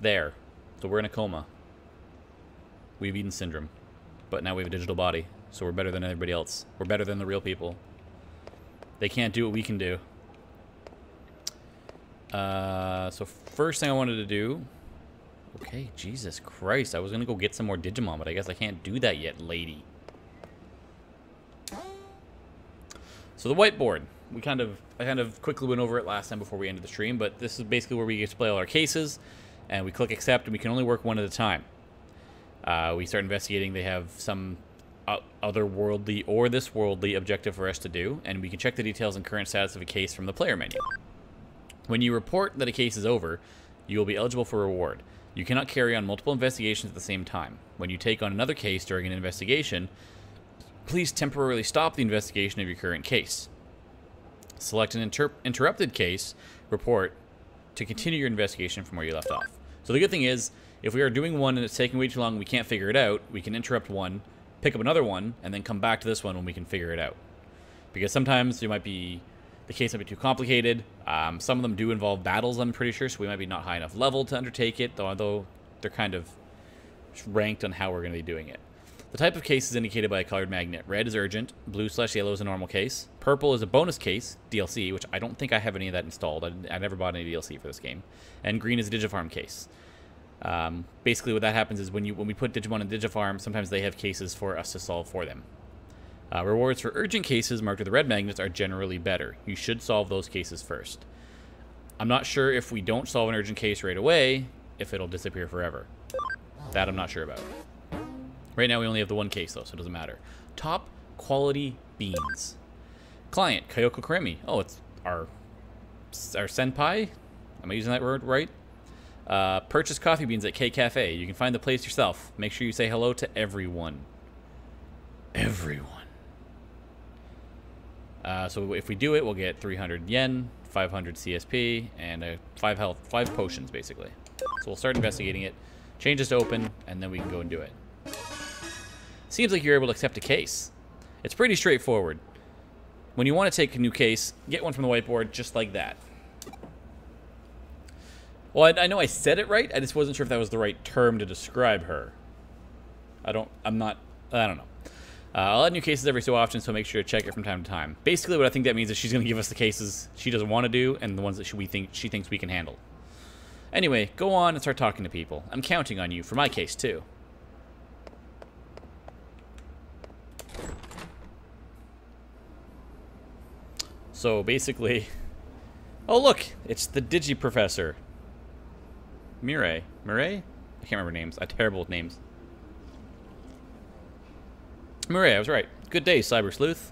There. So we're in a coma. We have Eden syndrome. But now we have a digital body. So we're better than everybody else. We're better than the real people. They can't do what we can do. So first thing I wanted to do... Okay, Jesus Christ. I was going to go get some more Digimon, but I guess I can't do that yet, lady. So the whiteboard. I kind of quickly went over it last time before we ended the stream, but this is basically where we display all our cases, and we click accept, and we can only work one at a time. We start investigating. They have some otherworldly or this worldly objective for us to do, and we can check the details and current status of a case from the player menu. When you report that a case is over, you will be eligible for a reward. You cannot carry on multiple investigations at the same time. When you take on another case during an investigation, please temporarily stop the investigation of your current case. Select an interrupted case report to continue your investigation from where you left off. So the good thing is, if we are doing one and it's taking way too long and we can't figure it out, we can interrupt one, pick up another one, and then come back to this one when we can figure it out. Because sometimes the case might be too complicated. Some of them do involve battles, I'm pretty sure, so we might be not high enough level to undertake it, although they're kind of ranked on how we're going to be doing it. The type of case is indicated by a colored magnet. Red is urgent, blue/yellow is a normal case, purple is a bonus case, DLC, which I don't think I have any of that installed. I never bought any DLC for this game, and green is a Digifarm case. Basically what that happens is when we put Digimon in Digifarm, sometimes they have cases for us to solve for them. Rewards for urgent cases marked with the red magnets are generally better. You should solve those cases first. I'm not sure if we don't solve an urgent case right away, if it'll disappear forever. That I'm not sure about. Right now we only have the one case though, so it doesn't matter. Top quality beans. Client, Kyoko Karemi. Oh, it's our senpai? Am I using that word right? Purchase coffee beans at K Cafe. You can find the place yourself. Make sure you say hello to everyone. Everyone. So if we do it, we'll get 300 yen, 500 CSP, and 5 potions, basically. So we'll start investigating it, change this to open, and then we can go and do it. Seems like you're able to accept a case. It's pretty straightforward. When you want to take a new case, get one from the whiteboard, just like that. Well, I know I said it right, I just wasn't sure if that was the right term to describe her. I don't know. I'll add new cases every so often, so make sure to check it from time to time. Basically, what I think that means is she's going to give us the cases she doesn't want to do, and the ones that she thinks we can handle. Anyway, go on and start talking to people. I'm counting on you for my case, too. So, basically... Oh, look! It's the Digi Professor. Mirai. Mirai? I can't remember names. I'm terrible with names. Mirai, I was right. Good day, Cyber Sleuth.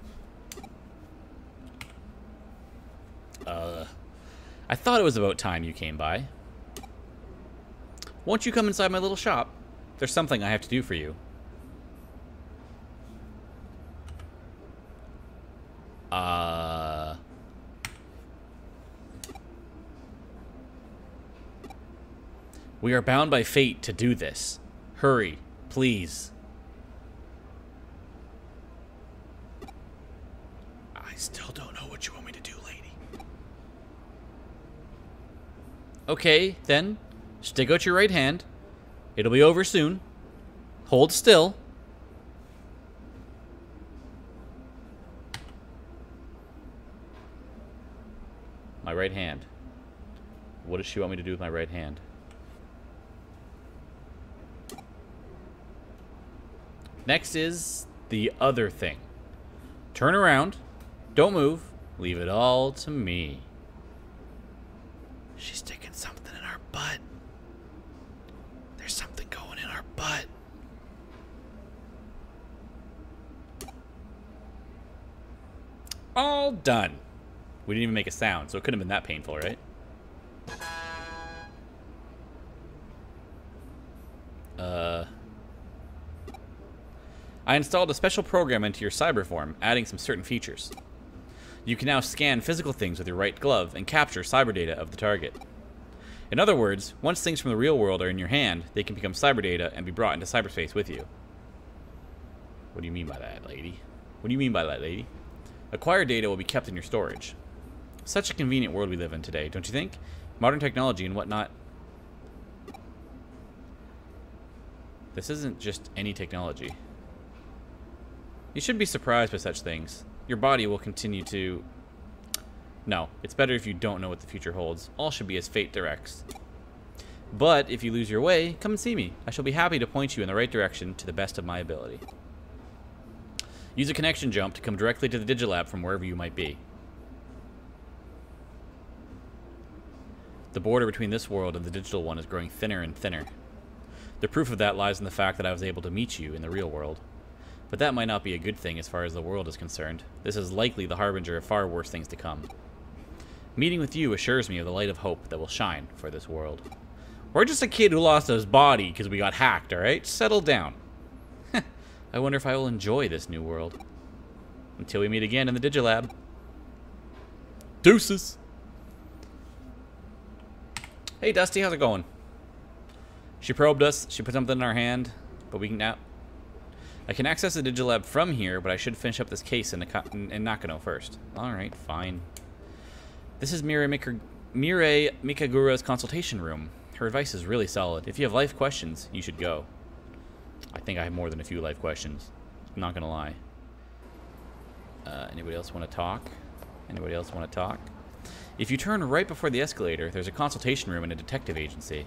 I thought it was about time you came by. Won't you come inside my little shop? There's something I have to do for you. We are bound by fate to do this. Hurry, please. I still don't know what you want me to do, lady. Okay, then. Stick out your right hand. It'll be over soon. Hold still. My right hand. What does she want me to do with my right hand? Next is the other thing. Turn around. Don't move. Leave it all to me. She's sticking something in our butt. There's something going in our butt. All done. We didn't even make a sound, so it couldn't have been that painful, right? I installed a special program into your cyber form, adding some certain features. You can now scan physical things with your right glove and capture cyber data of the target. In other words, once things from the real world are in your hand, they can become cyber data and be brought into cyberspace with you. What do you mean by that, lady? What do you mean by that, lady? Acquired data will be kept in your storage. Such a convenient world we live in today, don't you think? Modern technology and whatnot. This isn't just any technology. You shouldn't be surprised by such things. Your body will continue to... No, it's better if you don't know what the future holds. All should be as fate directs. But if you lose your way, come and see me. I shall be happy to point you in the right direction to the best of my ability. Use a connection jump to come directly to the Digilab from wherever you might be. The border between this world and the digital one is growing thinner and thinner. The proof of that lies in the fact that I was able to meet you in the real world. But that might not be a good thing as far as the world is concerned. This is likely the harbinger of far worse things to come. Meeting with you assures me of the light of hope that will shine for this world. We're just a kid who lost his body because we got hacked, alright? Settle down. I wonder if I will enjoy this new world. Until we meet again in the Digilab. Deuces! Hey Dusty, how's it going? She probed us, she put something in our hand, but we can now... I can access the Digilab from here, but I should finish up this case in Nakano first. Alright, fine. This is Mirai Mikagura's consultation room. Her advice is really solid. If you have life questions, you should go. I think I have more than a few life questions. I'm not gonna lie. Anybody else want to talk? Anybody else want to talk? If you turn right before the escalator, there's a consultation room in a detective agency.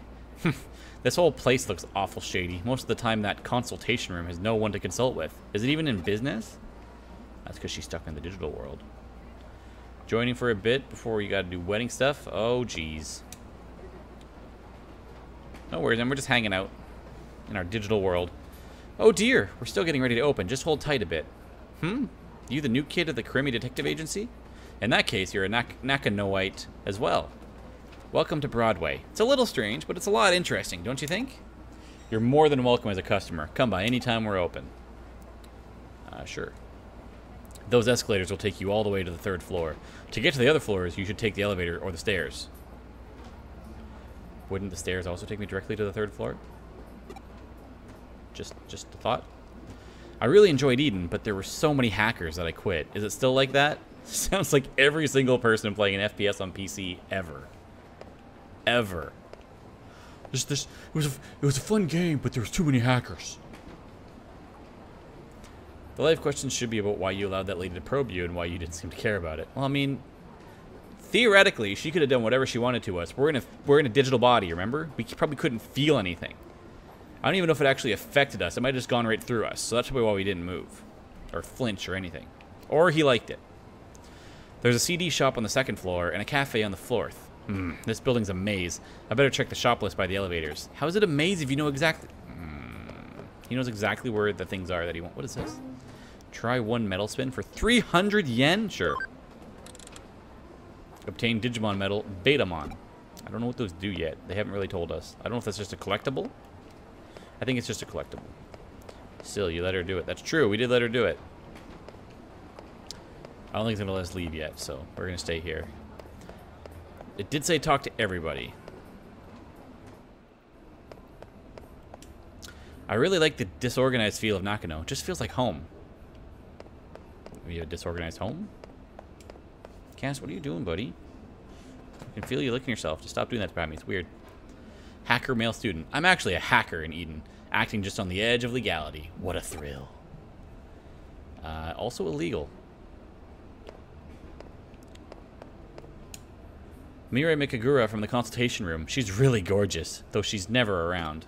This whole place looks awful shady. Most of the time that consultation room has no one to consult with. Is it even in business? That's because she's stuck in the digital world. Joining for a bit before you gotta do wedding stuff? Oh, jeez. No worries, then we're just hanging out in our digital world. Oh dear, we're still getting ready to open. Just hold tight a bit. You the new kid of the Krimi Detective Agency? In that case, you're a Nakanoite as well. Welcome to Broadway. It's a little strange, but it's a lot interesting, don't you think? You're more than welcome as a customer. Come by anytime we're open. Sure. Those escalators will take you all the way to the 3rd floor. To get to the other floors, you should take the elevator or the stairs. Wouldn't the stairs also take me directly to the 3rd floor? Just a thought. I really enjoyed Eden, but there were so many hackers that I quit. Is it still like that? Sounds like every single person playing an FPS on PC ever. Ever. It was a fun game, but there was too many hackers. The life questions should be about why you allowed that lady to probe you and why you didn't seem to care about it. Well, I mean, theoretically, she could have done whatever she wanted to us. We're in a digital body, remember? We probably couldn't feel anything. I don't even know if it actually affected us. It might have just gone right through us. So that's probably why we didn't move. Or flinch or anything. Or he liked it. There's a CD shop on the 2nd floor and a cafe on the 4th. This building's a maze. I better check the shop list by the elevators. How is it a maze if you know exactly... He knows exactly where the things are that he wants. What is this? Try 1 metal spin for 300 yen? Sure. Obtain Digimon medal Betamon. I don't know what those do yet. They haven't really told us. I don't know if that's just a collectible. I think it's just a collectible. Still, you let her do it. That's true. We did let her do it. I don't think it's going to let us leave yet, so we're going to stay here. It did say talk to everybody. I really like the disorganized feel of Nakano. It just feels like home. We have a disorganized home? Cass, what are you doing, buddy? I can feel you licking yourself. Just stop doing that to me. It's weird. Hacker male student. I'm actually a hacker in Eden. Acting just on the edge of legality. What a thrill. Also illegal. Mirai Mikagura from the consultation room. She's really gorgeous, though she's never around.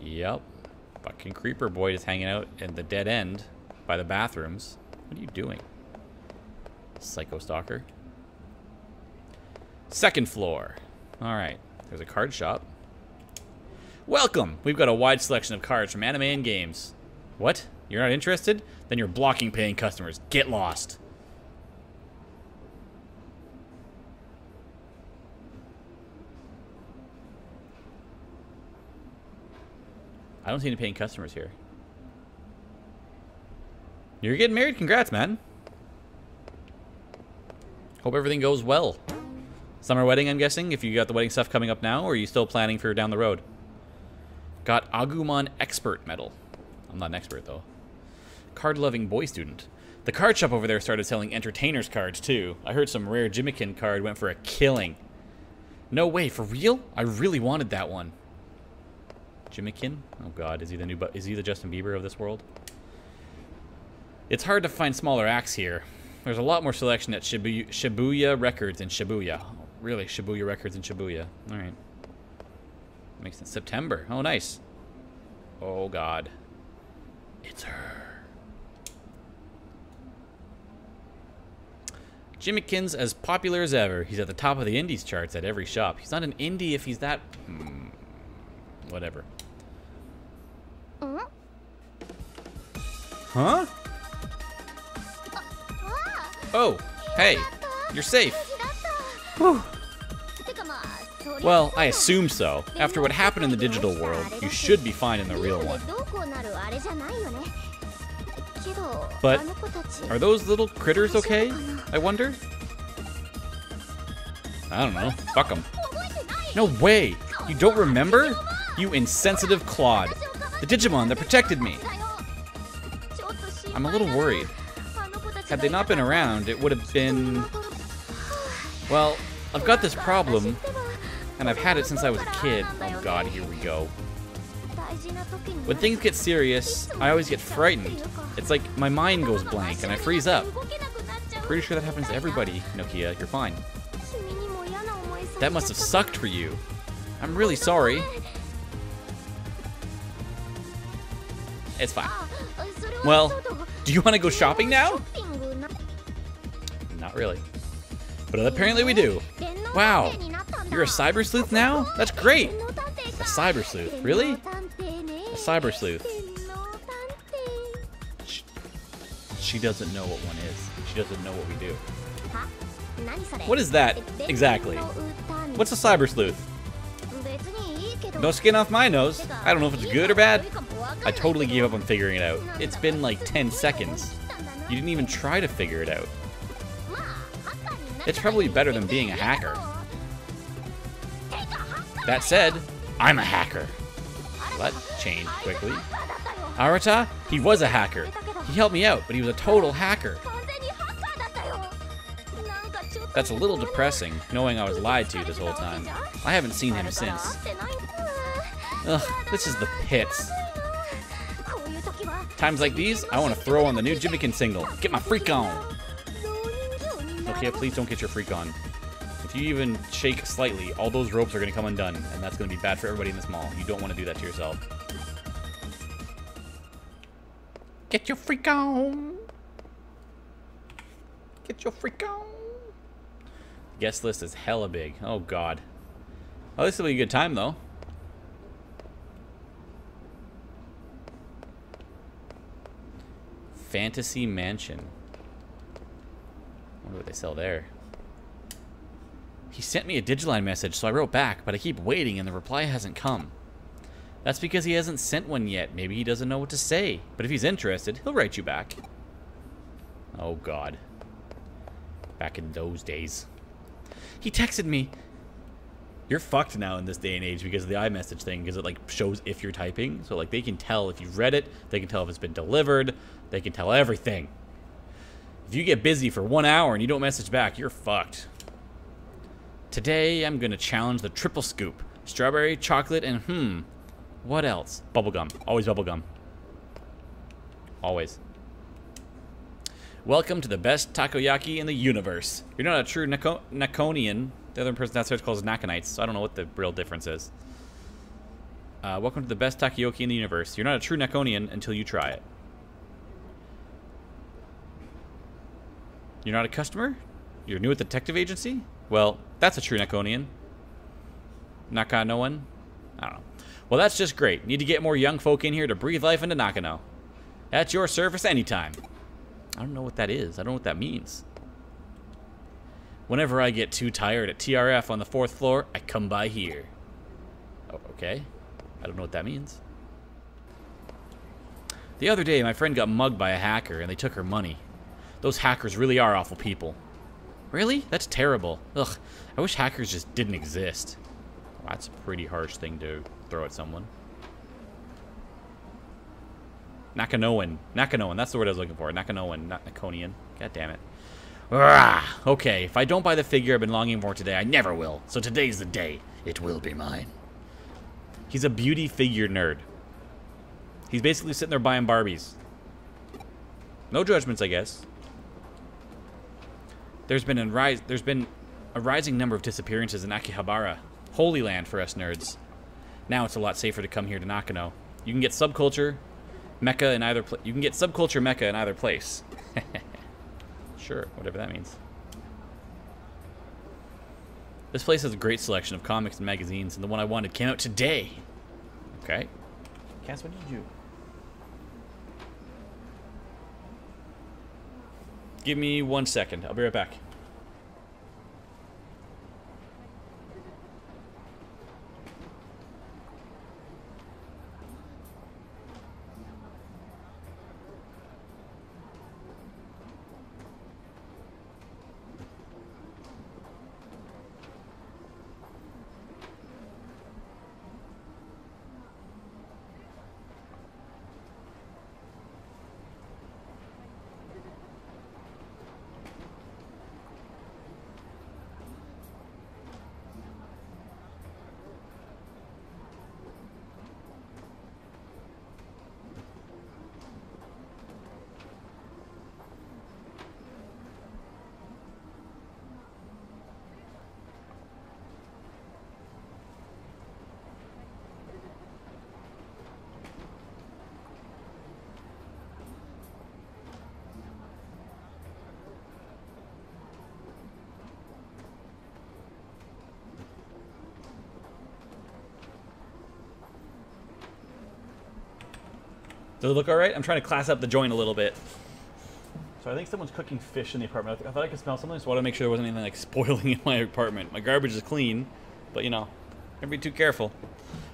Yep. Fucking creeper boy just hanging out at the dead end by the bathrooms. What are you doing? Psycho stalker. 2nd floor. Alright. There's a card shop. Welcome! We've got a wide selection of cards from anime and games. What? You're not interested? Then you're blocking paying customers. Get lost. I don't see any paying customers here. You're getting married? Congrats, man. Hope everything goes well. Summer wedding, I'm guessing, if you got the wedding stuff coming up now, or are you still planning for down the road? Got Agumon Expert Medal. I'm not an expert, though. Card-loving boy student. The card shop over there started selling entertainers cards, too. I heard some rare Jimikin card went for a killing. No way, for real? I really wanted that one. Jimikin? Oh god, is he the Justin Bieber of this world? It's hard to find smaller acts here. There's a lot more selection at Shibuya Records in Shibuya. Oh, really? Shibuya Records in Shibuya. Alright. Makes sense. September. Oh, nice. Oh, God. It's her. Jimikin's as popular as ever. He's at the top of the indies charts at every shop. He's not an indie if he's that... whatever. Huh? Oh, hey, you're safe. Whew. Well, I assume so. After what happened in the digital world, you should be fine in the real one. But are those little critters okay, I wonder? I don't know. Fuck them. No way! You don't remember? You insensitive clod. The Digimon that protected me. I'm a little worried. Had they not been around, it would have been... Well, I've got this problem, and I've had it since I was a kid. Oh god, here we go. When things get serious, I always get frightened. It's like my mind goes blank and I freeze up. Pretty sure that happens to everybody, Nokia. You're fine. That must have sucked for you. I'm really sorry. It's fine. Well, do you want to go shopping now? Not really. But apparently we do. Wow. You're a cyber sleuth now? That's great. A cyber sleuth. Really? A cyber sleuth. She doesn't know what one is. She doesn't know what we do. What is that exactly? What's a cyber sleuth? No skin off my nose. I don't know if it's good or bad. I totally gave up on figuring it out. It's been like 10 seconds. You didn't even try to figure it out. It's probably better than being a hacker. That said, I'm a hacker. That changed quickly. Arata, he was a hacker. He helped me out, but he was a total hacker. That's a little depressing, knowing I was lied to this whole time. I haven't seen him since. Ugh, this is the pits. Times like these, I want to throw on the new Jimikin single. Get my freak on! Okay, please don't get your freak on. If you even shake slightly, all those ropes are going to come undone, and that's going to be bad for everybody in this mall. You don't want to do that to yourself. Get your freak on! Get your freak on! Guest list is hella big. Oh, God. Oh, this will be a good time, though. Fantasy Mansion. I wonder what they sell there. He sent me a Digiline message, so I wrote back, but I keep waiting and the reply hasn't come. That's because he hasn't sent one yet. Maybe he doesn't know what to say. But if he's interested, he'll write you back. Oh, God. Back in those days. He texted me. You're fucked now in this day and age because of the iMessage thing, because it like shows if you're typing. So like they can tell if you've read it, they can tell if it's been delivered, they can tell everything. If you get busy for 1 hour and you don't message back, you're fucked. Today I'm gonna challenge the triple scoop. Strawberry, chocolate, and what else? Bubblegum. Always bubblegum. Always. Welcome to the best takoyaki in the universe. You're not a true Nakonian. The other person downstairs calls Nakanites, so I don't know what the real difference is. Welcome to the best takoyaki in the universe. You're not a true Nakonian until you try it. You're not a customer? You're new at the detective agency? Well, that's a true Nakonian. Nakanoan? I don't know. Well, that's just great. Need to get more young folk in here to breathe life into Nakano. At your service anytime. I don't know what that is. I don't know what that means. Whenever I get too tired at TRF on the 4th floor, I come by here. Oh, okay. I don't know what that means. The other day, my friend got mugged by a hacker, and they took her money. Those hackers really are awful people. Really? That's terrible. Ugh. I wish hackers just didn't exist. Well, that's a pretty harsh thing to throw at someone. Nakanoan. Nakanoan. That's the word I was looking for. Nakanoan, not Nakonian. God damn it. Okay, if I don't buy the figure I've been longing for today, I never will. So today's the day. It will be mine. He's a beauty figure nerd. He's basically sitting there buying Barbies. No judgments, I guess. There's been a rising number of disappearances in Akihabara, Holy Land for us nerds. Now it's a lot safer to come here to Nakano. You can get subculture mecha in either place. Sure, whatever that means. This place has a great selection of comics and magazines, and the one I wanted came out today. Okay. Cass, what did you do? Give me 1 second. I'll be right back. Does it look all right? I'm trying to class up the joint a little bit. So I think someone's cooking fish in the apartment. I thought I could smell something, so I wanted to make sure there wasn't anything like spoiling in my apartment. My garbage is clean, but you know, don't be too careful.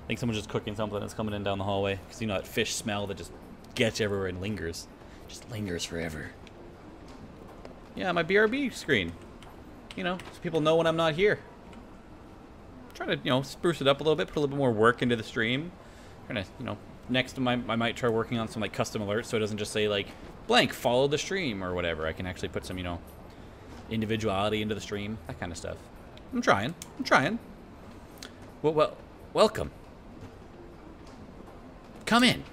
I think someone's just cooking something that's coming in down the hallway. Because you know that fish smell that just gets everywhere and lingers. Just lingers forever. Yeah, my BRB screen. You know, so people know when I'm not here. Trying to, you know, spruce it up a little bit, put a little bit more work into the stream. Trying to, you know, next to I might try working on some like custom alerts so it doesn't just say like blank follow the stream or whatever. I can actually put some, you know, individuality into the stream, that kind of stuff. I'm trying. Well, welcome. Come in.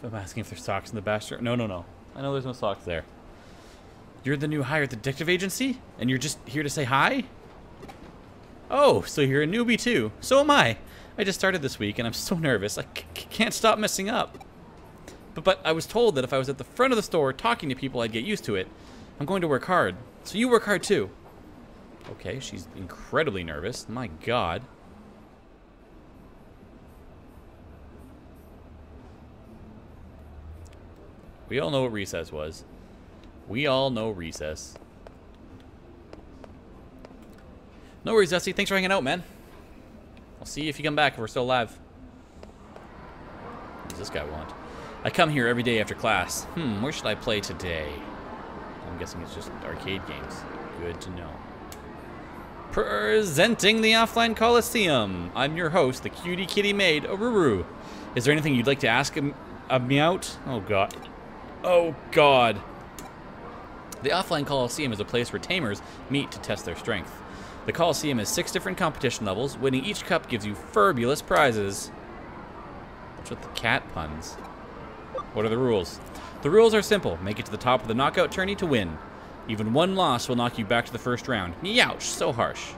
If I'm asking if there's socks in the bathroom. No. I know there's no socks there. You're the new hire at the detective agency? And you're just here to say hi? Oh, so you're a newbie too. So am I. I just started this week and I'm so nervous. I can't stop messing up. But I was told that if I was at the front of the store talking to people, I'd get used to it. I'm going to work hard. So you work hard too. Okay, she's incredibly nervous. My God. We all know what recess was. We all know recess. No worries, Dusty. Thanks for hanging out, man. I'll see you if you come back if we're still alive. What does this guy want? I come here every day after class. Where should I play today? I'm guessing it's just arcade games. Good to know. Presenting the Offline Coliseum. I'm your host, the cutie kitty maid, Oruru. Is there anything you'd like to ask me out? Oh, God. Oh, God. The Offline Coliseum is a place where tamers meet to test their strength. The Coliseum has 6 different competition levels. Winning each cup gives you fabulous prizes. What's with the cat puns? What are the rules? The rules are simple. Make it to the top of the knockout tourney to win. Even one loss will knock you back to the first round. Youch, so harsh.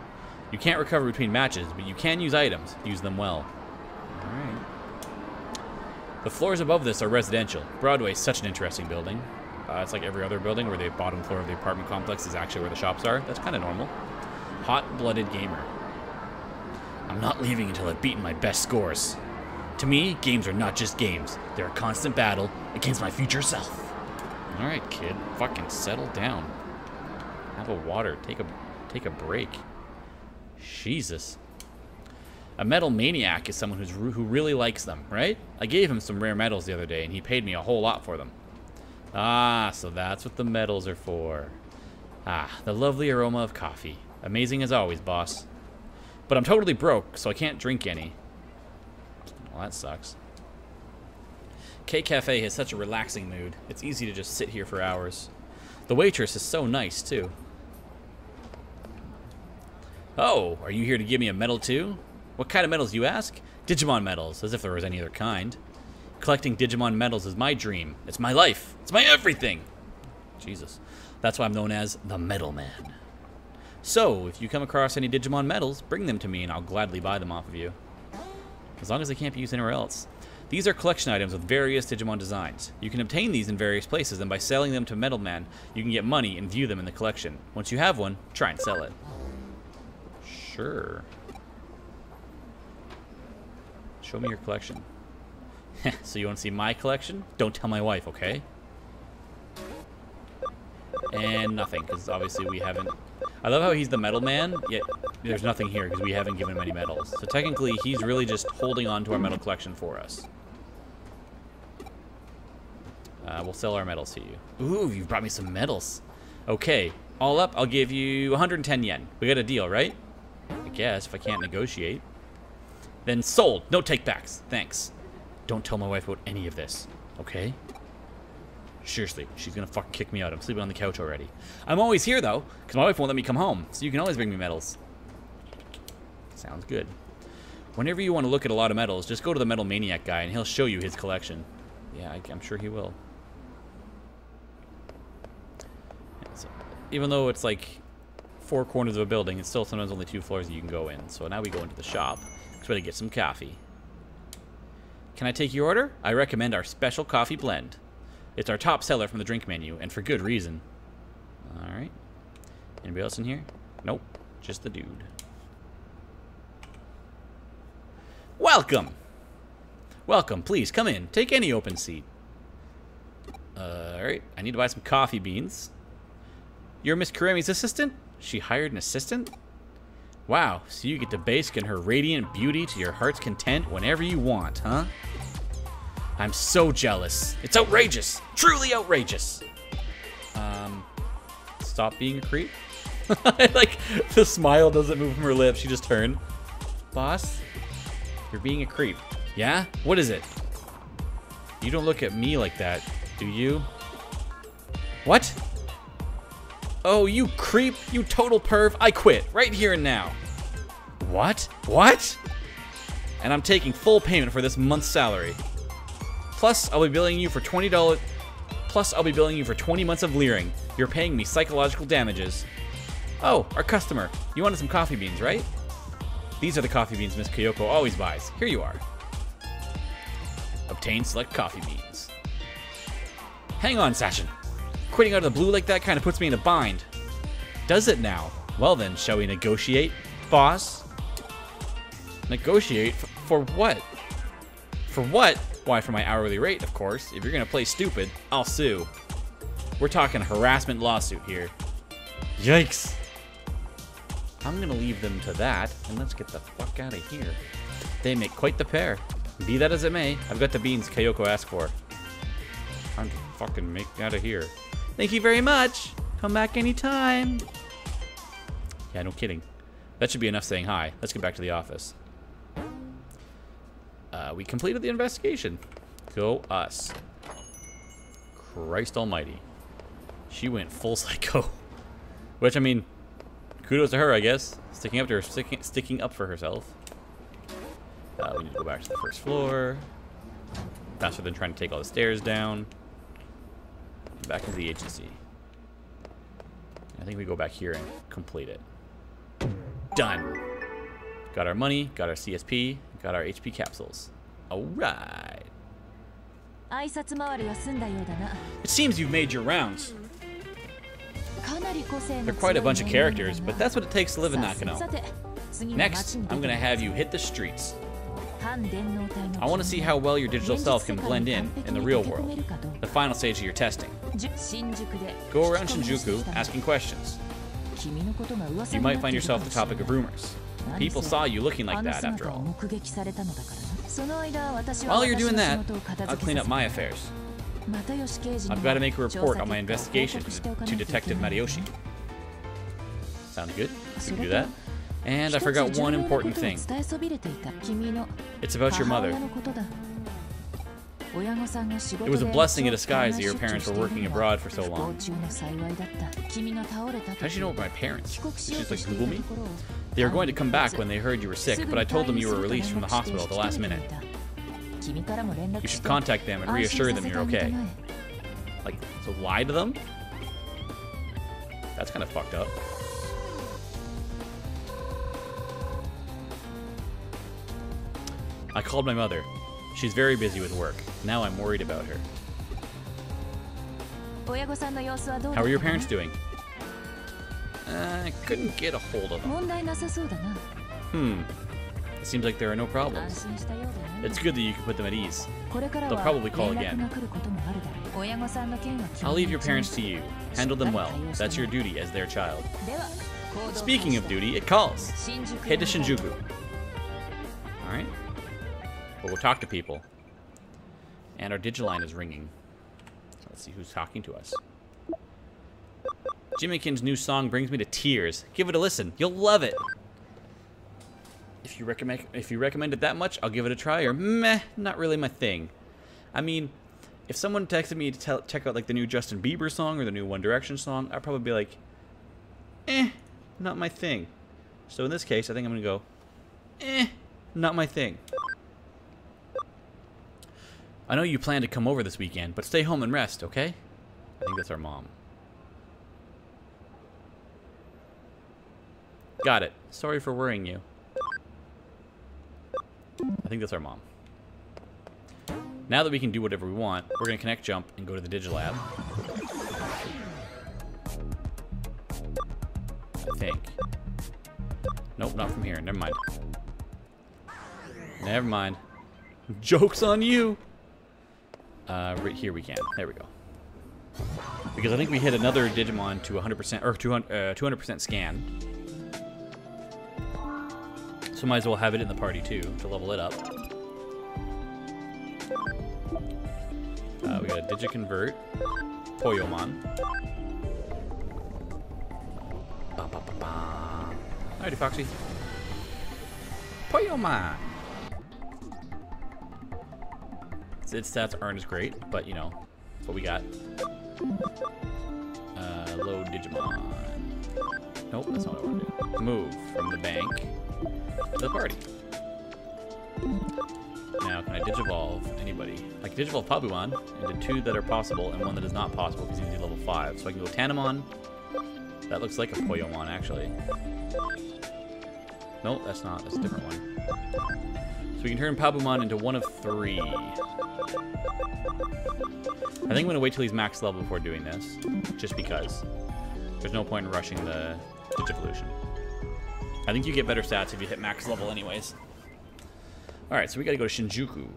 You can't recover between matches, but you can use items. Use them well. Alright. The floors above this are residential. Broadway is such an interesting building. It's like every other building where the bottom floor of the apartment complex is actually where the shops are. That's kind of normal. Hot-blooded gamer. I'm not leaving until I've beaten my best scores. To me, games are not just games. They're a constant battle against my future self. Alright, kid. Fucking settle down. Have a water. Take a break. Jesus. A metal maniac is someone who really likes them, right? I gave him some rare metals the other day, and he paid me a whole lot for them. Ah, so that's what the metals are for. Ah, the lovely aroma of coffee. Amazing as always, boss. But I'm totally broke, so I can't drink any. Well, that sucks. K Cafe has such a relaxing mood. It's easy to just sit here for hours. The waitress is so nice, too. Oh, are you here to give me a medal too? What kind of medals, you ask? Digimon medals, as if there was any other kind. Collecting Digimon medals is my dream. It's my life. It's my everything. Jesus. That's why I'm known as the Medal Man. So, if you come across any Digimon medals, bring them to me and I'll gladly buy them off of you. As long as they can't be used anywhere else. These are collection items with various Digimon designs. You can obtain these in various places, and by selling them to Medal Man, you can get money and view them in the collection. Once you have one, try and sell it. Sure. Show me your collection. So you want to see my collection? Don't tell my wife, okay? And nothing, because obviously we haven't... I love how he's the Medal Man, yet there's nothing here because we haven't given him any medals. So technically, he's really just holding on to our medal collection for us. We'll sell our medals to you. Ooh, you've brought me some medals. Okay, all up, I'll give you 110 yen. We got a deal, right? I guess, if I can't negotiate. Then sold. No take-backs. Thanks. Don't tell my wife about any of this, okay? Seriously, she's gonna fucking kick me out. I'm sleeping on the couch already. I'm always here, though, because my wife won't let me come home, so you can always bring me medals. Sounds good. Whenever you want to look at a lot of medals, just go to the Medal Maniac guy, and he'll show you his collection. Yeah, I'm sure he will. Yeah, so, even though it's like 4 corners of a building, it's still sometimes only 2 floors that you can go in. So now we go into the shop. Let's ready to get some coffee. Can I take your order? I recommend our special coffee blend. It's our top seller from the drink menu, and for good reason. Alright. Anybody else in here? Nope. Just the dude. Welcome! Welcome, please, come in. Take any open seat. Alright, I need to buy some coffee beans. You're Miss Karemi's assistant? She hired an assistant? Wow, so you get to bask in her radiant beauty to your heart's content whenever you want, huh? I'm so jealous. It's outrageous. Truly outrageous. Stop being a creep. Like, the smile doesn't move from her lips. She just turned. Boss, you're being a creep. Yeah? What is it? You don't look at me like that, do you? What? Oh, you creep. You total perv. I quit. Right here and now. What? What? And I'm taking full payment for this month's salary. Plus, I'll be billing you for $20. Plus, I'll be billing you for 20 months of leering. You're paying me psychological damages. Oh, our customer. You wanted some coffee beans, right? These are the coffee beans Miss Kyoko always buys. Here you are. Obtain select coffee beans. Hang on, Sachin. Quitting out of the blue like that kind of puts me in a bind. Does it now? Well then, shall we negotiate, boss? Negotiate? For what? For what? Why, for my hourly rate, of course. If you're gonna play stupid, I'll sue. We're talking harassment lawsuit here. Yikes. I'm gonna leave them to that, and let's get the fuck out of here. They make quite the pair. Be that as it may, I've got the beans Kyoko asked for. Time to fucking make out of here. Thank you very much. Come back anytime. Yeah, no kidding. That should be enough saying hi. Let's get back to the office. We completed the investigation. Go us. Christ almighty. She went full psycho. Which, I mean, kudos to her, I guess. Sticking up for herself. We need to go back to the first floor. Faster than trying to take all the stairs down. Back into the agency. I think we go back here and complete it. Done. Got our money, got our CSP, got our HP capsules. Alright. It seems you've made your rounds. They're quite a bunch of characters, but that's what it takes to live in Nakano. Next, I'm gonna have you hit the streets. I want to see how well your digital self can blend in the real world. The final stage of your testing. Go around Shinjuku asking questions. You might find yourself the topic of rumors. People saw you looking like that, after all. While you're doing that, I'll clean up my affairs. I've got to make a report on my investigation to Detective Mariyoshi. Sound good? We can do that. And I forgot one important thing. It's about your mother. It was a blessing in disguise that your parents were working abroad for so long. How'd you know my parents? Did you just like Google me? They were going to come back when they heard you were sick, but I told them you were released from the hospital at the last minute. You should contact them and reassure them you're okay. Like, so lie to them? That's kind of fucked up. I called my mother. She's very busy with work. Now I'm worried about her. How are your parents doing? I couldn't get a hold of them. It seems like there are no problems. It's good that you can put them at ease. They'll probably call again. I'll leave your parents to you. Handle them well. That's your duty as their child. Speaking of duty, it calls. Head to Shinjuku. Alright. But we'll talk to people. And our Digiline is ringing. Let's see who's talking to us. Jimmykin's new song brings me to tears. Give it a listen. You'll love it. If you recommend it that much, I'll give it a try, or meh, not really my thing. I mean, if someone texted me to check out like the new Justin Bieber song or the new One Direction song, I'd probably be like, not my thing. So in this case, I think I'm gonna go, not my thing. I know you plan to come over this weekend, but stay home and rest, okay? I think that's our mom. Got it. Sorry for worrying you. I think that's our mom. Now that we can do whatever we want, we're going to connect jump and go to the Digilab. I think. Nope, not from here. Never mind. Never mind. Joke's on you! Right here we can. There we go. Because I think we hit another Digimon to 100% or 200% scan. So might as well have it in the party too to level it up. We got a Digiconvert, Poyomon. Alrighty, Foxy. Poyomon. Its stats aren't as great, but you know, that's what we got. Load Digimon. Nope, that's not what I want to do. Move from the bank to the party. Now, can I Digivolve anybody? I can Digivolve Pabumon into 2 that are possible and 1 that is not possible because he's level 5. So I can go Tanamon. That looks like a Poyomon, actually. Nope, that's not. That's a different one. So we can turn Pabumon into 1 of 3. I think I'm going to wait till he's max level before doing this, just because. There's no point in rushing the Digivolution. I think you get better stats if you hit max level anyways. Alright, so we got to go to Shinjuku.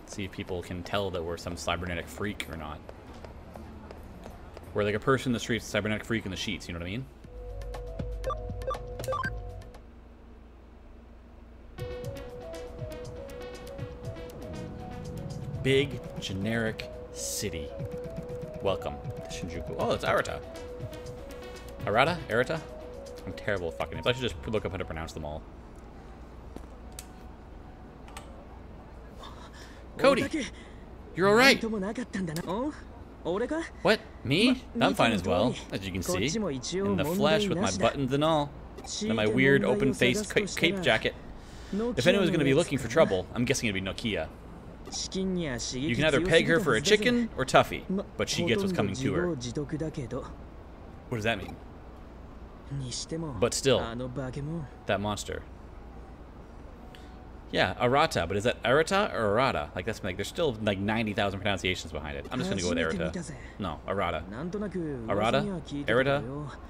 See if people can tell that we're some cybernetic freak or not. We're like a person in the streets, a cybernetic freak in the sheets, you know what I mean? Big, generic city. Welcome to Shinjuku. Oh, it's Arata. Arata? Arata? I'm terrible at fucking names. I should just look up how to pronounce them all. Cody! You're alright! What? Me? I'm fine as well, as you can see. In the flesh with my buttons and all. And my weird open-faced cape jacket. If anyone's going to be looking for trouble, I'm guessing it'd be Nokia. You can either peg her for a chicken or Tuffy, but she gets what's coming to her. What does that mean? But still, that monster. Yeah, Arata, but is that Arata or Arata? Like that's like there's still like 90,000 pronunciations behind it. I'm just gonna go with Arata. No, Arata. Arata? Arata?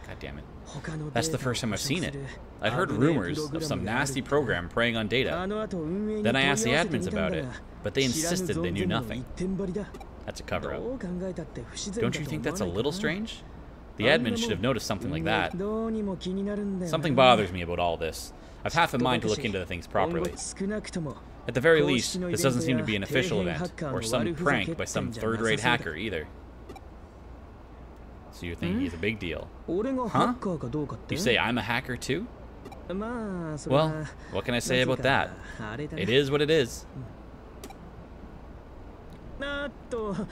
God damn it. That's the first time I've seen it. I'd heard rumors of some nasty program preying on data. Then I asked the admins about it, but they insisted they knew nothing. That's a cover-up. Don't you think that's a little strange? The admin should have noticed something like that. Something bothers me about all this. I've half a mind to look into the things properly. At the very least, this doesn't seem to be an official event, or some prank by some third-rate hacker either. So you're thinking he's a big deal. Huh? You say I'm a hacker too? Well, what can I say about that? It is what it is. Oh,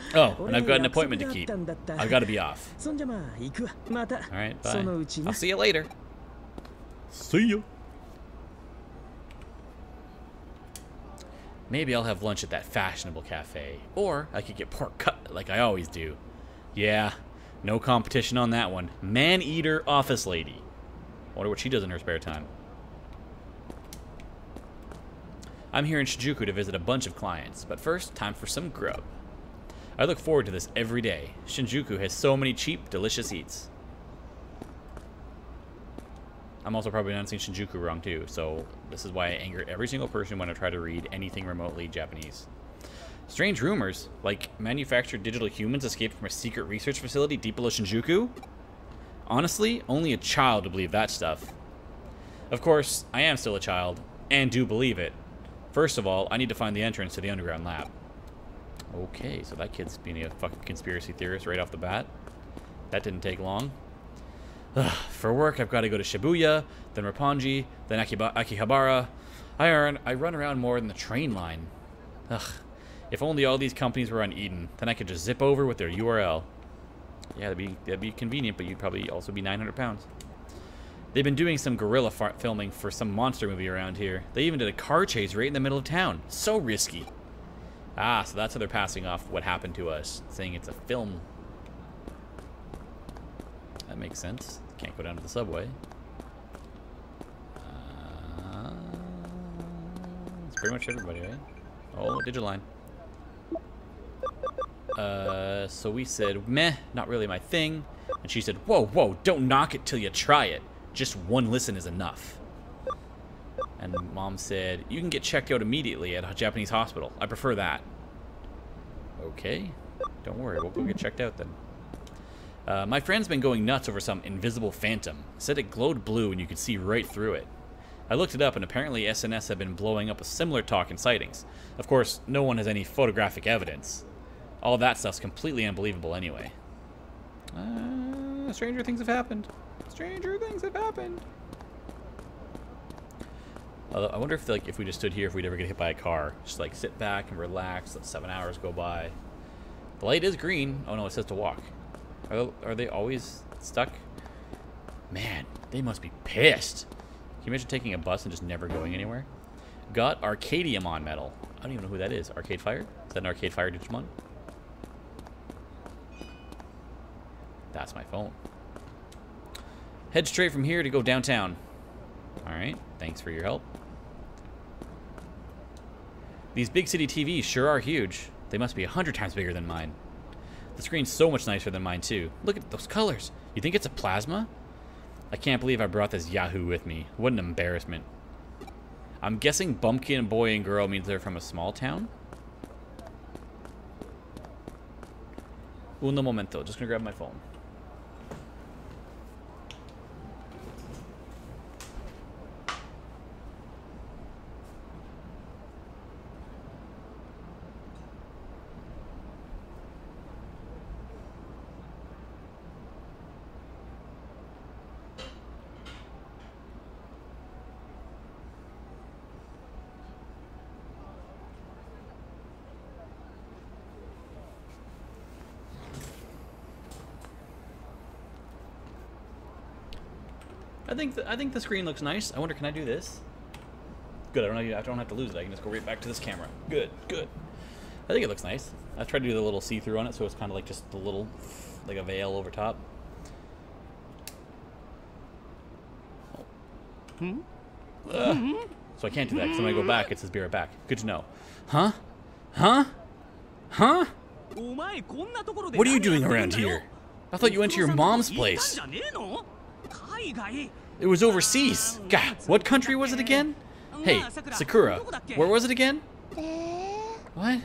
and I've got an appointment to keep. I've got to be off. Alright, bye. I'll see you later. See you. Maybe I'll have lunch at that fashionable cafe. Or I could get pork cutlet like I always do. Yeah, no competition on that one. Man-eater office lady. Wonder what she does in her spare time. I'm here in Shinjuku to visit a bunch of clients, but first, time for some grub. I look forward to this every day. Shinjuku has so many cheap, delicious eats. I'm also probably pronouncing Shinjuku wrong too, so this is why I anger every single person when I try to read anything remotely Japanese. Strange rumors, like manufactured digital humans escaped from a secret research facility deep below Shinjuku? Honestly, only a child would believe that stuff. Of course, I am still a child, and do believe it. First of all, I need to find the entrance to the underground lab. Okay, so that kid's being a fucking conspiracy theorist right off the bat. That didn't take long. Ugh, for work, I've got to go to Shibuya, then Roppongi, then Akihabara. I run around more than the train line. Ugh, if only all these companies were on Eden, then I could just zip over with their URL. Yeah, that'd be convenient, but you'd probably also be 900 pounds. They've been doing some guerrilla filming for some monster movie around here. They even did a car chase right in the middle of town. So risky. Ah, so that's how they're passing off what happened to us, saying it's a film. That makes sense. Can't go down to the subway. It's pretty much everybody, right? Oh, Digiline. So we said, meh, not really my thing. And she said, whoa, whoa, don't knock it till you try it. Just one listen is enough. And Mom said, you can get checked out immediately at a Japanese hospital. I prefer that. Okay. Don't worry, we'll go get checked out then. My friend's been going nuts over some invisible phantom. Said it glowed blue and you could see right through it. I looked it up and apparently SNS have been blowing up with similar talk and sightings. Of course, no one has any photographic evidence. All that stuff's completely unbelievable anyway. Stranger things have happened. Stranger things have happened. I wonder if, like, if we just stood here, if we'd ever get hit by a car. Just, like, sit back and relax, let 7 hours go by. The light is green. Oh, no, it says to walk. Are they always stuck? Man, they must be pissed. Can you imagine taking a bus and just never going anywhere? Got Arcadiamon medal. I don't even know who that is. Arcade Fire? Is that an Arcade Fire Digimon? That's my phone. Head straight from here to go downtown. Alright, thanks for your help. These big city TVs sure are huge. They must be 100 times bigger than mine. The screen's so much nicer than mine too. Look at those colors. You think it's a plasma? I can't believe I brought this Yahoo with me. What an embarrassment. I'm guessing bumpkin boy and girl means they're from a small town? Uno momento. Just gonna grab my phone. I think the screen looks nice. I wonder, can I do this? Good. I don't have to lose it. I can just go right back to this camera. Good. Good. I think it looks nice. I tried to do the little see-through on it, so it's kind of like just the little, like a veil over top. Oh. So I can't do that because when I go back, it says be right back. Good to know. Huh? Huh? Huh? What are you doing around here? I thought you went to your mom's place. It was overseas. God, what country was it again? Hey, Sakura, where was it again? What?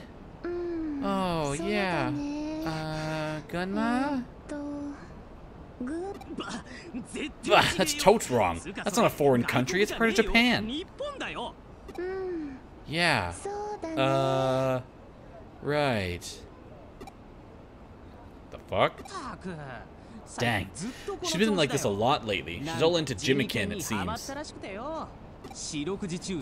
Oh, yeah. Gunma? That's totes wrong. That's not a foreign country. It's part of Japan. Yeah. Right. The fuck? Dang. She's been like this a lot lately. She's all into Jimikin, it seems.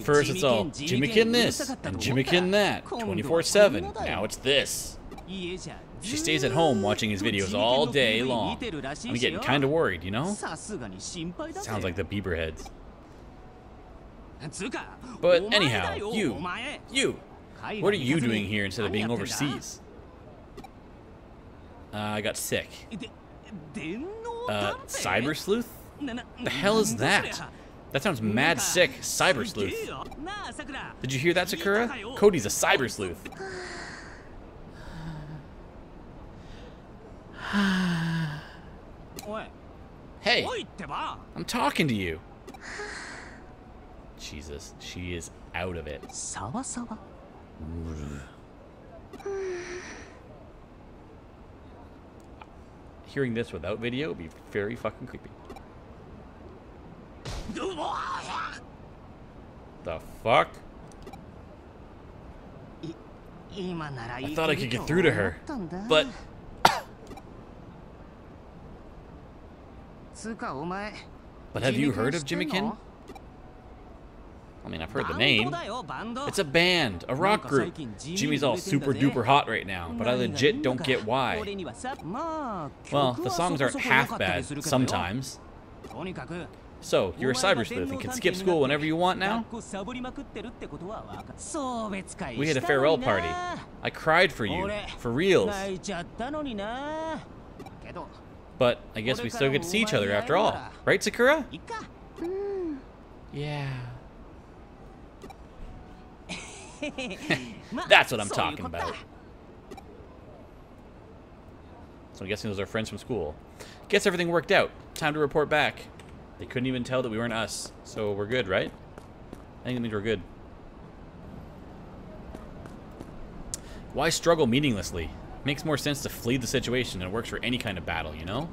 First it's all Jimikin this, and Jimikin that, 24/7. Now it's this. She stays at home watching his videos all day long. I'm getting kind of worried, you know? Sounds like the Bieber heads. But anyhow, you, what are you doing here instead of being overseas? I got sick. Cyber Sleuth? The hell is that? That sounds mad sick, Cyber Sleuth. Did you hear that, Sakura? Cody's a Cyber Sleuth. Hey, I'm talking to you. Jesus, she is out of it. Hearing this without video would be very fucking creepy. The fuck? I thought I could get through to her, but... But have you heard of Jimikin? I mean, I've heard the name. It's a band, a rock group. Jimmy's all super duper hot right now, but I legit don't get why. Well, the songs aren't half bad sometimes. So, you're a Cyber Sleuth and can skip school whenever you want now? We had a farewell party. I cried for you, for reals. But I guess we still get to see each other after all. Right, Sakura? Yeah. That's what I'm talking about. So I'm guessing those are friends from school. Guess everything worked out. Time to report back. They couldn't even tell that we weren't us. So we're good, right? I think that means we're good. Why struggle meaninglessly? Makes more sense to flee the situation and it works for any kind of battle, you know?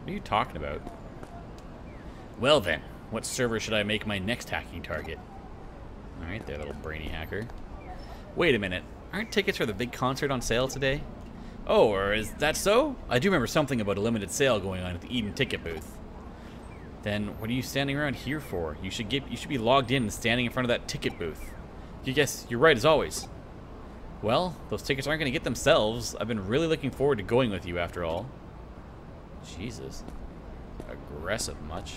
What are you talking about? Well then, what server should I make my next hacking target? Alright there, little brainy hacker. Wait a minute, aren't tickets for the big concert on sale today? Oh, or is that so? I do remember something about a limited sale going on at the Eden ticket booth. Then what are you standing around here for? You should be logged in and standing in front of that ticket booth. You guess you're right as always. Well, those tickets aren't going to get themselves. I've been really looking forward to going with you after all. Jesus. Aggressive much.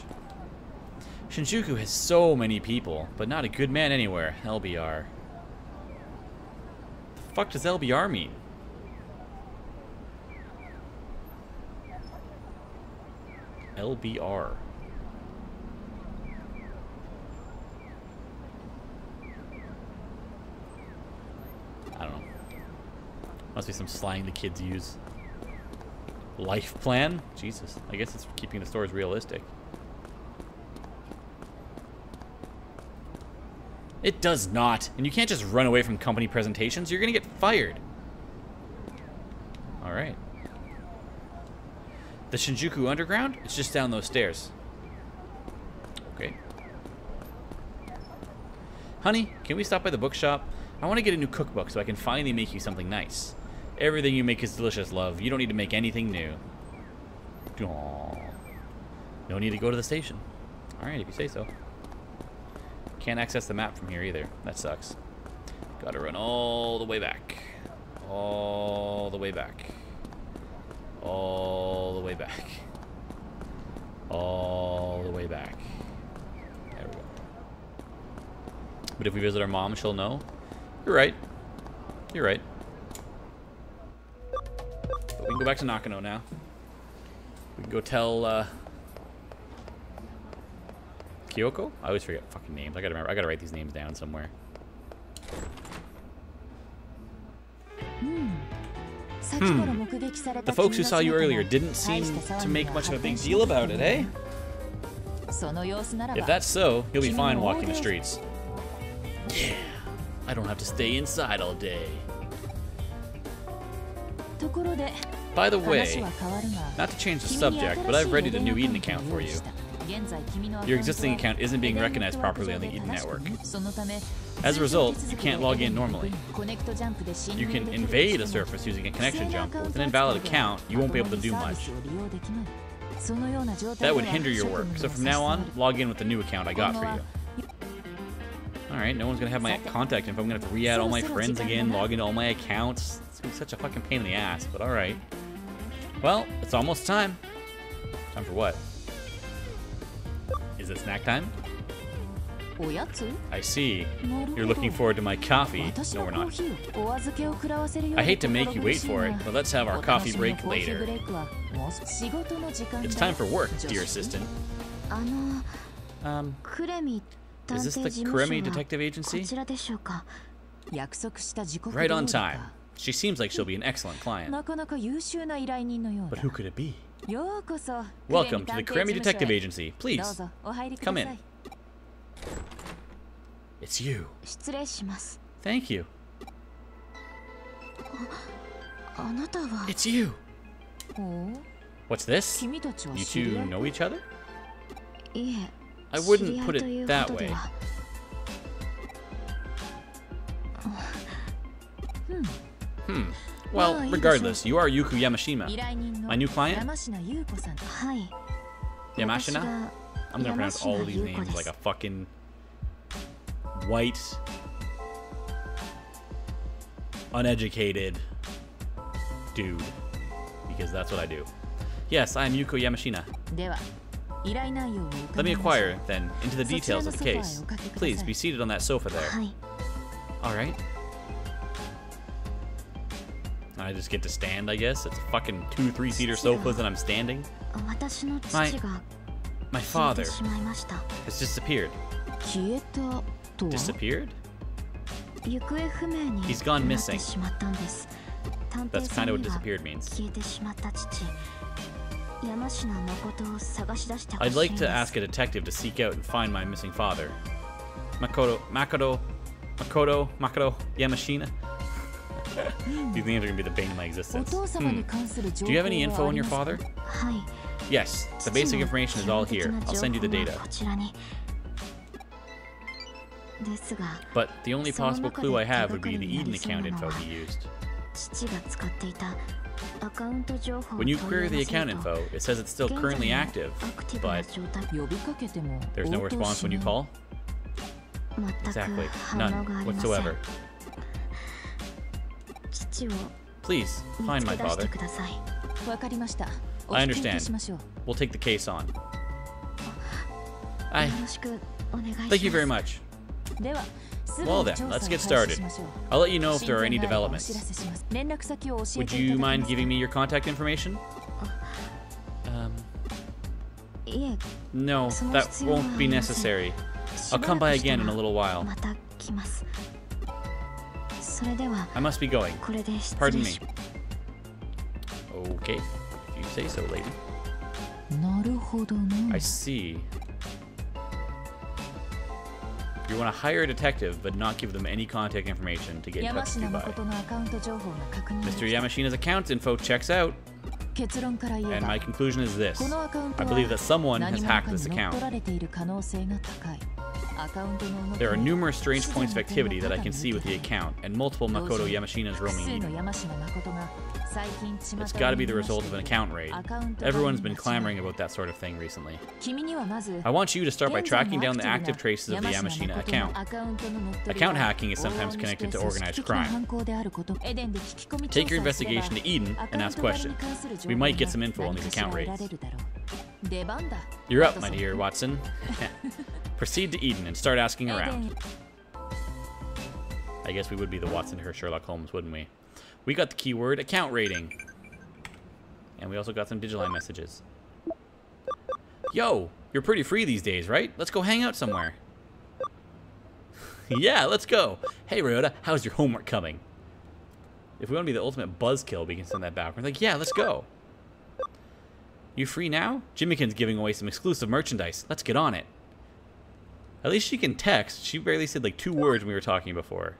Shinjuku has so many people, but not a good man anywhere. LBR. The fuck does LBR mean? LBR. I don't know. Must be some slang the kids use. Life plan? Jesus. I guess it's keeping the stories realistic. It does not. And you can't just run away from company presentations. You're going to get fired. Alright. The Shinjuku Underground? It's just down those stairs. Okay. Honey, can we stop by the bookshop? I want to get a new cookbook so I can finally make you something nice. Everything you make is delicious, love. You don't need to make anything new. Aww. No need to go to the station. Alright, if you say so. Can't access the map from here either. That sucks. Gotta run all the way back. All the way back. All the way back. All the way back. There we go. But if we visit our mom, she'll know. You're right. You're right. But we can go back to Nakano now. We can go tell Kyoko? I always forget fucking names. I gotta remember. I gotta write these names down somewhere. The folks who saw you earlier didn't seem to make much of a big deal about it, eh? If that's so, you'll be fine walking the streets. Yeah, I don't have to stay inside all day. By the way, not to change the subject, but I've readied a new Eden account for you. Your existing account isn't being recognized properly on the Eden network. As a result, you can't log in normally. You can invade a surface using a connection jump, but with an invalid account, you won't be able to do much. That would hinder your work, so from now on, log in with the new account I got for you. Alright, no one's gonna have my contact info. I'm gonna have to re-add all my friends again, log into all my accounts. It's gonna be such a fucking pain in the ass, but alright. Well, it's almost time. Time for what? Is it snack time? I see. You're looking forward to my coffee. No, we're not. I hate to make you wait for it, but let's have our coffee break later. It's time for work, dear assistant. Is this the Kuremi Detective Agency? Right on time. She seems like she'll be an excellent client. But who could it be? Welcome to the Kuremi Detective Agency. Please, come in. It's you. Thank you. It's you. What's this? You two know each other? I wouldn't put it that way. Well, regardless, you are Yuku Yamashina. My new client? Yamashina? I'm gonna pronounce all of these names like a fucking white, uneducated dude. Because that's what I do. Yes, I am Yuko Yamashina. Let me inquire, then, into the details of the case. Please, be seated on that sofa there. Alright. I just get to stand, I guess? It's a fucking 2 3-seater sofas and I'm standing? My father has disappeared. Disappeared? He's gone missing. That's kind of what disappeared means. I'd like to ask a detective to seek out and find my missing father. Makoto Yamashina? These names are going to be the bane of my existence. Do you have any info on your father? Yes, the basic information is all here. I'll send you the data. But the only possible clue I have would be the Eden account info he used. When you query the account info, it says it's still currently active, but there's no response when you call? Exactly. None whatsoever. Please, find my father. I understand. We'll take the case on. Thank you very much. Well then, let's get started. I'll let you know if there are any developments. Would you mind giving me your contact information? No, that won't be necessary. I'll come by again in a little while. I must be going. Pardon me. Okay, if you say so, lady. I see. You want to hire a detective, but not give them any contact information to get in touch with you by. Mr. Yamashina's account info checks out. And my conclusion is this. I believe that someone has hacked this account. There are numerous strange points of activity that I can see with the account, and multiple Makoto Yamashinas roaming Eden. It's gotta be the result of an account raid. Everyone's been clamoring about that sort of thing recently. I want you to start by tracking down the active traces of the Yamashina account. Account hacking is sometimes connected to organized crime. Take your investigation to Eden and ask questions. We might get some info on these account raids. You're up, my dear Watson. Proceed to Eden and start asking around. I guess we would be the Watson to her Sherlock Holmes, wouldn't we? We got the keyword account rating. And we also got some Digiline messages. Yo, you're pretty free these days, right? Let's go hang out somewhere. Yeah, let's go. Hey, Ryota, how's your homework coming? If we want to be the ultimate buzzkill, we can send that back. We're like, yeah, let's go. You free now? Jimmykin's giving away some exclusive merchandise. Let's get on it. At least she can text. She barely said like 2 words when we were talking before.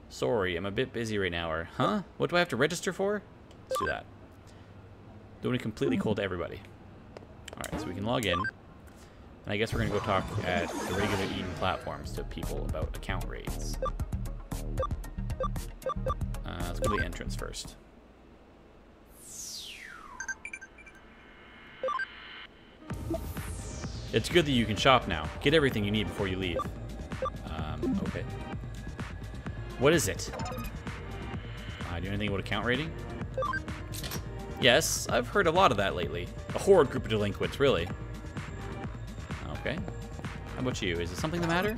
Sorry, I'm a bit busy right now. Or, huh? What do I have to register for? Let's do that. Doing it completely cold to everybody. Alright, so we can log in. And I guess we're going to go talk at the regular Eden platforms to people about account raids. Let's go to the entrance first. It's good that you can shop now. Get everything you need before you leave. Okay. What is it? Do you know anything about account rating? Yes, I've heard a lot of that lately. A horrid group of delinquents, really. Okay. How about you? Is it something the matter?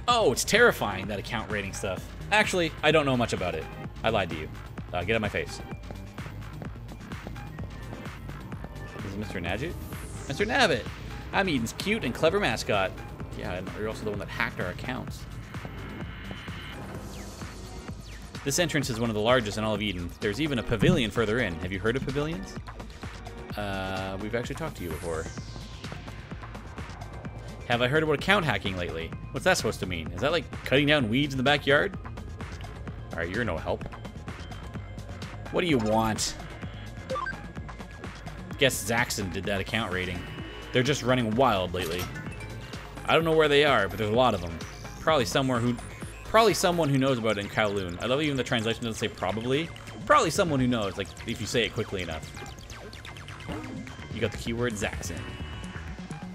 Oh, it's terrifying, that account rating stuff. Actually, I don't know much about it. I lied to you. Get out of my face. This is Mr. Nadgett? Mr. Nabbit! I'm Eden's cute and clever mascot. Yeah, and you're also the one that hacked our accounts. This entrance is one of the largest in all of Eden. There's even a pavilion further in. Have you heard of pavilions? We've actually talked to you before. Have I heard about account hacking lately? What's that supposed to mean? Is that like cutting down weeds in the backyard? Alright, you're no help. What do you want? Guess Zaxxon did that account rating. They're just running wild lately. I don't know where they are, but there's a lot of them. Probably someone who knows about it in Kowloon. I love even the translation doesn't say probably. Probably someone who knows, like if you say it quickly enough. You got the keyword Zaxxon.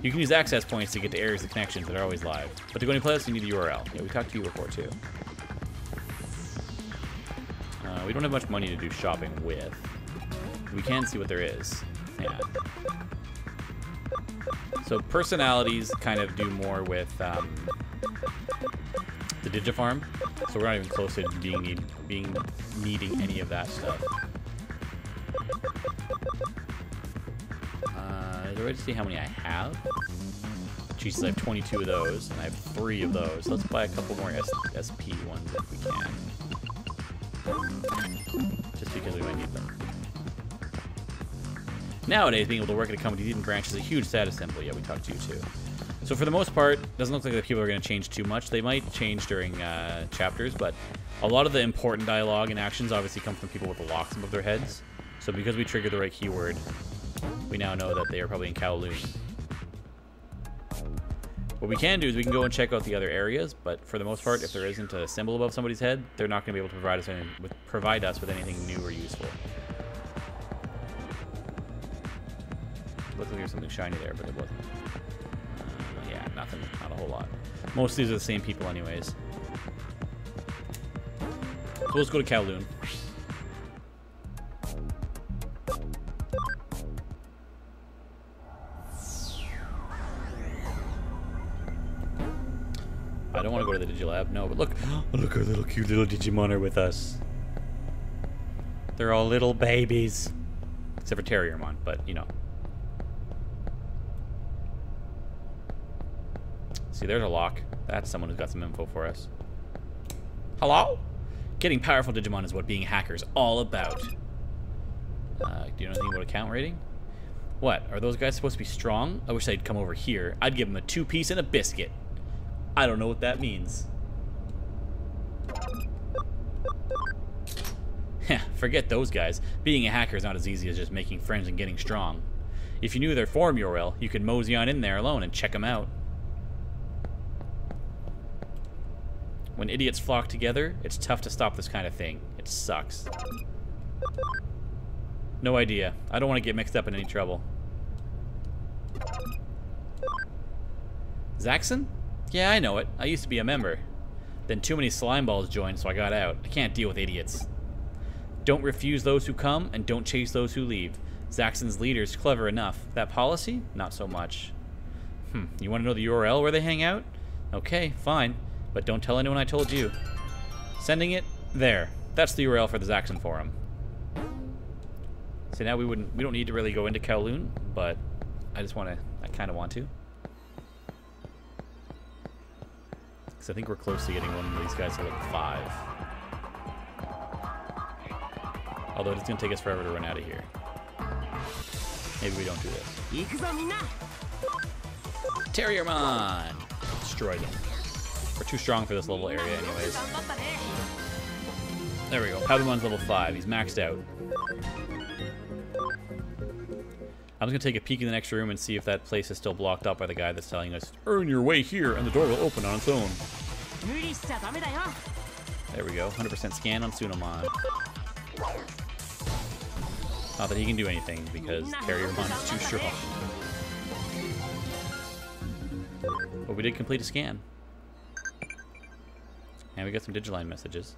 You can use access points to get to areas of connections that are always live. But to go any place, you need a URL. Yeah, we talked to you before too. We don't have much money to do shopping with. We can see what there is. Yeah. So personalities kind of do more with the Digifarm. So we're not even close to needing any of that stuff. Is there a way to see how many I have? Jesus, I have 22 of those, and I have 3 of those. Let's buy a couple more SP ones if we can. Just because we might need them. Nowadays, being able to work at a company's Eden branch is a huge status symbol. Yeah, we talked to you too. So for the most part, it doesn't look like the people are going to change too much. They might change during chapters, but a lot of the important dialogue and actions obviously come from people with the locks above their heads. So because we triggered the right keyword, we now know that they are probably in Kowloon. What we can do is we can go and check out the other areas, but for the most part, if there isn't a symbol above somebody's head, they're not going to be able to provide us with anything new or useful. Looks like there's something shiny there, but it wasn't. Yeah, nothing. Not a whole lot. Most of these are the same people anyways. So let's go to Kowloon. I don't want to go to the Digilab, no, but look. Look, our little cute little Digimon are with us. They're all little babies. Except for Terriermon, but you know. See, there's a lock. That's someone who's got some info for us. Hello? Getting powerful Digimon is what being a hacker is all about. Do you know anything about account rating? What? Are those guys supposed to be strong? I wish they'd come over here. I'd give them a 2-piece and a biscuit. I don't know what that means. Forget those guys. Being a hacker is not as easy as just making friends and getting strong. If you knew their forum URL, you could mosey on in there alone and check them out. When idiots flock together, it's tough to stop this kind of thing. It sucks. No idea. I don't want to get mixed up in any trouble. Zaxxon? Yeah, I know it. I used to be a member. Then too many slime balls joined, so I got out. I can't deal with idiots. Don't refuse those who come, and don't chase those who leave. Zaxxon's leader's clever enough. That policy? Not so much. You want to know the URL where they hang out? Okay, fine. But don't tell anyone I told you. Sending it there. That's the URL for the Zaxxon forum. So now we don't need to really go into Kowloon, but I kind of want to. Because I think we're close to getting one of these guys to level 5. Although it's going to take us forever to run out of here. Maybe we don't do this. Terriermon! Destroy them. We're too strong for this level area anyways. There we go. Pavimon's level 5. He's maxed out. I'm just going to take a peek in the next room and see if that place is still blocked up by the guy that's telling us, earn your way here and the door will open on its own. There we go. 100% scan on Tsunomon. Not that he can do anything because Terriermon is too strong. But we did complete a scan. And we got some Digiline messages.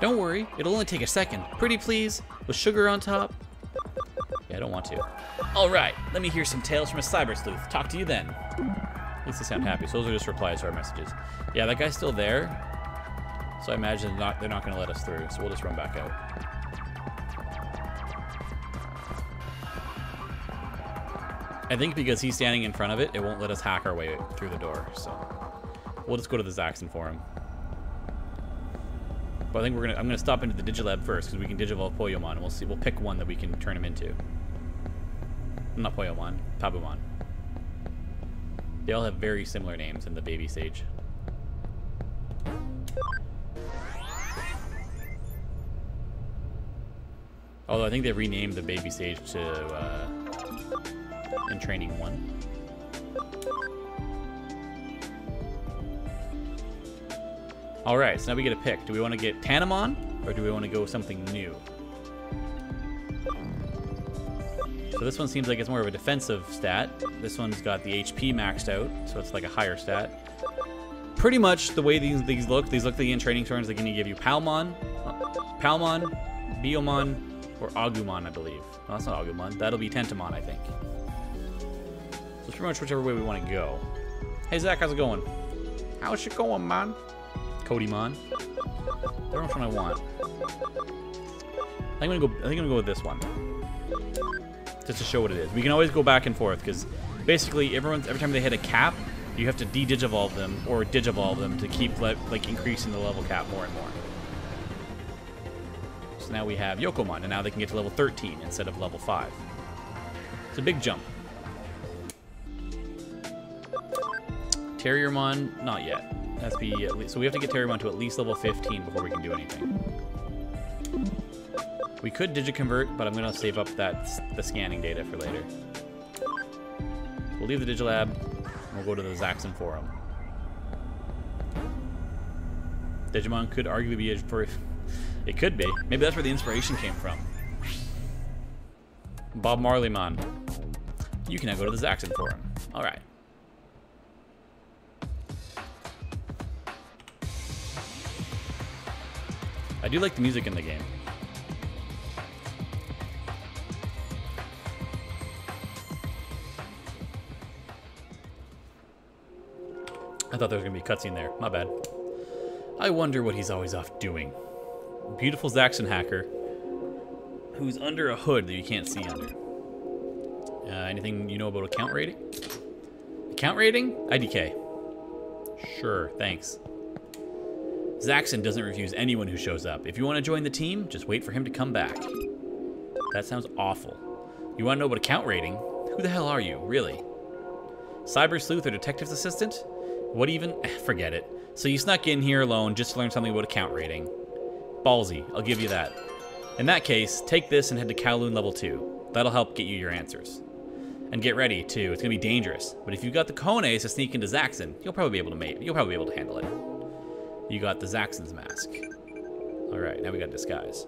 Don't worry, it'll only take a second. Pretty please, with sugar on top. Yeah, I don't want to. All right, let me hear some tales from a cyber sleuth. Talk to you then. At least they sound happy. So those are just replies to our messages. Yeah, that guy's still there. So I imagine they're not going to let us through. So we'll just run back out. I think because he's standing in front of it, it won't let us hack our way through the door. So we'll just go to the Zaxxon Forum. But I think I'm gonna stop into the Digilab first because we can digivolve Poyomon, and we'll see. We'll pick one that we can turn him into. Not Poyomon, Tabumon. They all have very similar names in the baby stage. Although I think they renamed the baby stage to in Training 1. Alright, so now we get a pick. Do we want to get Tanamon, or do we want to go with something new? So this one seems like it's more of a defensive stat. This one's got the HP maxed out, so it's like a higher stat. Pretty much the way these look like in training turns, they're going to give you Palmon, Biomon, or Agumon, I believe. No, that's not Agumon. That'll be Tentamon, I think. So it's pretty much whichever way we want to go. Hey, Zach, how's it going? How's it going, man? Codymon. That's which one I want. I think I'm gonna go with this one. Just to show what it is. We can always go back and forth, because basically every time they hit a cap, you have to de-digivolve them or digivolve them to keep like increasing the level cap more and more. So now we have Yokomon, and now they can get to level 13 instead of level 5. It's a big jump. Terriermon, not yet. Has to be at least, so we have to get Terriermon to at least level 15 before we can do anything. We could digiconvert, but I'm gonna save up the scanning data for later. We'll leave the Digilab, and we'll go to the Zaxxon Forum. Digimon could arguably be it could be. Maybe that's where the inspiration came from. Bob Marleymon. You can now go to the Zaxxon Forum. Alright. I do like the music in the game. I thought there was going to be a cutscene there. My bad. I wonder what he's always off doing. Beautiful Zaxxon hacker who's under a hood that you can't see under. Anything you know about account rating? Account rating? IDK. Sure, thanks. Zaxxon doesn't refuse anyone who shows up. If you want to join the team, just wait for him to come back. That sounds awful. You want to know about account rating? Who the hell are you, really? Cyber sleuth or detective's assistant? What even? Forget it. So you snuck in here alone just to learn something about account rating. Ballsy, I'll give you that. In that case, take this and head to Kowloon level 2. That'll help get you your answers. And get ready, too. It's going to be dangerous. But if you've got the cojones to sneak into Zaxxon, you'll probably be able to handle it. You got the Zaxxon's mask. Alright, now we got disguise.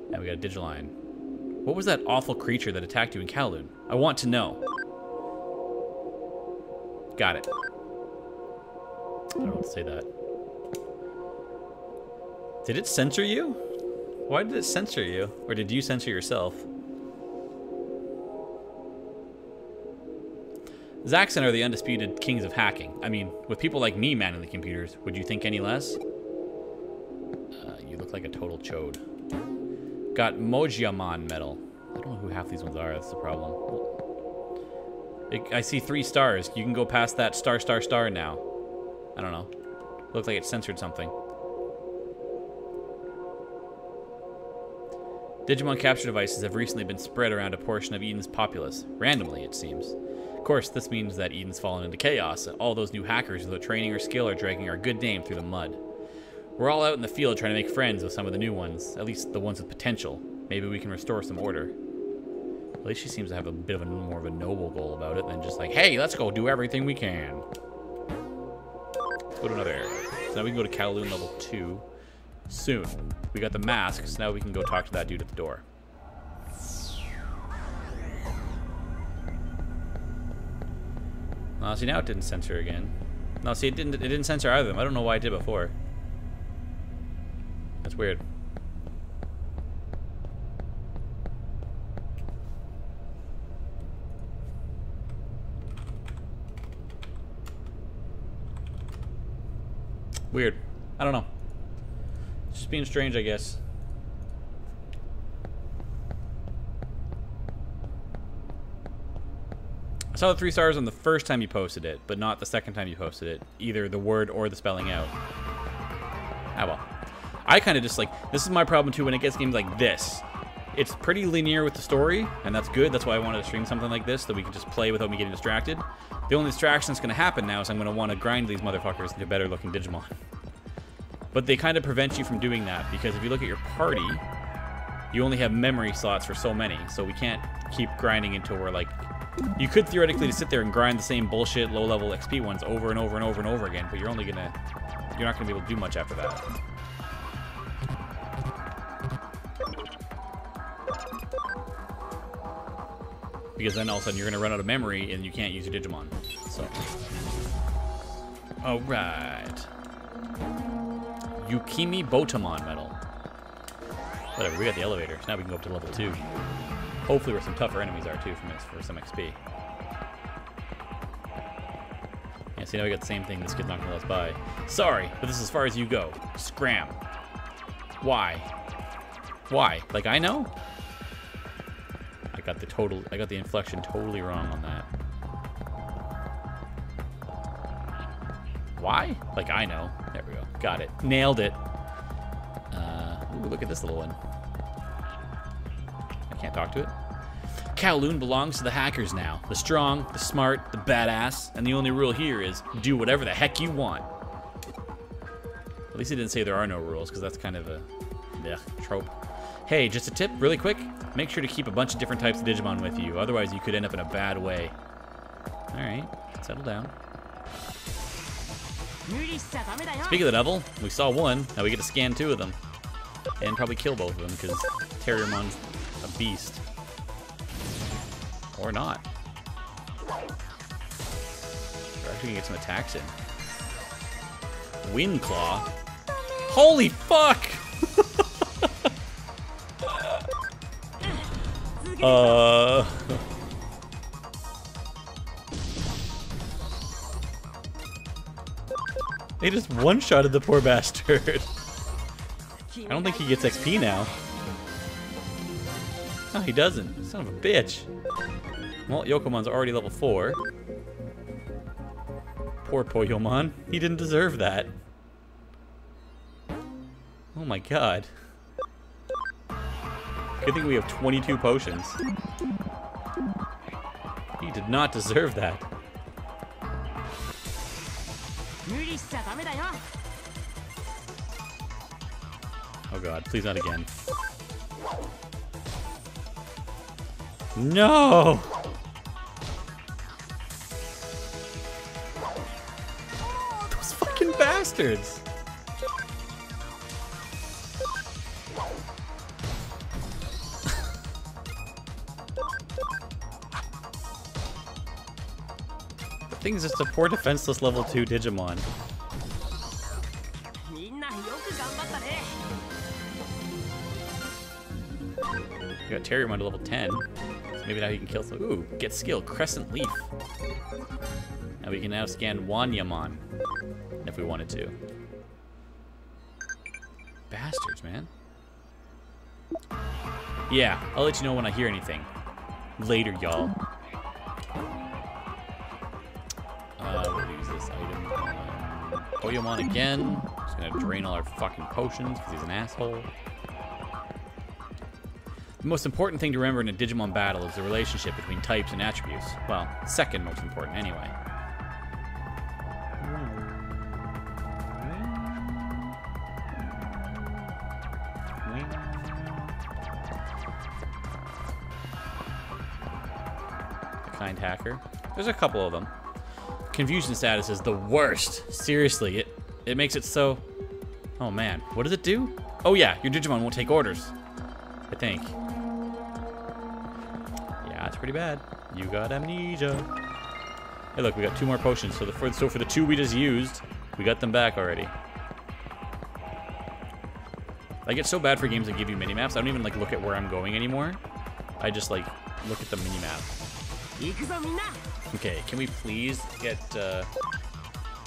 Now we got a Digiline. What was that awful creature that attacked you in Kowloon? I want to know. Got it. I don't know what to say that. Did it censor you? Why did it censor you? Or did you censor yourself? Zaxxon are the undisputed kings of hacking. I mean, with people like me manning the computers, would you think any less? You look like a total chode. Got Mojiamon medal. I don't know who half these ones are, that's the problem. I see 3 stars. You can go past that star now. I don't know. Looks like it censored something. Digimon capture devices have recently been spread around a portion of Eden's populace. Randomly, it seems. Of course, this means that Eden's fallen into chaos, and all those new hackers without training or skill are dragging our good name through the mud. We're all out in the field trying to make friends with some of the new ones, at least the ones with potential. Maybe we can restore some order. At least she seems to have a bit of more of a noble goal about it than just like, hey, let's go do everything we can. Let's go to another area. So now we can go to Kowloon level 2 soon. We got the mask, so now we can go talk to that dude at the door. See, now it didn't censor again. No, see, it didn't censor either of them. I don't know why it did before. That's weird. Weird. I don't know. It's just being strange, I guess. I saw the 3 stars on the first time you posted it, but not the second time you posted it. Either the word or the spelling out. Ah, well. I kind of just like... This is my problem, too, when it gets games like this. It's pretty linear with the story, and that's good. That's why I wanted to stream something like this, so we can just play without me getting distracted. The only distraction that's going to happen now is I'm going to want to grind these motherfuckers into better-looking Digimon. But they kind of prevent you from doing that, because if you look at your party, you only have memory slots for so many, so we can't keep grinding until we're like... You could theoretically just sit there and grind the same bullshit low-level XP ones over and over and over and over again, but you're not going to be able to do much after that. Because then all of a sudden you're going to run out of memory and you can't use your Digimon. So. Alright. Yukimi Botamon medal. Whatever, we got the elevator. So now we can go up to level 2. Hopefully where some tougher enemies are too for some XP. Yeah, see now we got the same thing. This kid's not going to let us by. Sorry, but this is as far as you go. Scram. Why? Why? Like I know? I got the inflection totally wrong on that. Why? Like I know. There we go. Got it. Nailed it. Ooh, look at this little one. I can't talk to it. Kowloon belongs to the hackers now. The strong, the smart, the badass, and the only rule here is do whatever the heck you want. At least he didn't say there are no rules, because that's kind of a trope. Hey, just a tip, really quick. Make sure to keep a bunch of different types of Digimon with you. Otherwise, you could end up in a bad way. Alright, settle down. Speaking of the devil, we saw one. Now we get to scan 2 of them. And probably kill both of them, because Terriermon's a beast. Or not. We're actually gonna get some attacks in. Wind Claw? Holy fuck! They just one-shotted the poor bastard. I don't think he gets XP now. No, he doesn't. Son of a bitch. Well, Yokomon's already level 4. Poor Poyomon. He didn't deserve that. Oh my god. Good thing we have 22 potions. He did not deserve that. Oh god, please not again. No! Those fucking bastards! The thing is just a poor defenseless level 2 Digimon. We got Terriermon to level 10. So maybe now he can kill some. Ooh, get skill, Crescent Leaf. And we can now scan Wanyamon if we wanted to. Bastards, man. Yeah, I'll let you know when I hear anything. Later, y'all. We'll use this item on Poyomon again. Just gonna drain all our fucking potions because he's an asshole. The most important thing to remember in a Digimon battle is the relationship between types and attributes. Well, second most important anyway. The kind hacker. There's a couple of them. Confusion status is the worst. Seriously, it makes it so... Oh man, what does it do? Oh yeah, your Digimon won't take orders. I think. Yeah, it's pretty bad. You got amnesia. Hey look, we got 2 more potions. So for the 2 we just used, we got them back already. Like, it's so bad for games that give you mini-maps. I don't even, like, look at where I'm going anymore. I just, like, look at the mini-map. Okay, can we please get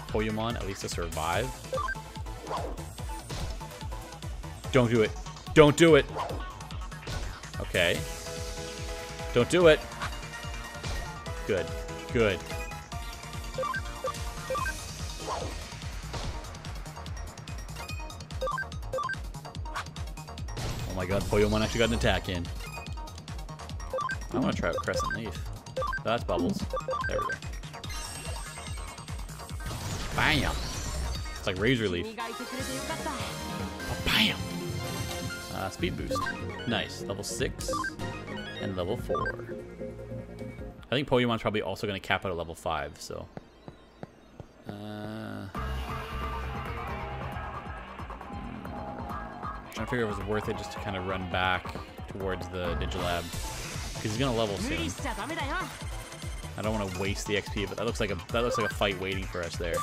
Toyomon at least to survive? Don't do it. Don't do it. Okay. Don't do it. Good. Good. Oh my god, Toyomon actually got an attack in. I want to try out Crescent Leaf. Oh, that's Bubbles. There we go. Bam! It's like Razor Leaf. Oh, bam! Speed boost. Nice. Level 6 and level 4. I think Pokemon's probably also going to cap out at level 5, so. Trying to figure if it was worth it just to kind of run back towards the Digilab. Because he's going to level soon. I don't want to waste the XP, but that looks like a fight waiting for us there.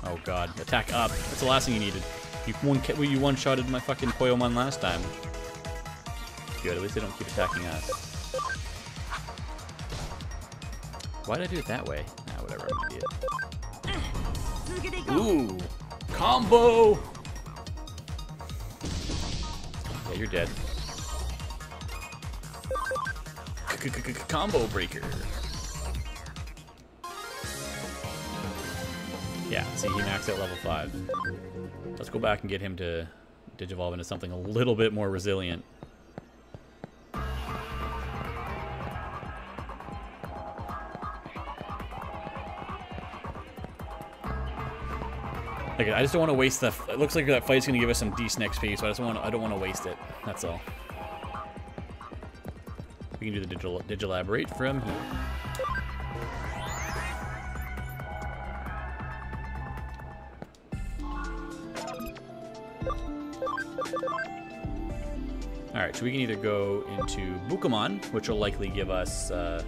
Oh god, attack up. That's the last thing you needed. You one-shotted my fucking Poyomon last time. Good, at least they don't keep attacking us. Why did I do it that way? Nah, whatever, I'm an idiot. Ooh! Combo! Yeah, you're dead. Combo breaker. Yeah, see, he maxed out level 5. Let's go back and get him to Digivolve into something a little bit more resilient. Okay, I just don't want to waste the. It looks like that fight's going to give us some decent XP, so I don't want to waste it. That's all. We can do the Digilaborate from here. Alright, so we can either go into Bukamon, which will likely give us, crap,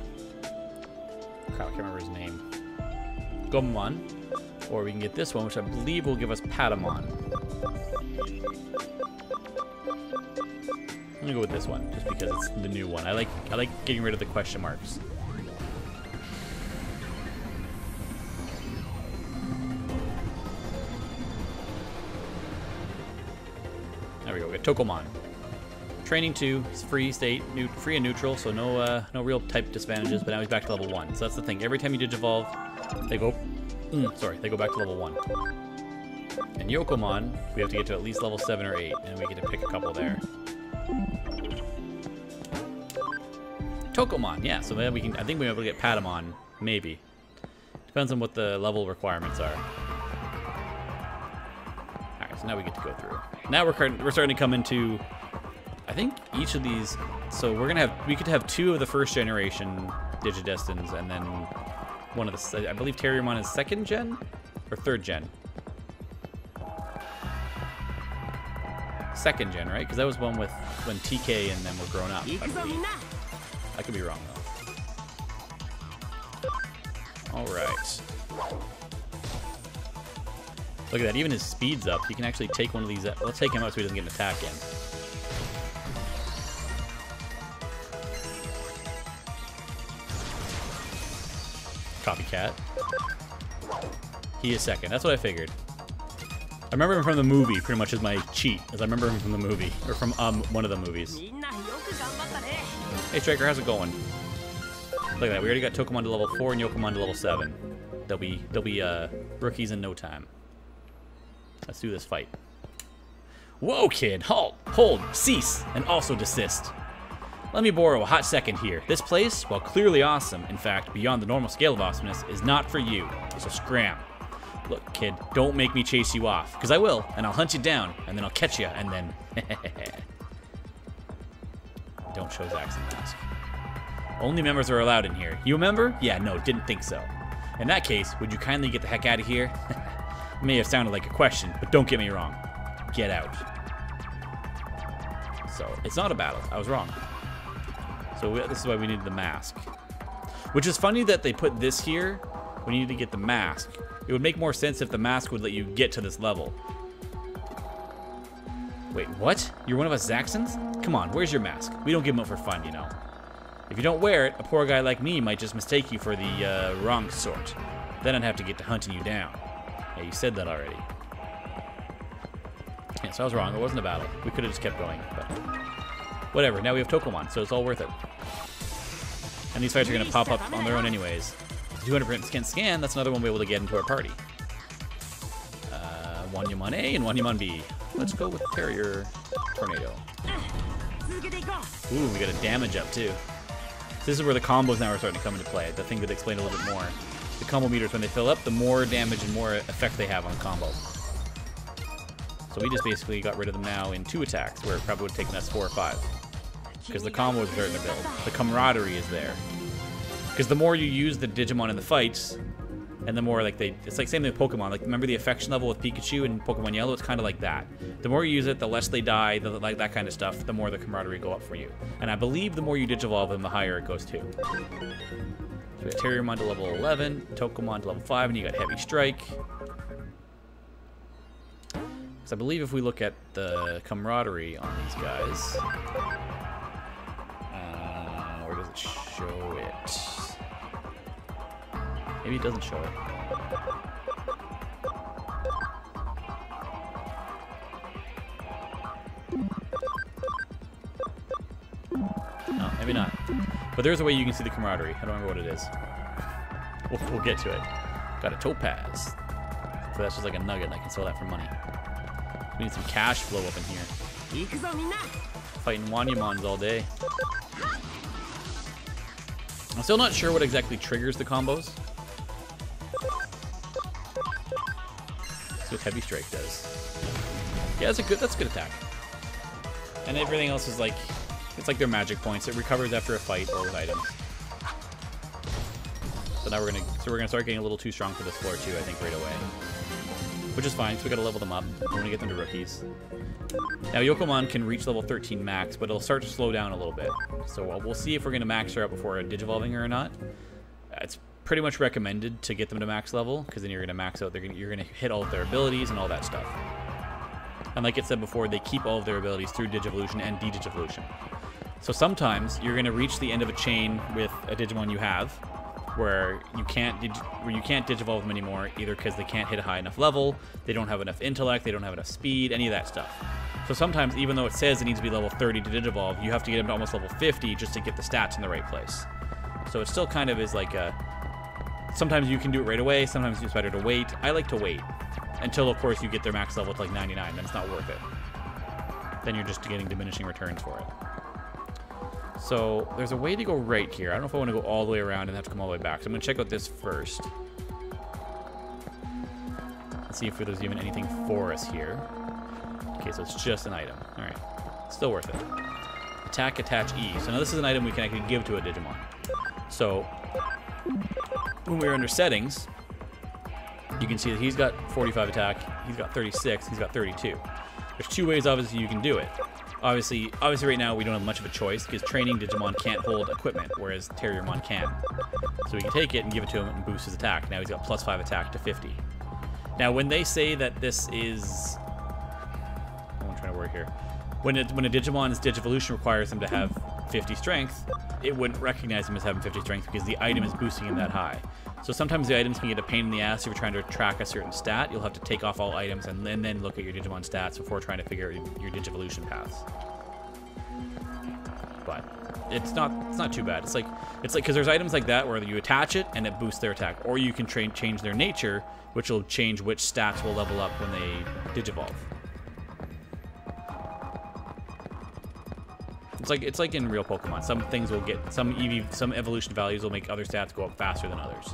I can't remember his name. Gomamon. Or we can get this one, which I believe will give us Patamon. I'm gonna go with this one, just because it's the new one. I like getting rid of the question marks. There we go, we got Tokomon. Training 2, it's free free and neutral, so no real type disadvantages, but now he's back to level 1. So that's the thing, every time you Digivolve, they go back to level 1. And Yokomon, we have to get to at least level 7 or 8, and we get to pick a couple there. Tokomon, yeah, so then we can, I think we'll be able to get Patamon, maybe. Depends on what the level requirements are. Alright, so now we get to go through. Now we're starting to come into, I think each of these, so we could have 2 of the first generation Digidestins, and then one of the, I believe Terriermon is 2nd gen? Or 3rd gen? 2nd gen, right? Because that was one with when TK and them were grown up, I believe. I could be wrong, though. Alright. Look at that, even his speed's up. He can actually take one of these. Let's take him out so he doesn't get an attack in. Copycat. He is 2nd. That's what I figured. I remember him from the movie, pretty much as my cheat, as I remember him from the movie, or from one of the movies. Hey Striker, how's it going? Look at that, we already got Tokomon to level 4 and Yokomon to level 7. They'll be rookies in no time. Let's do this fight. Whoa, kid! Halt! Hold! Cease! And also desist. Let me borrow a hot second here. This place, while clearly awesome, in fact, beyond the normal scale of awesomeness, is not for you. So scram. Look, kid, don't make me chase you off, because I will, and I'll hunt you down, and then I'll catch you, and then... Don't show Zax's mask. Only members are allowed in here. You a member? Yeah, no, didn't think so. In that case, would you kindly get the heck out of here? It may have sounded like a question, but don't get me wrong. Get out. So, it's not a battle. I was wrong. So this is why we needed the mask. Which is funny that they put this here We need to get the mask. It would make more sense if the mask would let you get to this level. Wait, what? You're one of us Zaxxons? Come on, where's your mask? We don't give them up for fun, you know. If you don't wear it, a poor guy like me might just mistake you for the wrong sort. Then I'd have to get to hunting you down. Yeah, you said that already. Yeah, so I was wrong. It wasn't a battle. We could have just kept going, but whatever. Now we have Tokomon, so it's all worth it. And these fights are going to pop up on their own anyways. 200% scan, that's another one we'll be able to get into our party. Wanyamon A and Wanyamon B. Let's go with Terrier Tornado. Ooh, we got a damage up too. This is where the combos now are starting to come into play. The thing that explained a little bit more. The combo meters, when they fill up, the more damage and more effect they have on combo. So we just basically got rid of them now in 2 attacks, where it probably would have taken us 4 or 5. Because the combo is starting to build. The camaraderie is there. Because the more you use the Digimon in the fights, and the more like it's like same thing with Pokemon. Like remember the affection level with Pikachu and Pokemon Yellow? It's kind of like that. The more you use it, the less they die, like that kind of stuff. The more the camaraderie go up for you. And I believe the more you Digivolve them, the higher it goes too. So we got Terriermon to level 11, Tokomon to level 5, and you got Heavy Strike. Because I believe if we look at the camaraderie on these guys, where does it show it? Maybe it doesn't show it. No, maybe not. But there's a way you can see the camaraderie. I don't remember what it is. We'll get to it. Got a Topaz. So that's just like a nugget, and I can sell that for money. We need some cash flow up in here. Fighting Wanyamons all day. I'm still not sure what exactly triggers the combos. That's what Heavy Strike does. Yeah, that's a good attack. And everything else is like, it's like their magic points. It recovers after a fight or with items. So now we're gonna start getting a little too strong for this floor too, I think, right away. Which is fine, so we gotta level them up. We wanna get them to rookies. Now Yokomon can reach level 13 max, but it'll start to slow down a little bit. So we'll see if we're gonna max her out before digivolving her or not. It's pretty much recommended to get them to max level, because then you're gonna max out. You're gonna hit all of their abilities and all that stuff. And like it said before, they keep all of their abilities through Digivolution and De-Digivolution. So sometimes you're gonna reach the end of a chain with a Digimon you have, where you can't digivolve them anymore, either because they can't hit a high enough level, they don't have enough intellect, they don't have enough speed, any of that stuff. So sometimes, even though it says it needs to be level 30 to digivolve, you have to get them to almost level 50 just to get the stats in the right place. So it still kind of is like a... Sometimes you can do it right away, sometimes it's better to wait. I like to wait. Until, of course, you get their max level to like 99, then it's not worth it. Then you're just getting diminishing returns for it. So there's a way to go right here. I don't know if I want to go all the way around and have to come all the way back. So I'm going to check out this first. Let's see if there's even anything for us here. Okay, so it's just an item. All right, still worth it. Attack, attach E. So now this is an item we can actually give to a Digimon. So when we're under settings, you can see that he's got 45 attack, he's got 36, he's got 32. There's 2 ways, obviously, you can do it. Obviously right now we don't have much of a choice because training Digimon can't hold equipment, whereas Terriermon can. So we can take it and give it to him and boost his attack. Now he's got +5 attack to 50. Now when they say that this is... I'm trying to work here. When a Digimon's Digivolution requires him to have 50 strength, it wouldn't recognize him as having 50 strength because the item is boosting him that high. So sometimes the items can get a pain in the ass if you're trying to track a certain stat. You'll have to take off all items and then look at your Digimon stats before trying to figure out your Digivolution paths. But it's not too bad. It's like because there's items like that where you attach it and it boosts their attack, or you can change their nature, which will change which stats will level up when they Digivolve. It's like in real Pokemon. Some things will get some evolution values will make other stats go up faster than others.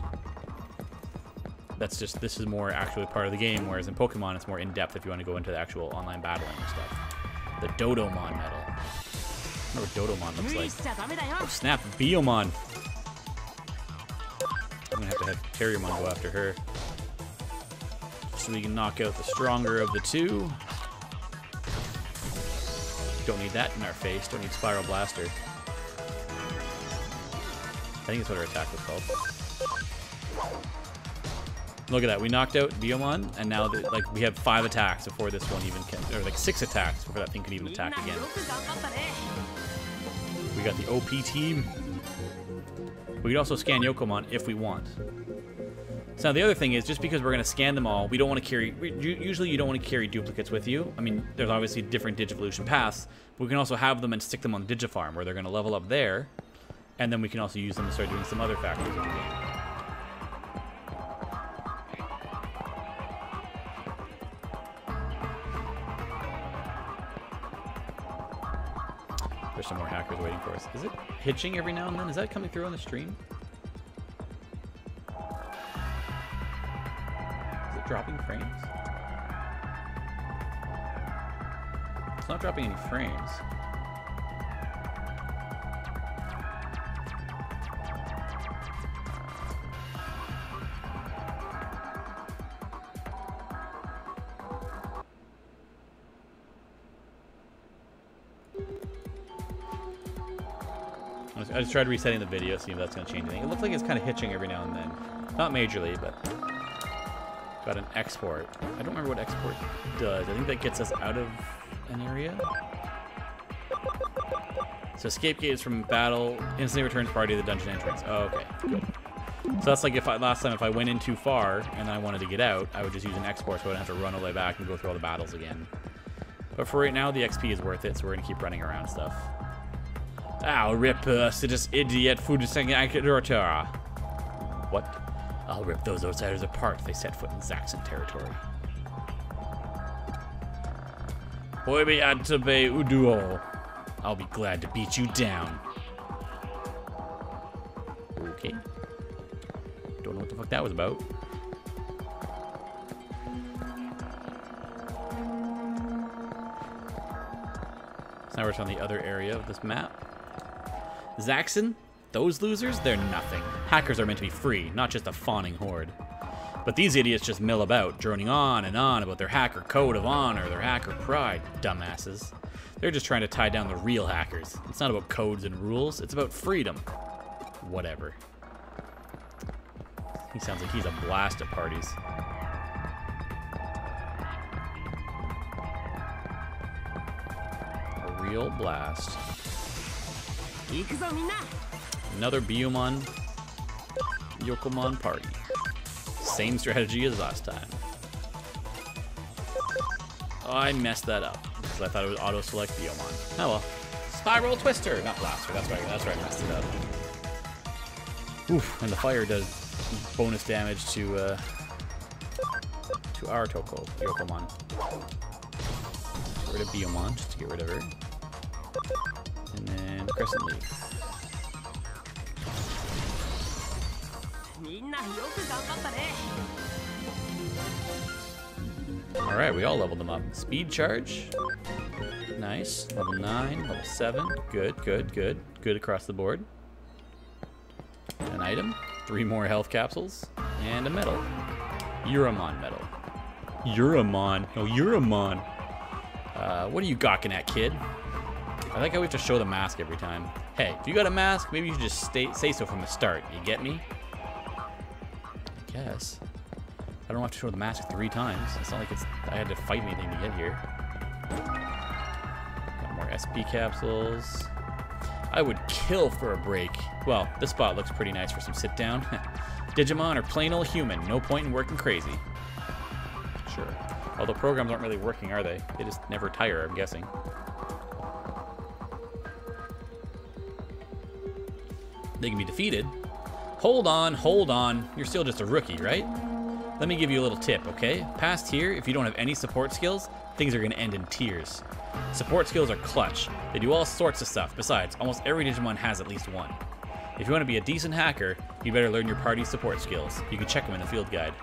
This is more actually part of the game, whereas in Pokemon it's more in depth if you want to go into the actual online battling and stuff. The Dodomon medal. I don't know what Dodomon looks like. Oh snap, Biomon. I'm gonna have Terriermon go after her, so we can knock out the stronger of the 2. Don't need that in our face. Don't need Spiral Blaster. I think that's what her attack was called. Look at that. We knocked out Digimon, and now like we have 5 attacks before this one even can, or like 6 attacks before that thing can even attack again. We got the OP team. We can also scan Yokomon if we want. So now the other thing is, just because we're going to scan them all, we don't want to carry... Usually you don't want to carry duplicates with you. I mean, there's obviously different Digivolution paths, but we can also have them and stick them on Digifarm, where they're going to level up there, and then we can also use them to start doing some other factors in the game. There's some more hackers waiting for us. Is it hitching every now and then? Is that coming through on the stream? Dropping frames? It's not dropping any frames. I just tried resetting the video, see if that's going to change anything. It looks like it's kind of hitching every now and then. Not majorly, but... Got an export. I don't remember what export does. I think that gets us out of an area. So escape gate is from battle. Instantly returns party to the dungeon entrance. Oh, okay, good. So that's like if last time if I went in too far and I wanted to get out, I would just use an export so I wouldn't have to run all the way back and go through all the battles again. But for right now, the XP is worth it, so we're gonna keep running around stuff. I'll rip this idiot food to What? I'll rip those outsiders apart if they set foot in Zaxxon territory. Boibi Atabe Uduo. I'll be glad to beat you down. Okay. Don't know what the fuck that was about. So now we're on the other area of this map. Zaxxon? Those losers, they're nothing. Hackers are meant to be free, not just a fawning horde. But these idiots just mill about, droning on and on about their hacker code of honor, their hacker pride, dumbasses. They're just trying to tie down the real hackers. It's not about codes and rules, it's about freedom. Whatever. He sounds like he's a blast at parties. A real blast. Another Biyomon Yokomon party. Same strategy as last time. Oh, I messed that up because I thought it would auto select Biyomon. Oh well. Spiral Twister, not Blaster. That's right I messed it up. Oof, and the fire does bonus damage to our Yokomon. Get rid of Biyomon just to get rid of her. And then Crescent Leaf. Alright, we all leveled them up. Speed charge. Nice. Level 9, level 7. Good, good, good. Good across the board. An item. 3 more health capsules. And a medal. Uramon medal. Uramon. Oh, Uramon. What are you gawking at, kid? I like how we have to show the mask every time. Hey, if you got a mask, maybe you should just say so from the start. You get me? I guess. I don't have to show the mask 3 times. It's not like I had to fight anything to get here. Got more SP capsules. I would kill for a break. Well, this spot looks pretty nice for some sit down. Digimon are plain old human. No point in working crazy. Sure. Although programs aren't really working, are they? They just never tire, I'm guessing. They can be defeated. Hold on. You're still just a rookie, right? Let me give you a little tip, okay? Past here, if you don't have any support skills, things are gonna end in tears. Support skills are clutch. They do all sorts of stuff. Besides, almost every Digimon has at least one. If you want to be a decent hacker, you better learn your party's support skills. You can check them in the field guide.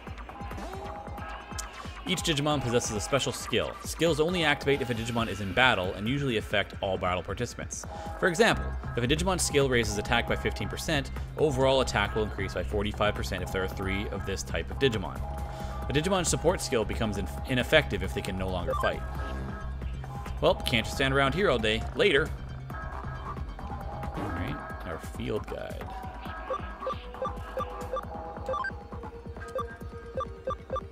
Each Digimon possesses a special skill. Skills only activate if a Digimon is in battle and usually affect all battle participants. For example, if a Digimon's skill raises attack by 15%, overall attack will increase by 45% if there are 3 of this type of Digimon. A Digimon's support skill becomes ineffective if they can no longer fight. Well, can't just stand around here all day. Later. Alright, our field guide.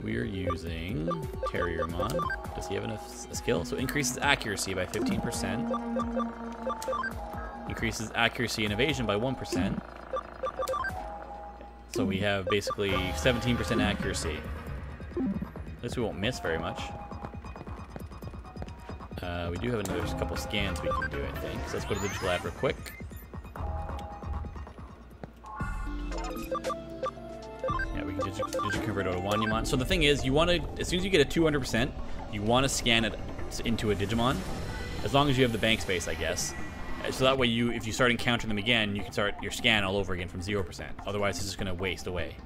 We're using Terriermon. Does he have enough skill? So increases accuracy by 15%. Increases accuracy and evasion by 1%. So we have basically 17% accuracy. At least we won't miss very much. We do have another couple scans we can do, I think. So let's go to the digital lab real quick. Yeah, we can convert out a Wanyamon. So the thing is, you want to, as soon as you get a 200%, you want to scan it into a Digimon, as long as you have the bank space, I guess. So that way, if you start encountering them again, you can start your scan all over again from 0%. Otherwise, it's just going to waste away.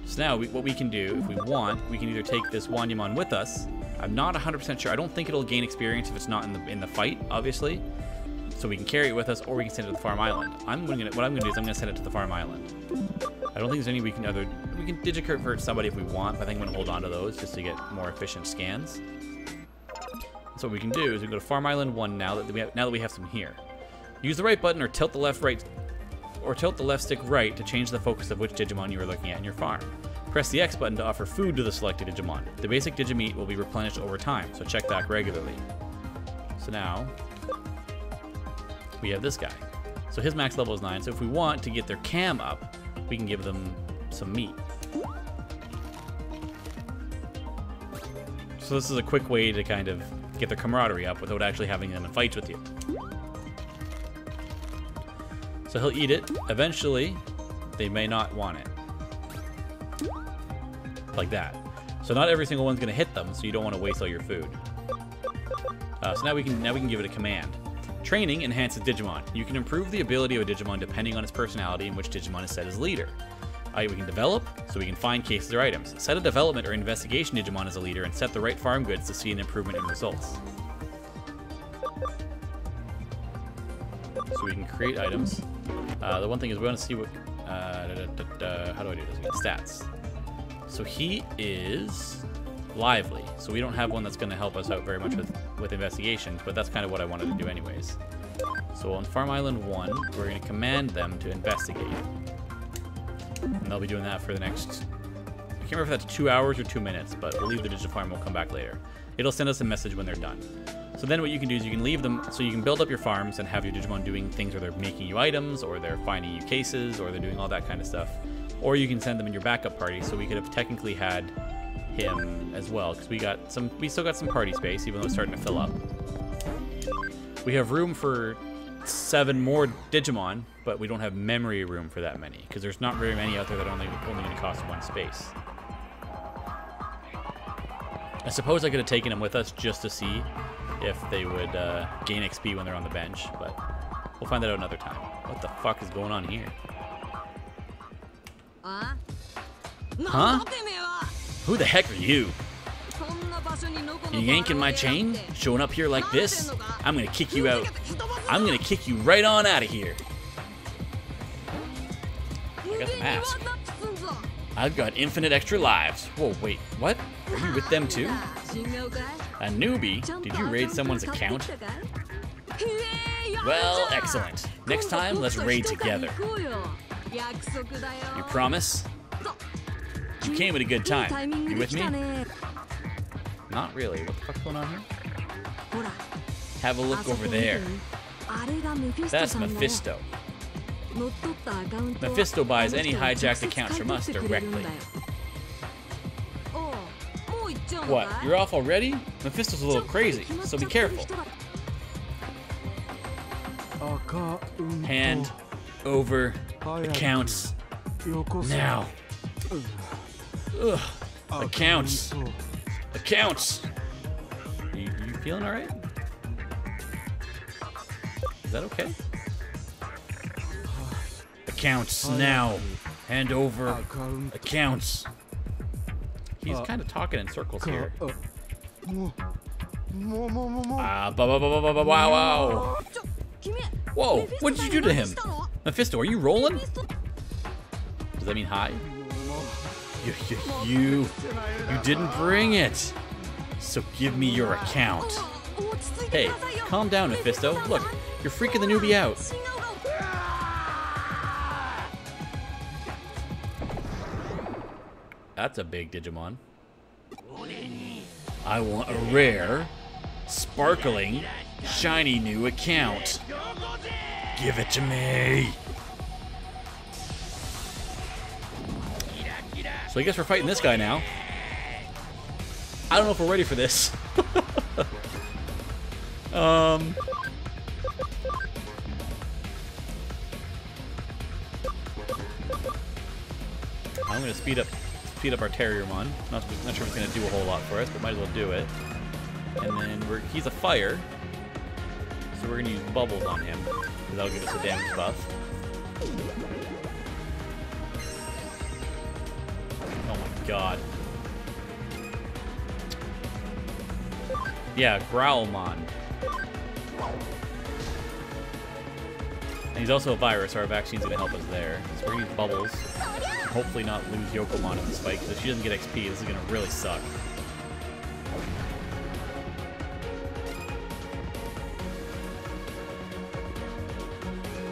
So now, what we can do, if we want, we can either take this Wanyamon with us. I'm not 100% sure. I don't think it'll gain experience if it's not in the fight, obviously. So we can carry it with us, or we can send it to the farm island. What I'm going to do is I'm going to send it to the farm island. I don't think there's any we can digiconvert somebody if we want, but I think I'm going to hold on to those just to get more efficient scans. So what we can do is we go to Farm Island 1 now that we have some here. Use the right button or tilt the left stick right to change the focus of which Digimon you are looking at in your farm. Press the X button to offer food to the selected Digimon. The basic Digimeat will be replenished over time, so check back regularly. So now we have this guy. So his max level is 9, so if we want to get their cam up, we can give them some meat. So this is a quick way to kind of get their camaraderie up without actually having them in fights with you. So he'll eat it. Eventually, they may not want it. Like that. So not every single one's going to hit them, so you don't want to waste all your food. So now we can give it a command. Training enhances Digimon. You can improve the ability of a Digimon depending on its personality and which Digimon is set as leader. We can develop, so we can find cases or items. Set a development or investigation Digimon as a leader and set the right farm goods to see an improvement in results. So we can create items. The one thing is we want to see what... how do I do this again? Stats. So he is lively. So we don't have one that's going to help us out very much with investigations, but that's kind of what I wanted to do anyways. So on Farm Island 1, we're going to command them to investigate. And they'll be doing that for the next... I can't remember if that's 2 hours or 2 minutes, but we'll leave the Digifarm and we'll come back later. It'll send us a message when they're done. So then what you can do is you can leave them, so you can build up your farms and have your Digimon doing things where they're making you items, or they're finding you cases, or they're doing all that kind of stuff. Or you can send them in your backup party, so we could have technically had him as well, because we still got some party space, even though it's starting to fill up. We have room for 7 more Digimon, but we don't have memory room for that many, because there's not very many out there that are only going to cost 1 space. I suppose I could have taken them with us just to see if they would gain XP when they're on the bench, but we'll find that out another time. What the fuck is going on here? Huh? Who the heck are you? You yanking my chain? Showing up here like this? I'm gonna kick you out. I'm gonna kick you right on out of here. I got the mask. I've got infinite extra lives. Whoa, wait, what? Are you with them too? A newbie? Did you raid someone's account? Well, excellent. Next time, let's raid together. You promise? You came at a good time. You with me? Not really. What the fuck's going on here? Have a look over there. That's Mephisto. Mephisto buys any hijacked accounts from us directly. What? You're off already? Mephisto's a little crazy, so be careful. Hand over accounts now. Ugh. Accounts. Accounts. You feeling alright? Is that okay? Accounts now. Hand over accounts. He's kind of talking in circles here. Wow. Whoa, what did you do to him? Mephisto, are you rolling? Does that mean hi? You didn't bring it. So give me your account. Hey, calm down, Mephisto. Look, you're freaking the newbie out. That's a big Digimon. I want a rare, sparkling, shiny new account. Give it to me. So I guess we're fighting this guy now. I don't know if we're ready for this. I'm gonna speed up our Terriermon. Not sure if it's gonna do a whole lot for us, but might as well do it. And then he's a fire, so we're gonna use bubbles on him, because that'll give us a damage buff. Oh my god. Yeah, Growlmon. And he's also a virus, so our vaccine's gonna help us there. So we're gonna use bubbles. And hopefully not lose Yokomon in this fight, because if she doesn't get XP, this is gonna really suck.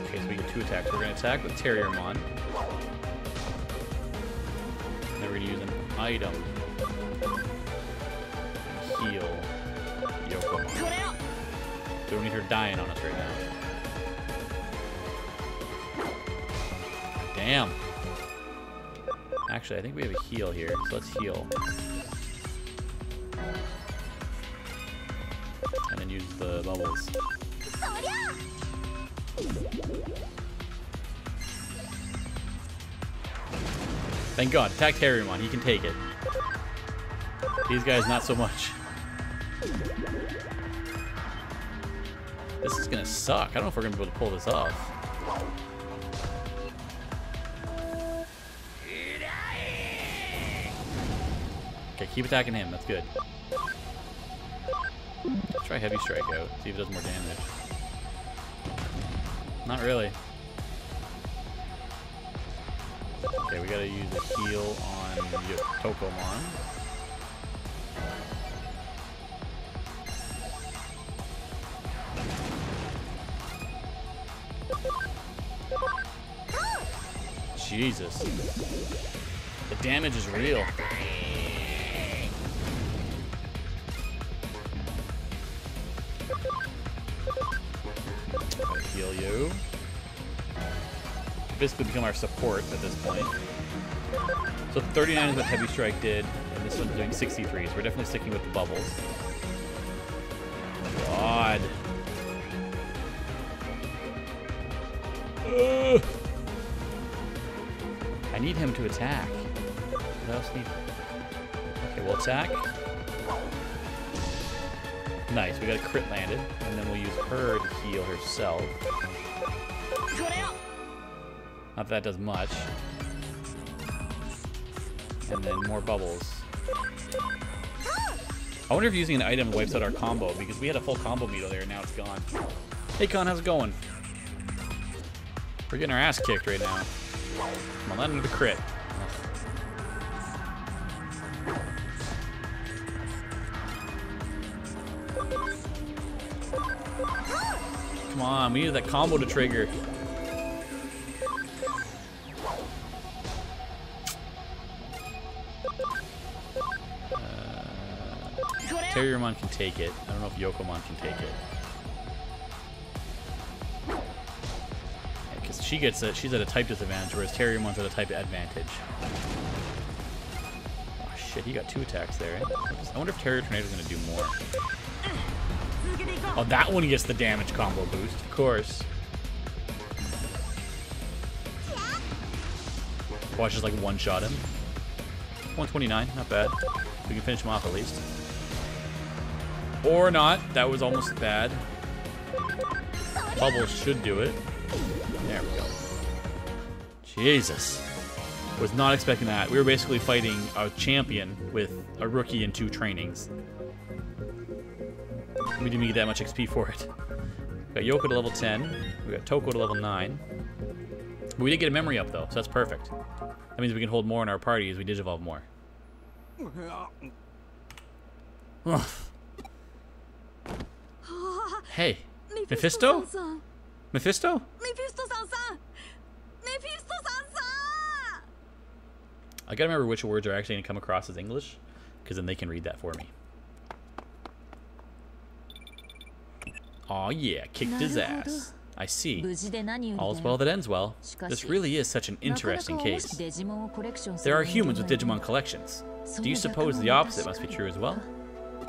Okay, so we get 2 attacks. We're gonna attack with Terriermon. And then we're gonna use an item. Heal Yokomon. We don't need her dying on us right now. Damn. Actually, I think we have a heal here, so let's heal. And then use the bubbles. Thank God. Attack Terriermon. He can take it. These guys, not so much. This is gonna suck. I don't know if we're gonna be able to pull this off. Okay, keep attacking him. That's good. Let's try Heavy Strike out. See if it does more damage. Not really. Okay, we gotta use a heal on Tokomon. Jesus. The damage is real. Heal you. Basically become our support at this point. So 39 is what Heavy Strike did, and this one's doing 63, so we're definitely sticking with the bubbles. God. Ugh. I need him to attack. What else need? Okay, we'll attack. Nice, we got a crit landed, and then we'll use her to heal herself. Not that does much. And then more bubbles. I wonder if using an item wipes out our combo, because we had a full combo meter there, and now it's gone. Hey Con, how's it going? We're getting our ass kicked right now. Come on, let him do the crit. Come on, we need that combo to trigger. Terriermon can take it. I don't know if Yokomon can take it. Because she gets it, she's at a type disadvantage, whereas Terriermon's at a type advantage. Oh shit, he got 2 attacks there. I wonder if Terrier Tornado's gonna do more. Oh, that one gets the damage combo boost, of course. Watch just like one-shot him. 129, not bad. We can finish him off at least. Or not. That was almost bad. Bubbles should do it. There we go. Jesus. Was not expecting that. We were basically fighting a champion with a rookie and 2 trainings. We didn't get that much XP for it. We got Yoko to level 10. We got Toko to level 9. But we did get a memory up though, so that's perfect. That means we can hold more in our party as we digivolve more. Ugh. Hey, Mephisto? Mephisto? I gotta remember which words are actually gonna come across as English. because then they can read that for me. Aw, yeah, kicked his ass. I see. All's well that ends well. This really is such an interesting case. There are humans with Digimon collections. Do you suppose the opposite must be true as well?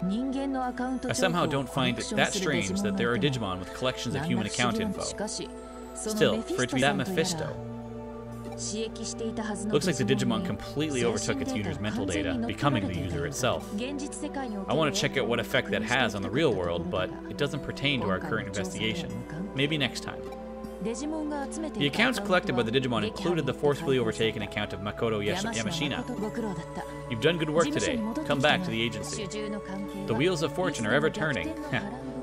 I somehow don't find it that strange that there are Digimon with collections of human account info. Still, for it to be that Mephisto. Looks like the Digimon completely overtook its user's mental data, becoming the user itself. I want to check out what effect that has on the real world, but it doesn't pertain to our current investigation. Maybe next time. The accounts collected by the Digimon included the forcefully overtaken account of Makoto Yamashina. You've done good work today. Come back to the agency. The wheels of fortune are ever turning.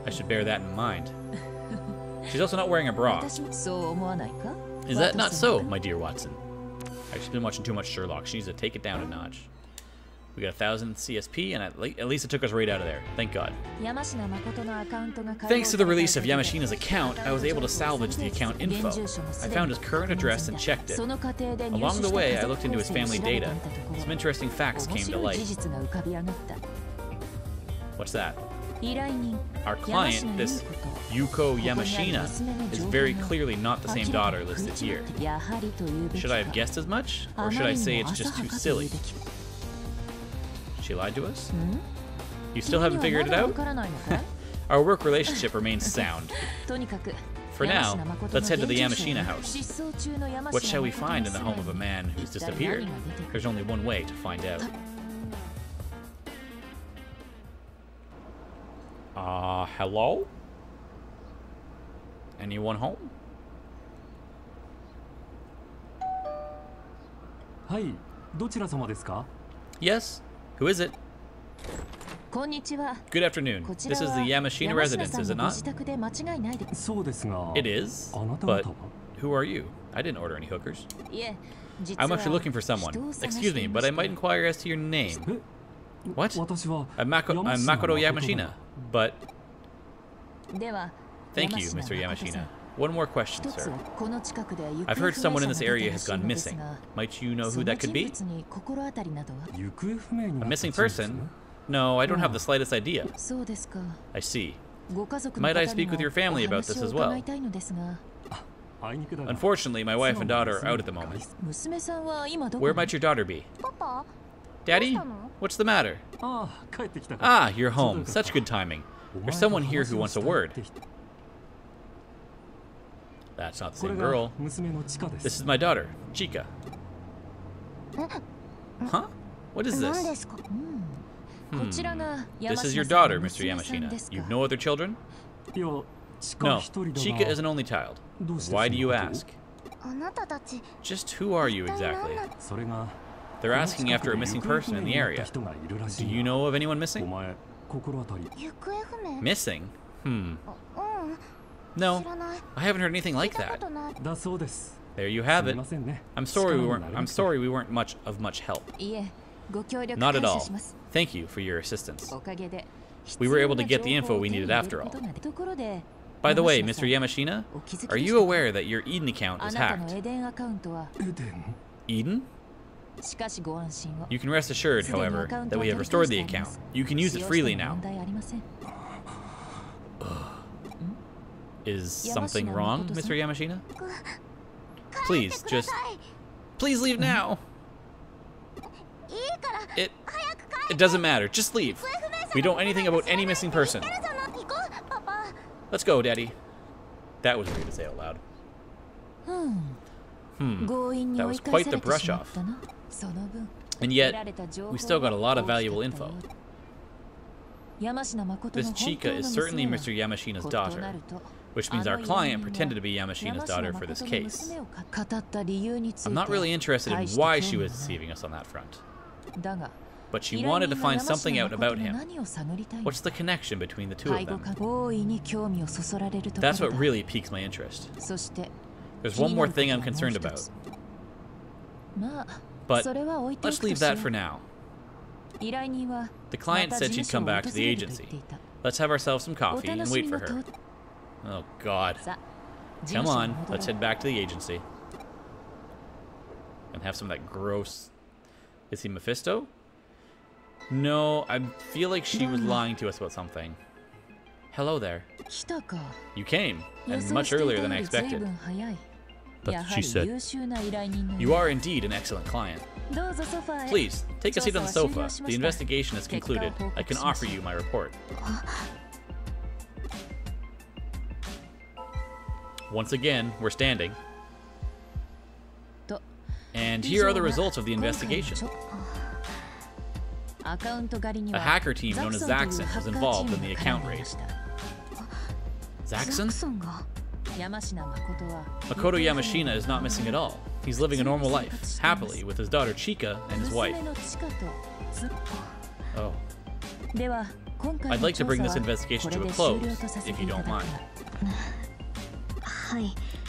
I should bear that in mind. She's also not wearing a bra. Is that not so, my dear Watson? I've been watching too much Sherlock. She needs to take it down a notch. We got 1,000 CSP, and at least it took us right out of there. Thank God. Thanks to the release of Yamashina's account, I was able to salvage the account info. I found his current address and checked it. Along the way, I looked into his family data. Some interesting facts came to light. What's that? Our client, this Yuko Yamashina, is very clearly not the same daughter listed here. Should I have guessed as much? Or should I say it's just too silly? She lied to us? You still haven't figured it out? Our work relationship remains sound. For now, let's head to the Yamashina house. What shall we find in the home of a man who's disappeared? There's only one way to find out. Hello? Anyone home? Yes? Who is it? Good afternoon. This is the Yamashina residence, is it not? It is? But who are you? I didn't order any hookers. I'm actually looking for someone. Excuse me, but I might inquire as to your name. What? I'm Makoto Yamashina, but... Thank you, Mr. Yamashina. One more question, sir. I've heard someone in this area has gone missing. Might you know who that could be? A missing person? No, I don't have the slightest idea. I see. Might I speak with your family about this as well? Unfortunately, my wife and daughter are out at the moment. Where might your daughter be? Daddy? What's the matter? Ah, you're home. Such good timing. There's someone here who wants a word. That's not the same girl. This is my daughter, Chika. Huh? What is this? This is your daughter, Mr. Yamashina. You've no other children? No, Chika is an only child. Why do you ask? Just who are you exactly? They're asking after a missing person in the area. Do you know of anyone missing? Missing? No, I haven't heard anything like that. There you have it. I'm sorry we weren't much help. Not at all. Thank you for your assistance. We were able to get the info we needed after all. By the way, Mr. Yamashina, are you aware that your Eden account was hacked? Eden? You can rest assured, however, that we have restored the account. You can use it freely now. Is something wrong, Mr. Yamashina? Please, please leave now. It doesn't matter. Just leave. We don't know anything about any missing person. Let's go, Daddy. That was weird to say out loud. That was quite the brush off. And yet, we still got a lot of valuable info. This Chika is certainly Mr. Yamashina's daughter, which means our client pretended to be Yamashina's daughter for this case. I'm not really interested in why she was deceiving us on that front. But she wanted to find something out about him. What's the connection between the two of them? That's what really piques my interest. There's one more thing I'm concerned about. But let's leave that for now. The client said she'd come back to the agency. Let's have ourselves some coffee and wait for her. Oh, God. Come on, let's head back to the agency. And have some of that gross... Is he Mephisto? No, I feel like she was lying to us about something. Hello there. You came, and much earlier than I expected. That's what she said. You are indeed an excellent client. Please, take a seat on the sofa. The investigation is concluded. I can offer you my report. Once again, we're standing. And here are the results of the investigation. A hacker team known as Zaxxon was involved in the account raid. Zaxxon? Makoto Yamashina is not missing at all. He's living a normal life, happily, with his daughter Chika and his wife. Oh. I'd like to bring this investigation to a close, if you don't mind.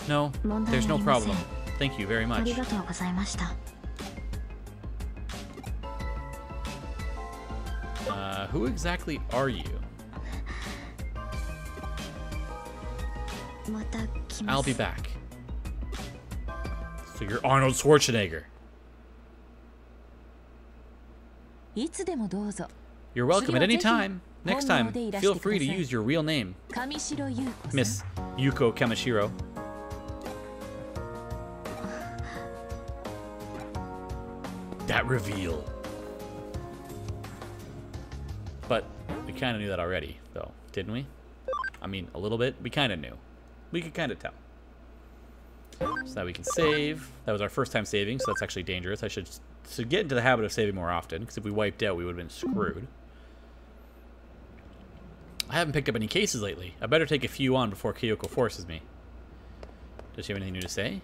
No, there's no problem. Thank you very much. Who exactly are you? I'll be back. So you're Arnold Schwarzenegger. You're welcome at any time. Next time, feel free to use your real name. Miss Yuko Kamishiro. That reveal. But we kind of knew that already, though, didn't we? I mean, a little bit. We kind of knew. We could kind of tell. So now we can save. That was our first time saving, so that's actually dangerous. I should get into the habit of saving more often, because if we wiped out, we would have been screwed. I haven't picked up any cases lately. I better take a few on before Kyoko forces me. Does she have anything new to say?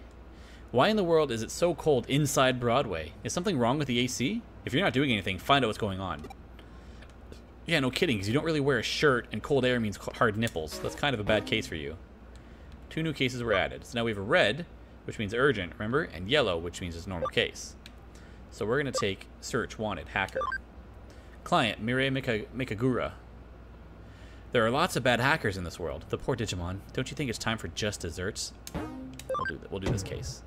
Why in the world is it so cold inside Broadway? Is something wrong with the AC? If you're not doing anything, find out what's going on. Yeah, no kidding, because you don't really wear a shirt, and cold air means hard nipples. That's kind of a bad case for you. 2 new cases were added. So now we have a red, which means urgent, remember? And yellow, which means it's a normal case. So we're going to take search wanted hacker. Client, Mirai Mikagura. There are lots of bad hackers in this world. The poor Digimon. Don't you think it's time for just desserts? We'll do this case.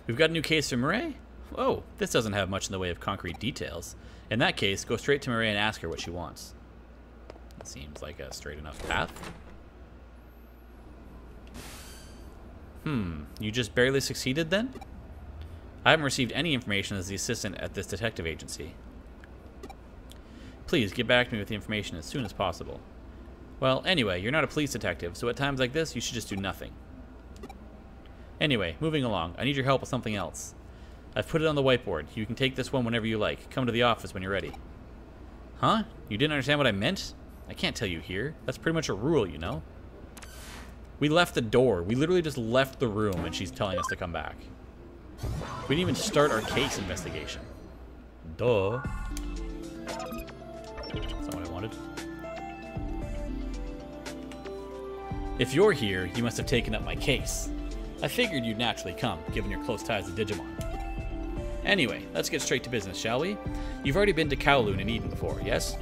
We've got a new case for Mirai? Oh, this doesn't have much in the way of concrete details. In that case, go straight to Mirai and ask her what she wants. That seems like a straight enough path. You just barely succeeded then? I haven't received any information as the assistant at this detective agency. Please get back to me with the information as soon as possible. Well, anyway, you're not a police detective, so at times like this, you should just do nothing. Anyway, moving along. I need your help with something else. I've put it on the whiteboard. You can take this one whenever you like. Come to the office when you're ready. Huh? You didn't understand what I meant? I can't tell you here. That's pretty much a rule, you know? We left the door. We literally just left the room and she's telling us to come back. We didn't even start our case investigation. Duh. That's not what I wanted. If you're here, you must have taken up my case. I figured you'd naturally come, given your close ties to Digimon. Anyway, let's get straight to business, shall we? You've already been to Kowloon and Eden before, yes?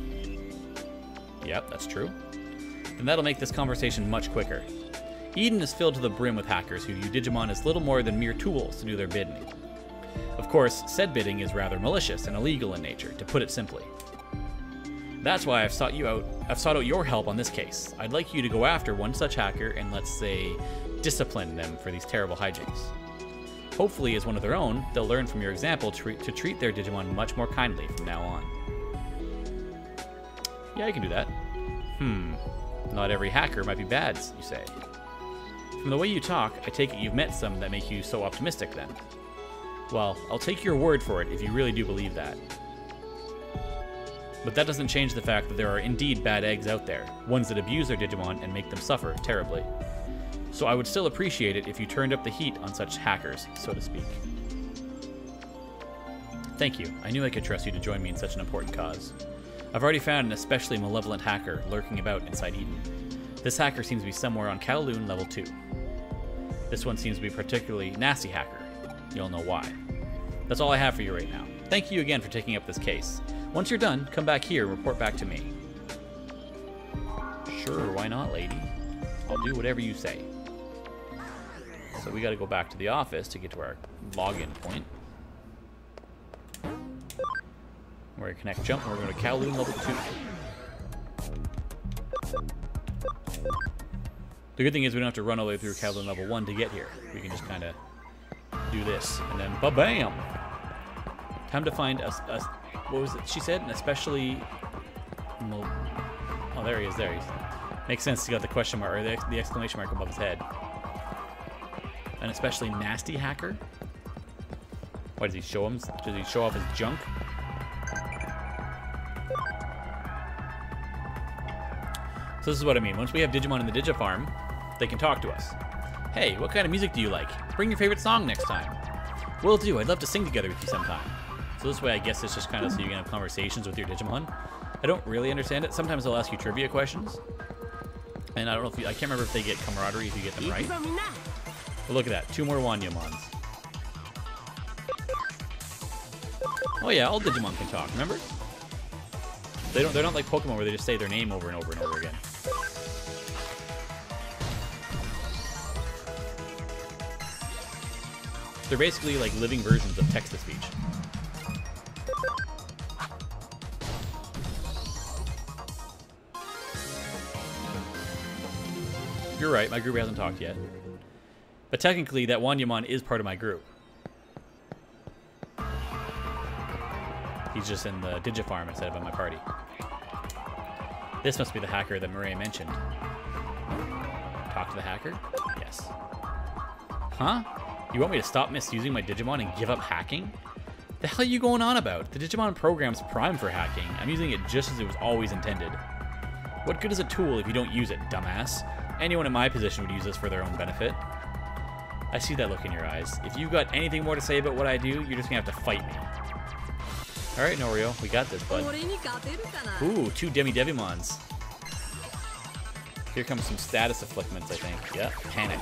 Yep, that's true. Then that'll make this conversation much quicker. Eden is filled to the brim with hackers who view Digimon as little more than mere tools to do their bidding. Of course, said bidding is rather malicious and illegal in nature, to put it simply. That's why I've sought out your help on this case. I'd like you to go after one such hacker and, let's say, discipline them for these terrible hijinks. Hopefully, as one of their own, they'll learn from your example to treat their Digimon much more kindly from now on. Yeah, I can do that. Not every hacker might be bad, you say. From the way you talk, I take it you've met some that make you so optimistic then. Well, I'll take your word for it if you really do believe that. But that doesn't change the fact that there are indeed bad eggs out there, ones that abuse their Digimon and make them suffer terribly. So I would still appreciate it if you turned up the heat on such hackers, so to speak. Thank you. I knew I could trust you to join me in such an important cause. I've already found an especially malevolent hacker lurking about inside Eden. This hacker seems to be somewhere on Kowloon level 2. This one seems to be a particularly nasty hacker. You'll know why. That's all I have for you right now. Thank you again for taking up this case. Once you're done, come back here and report back to me. Sure, why not, lady? I'll do whatever you say. So we gotta go back to the office to get to our login point. We're going to connect jump, and we're going to Kowloon level 2. The good thing is we don't have to run all the way through Kowloon level 1 to get here. We can just kind of do this, and then ba-bam! Time to find a what was it she said? An especially... Oh, there he is, there he is. Makes sense, he got the question mark, or the exclamation mark above his head. An especially nasty hacker? What, does he show him? Does he show off his junk? So this is what I mean. Once we have Digimon in the Digifarm, they can talk to us. Hey, what kind of music do you like? Bring your favorite song next time. Will do. I'd love to sing together with you sometime. So this way, I guess it's just kind of so you can have conversations with your Digimon. I don't really understand it. Sometimes they'll ask you trivia questions. And I don't know if I can't remember if they get camaraderie if you get them right. But look at that. 2 more Wanyamons. Oh yeah, all Digimon can talk, remember? They're not like Pokemon where they just say their name over and over and over again. They're basically like living versions of text-to-speech. You're right, my group hasn't talked yet. But technically, that Wanyamon is part of my group. He's just in the Digifarm instead of in my party. This must be the hacker that Mireille mentioned. Talk to the hacker? Yes. Huh? You want me to stop misusing my Digimon and give up hacking? The hell are you going on about? The Digimon program's prime for hacking. I'm using it just as it was always intended. What good is a tool if you don't use it, dumbass? Anyone in my position would use this for their own benefit. I see that look in your eyes. If you've got anything more to say about what I do, you're just gonna have to fight me. Alright, Norio, we got this, bud. Ooh, 2 Devimons. Here comes some status afflictments, I think. Yeah, panic.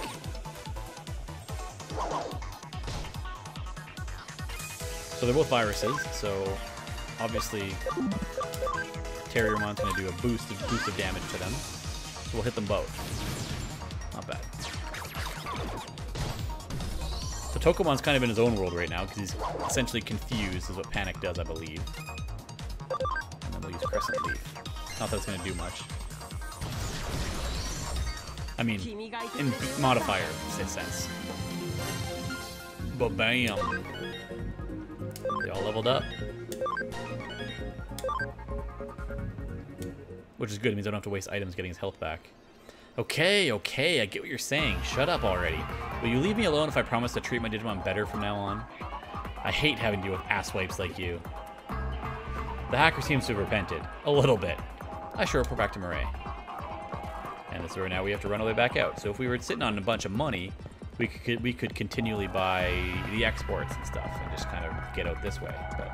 So they're both viruses, so obviously Terriermon's going to do a boost of damage to them. So we'll hit them both. Not bad. So Tokomon's kind of in his own world right now because he's essentially confused is what panic does, I believe. And then we'll use Crescent Leaf. Not that it's going to do much. I mean, in modifier sense. Ba-bam! They all leveled up. Which is good, it means I don't have to waste items getting his health back. Okay, I get what you're saying. Shut up already. Will you leave me alone if I promise to treat my Digimon better from now on? I hate having to deal with asswipes like you. The hacker seems to have repented. A little bit. I sure report back to Mireille. And this is where now we have to run all the way back out. So if we were sitting on a bunch of money, we could continually buy the exports and stuff and just kind of get out this way. But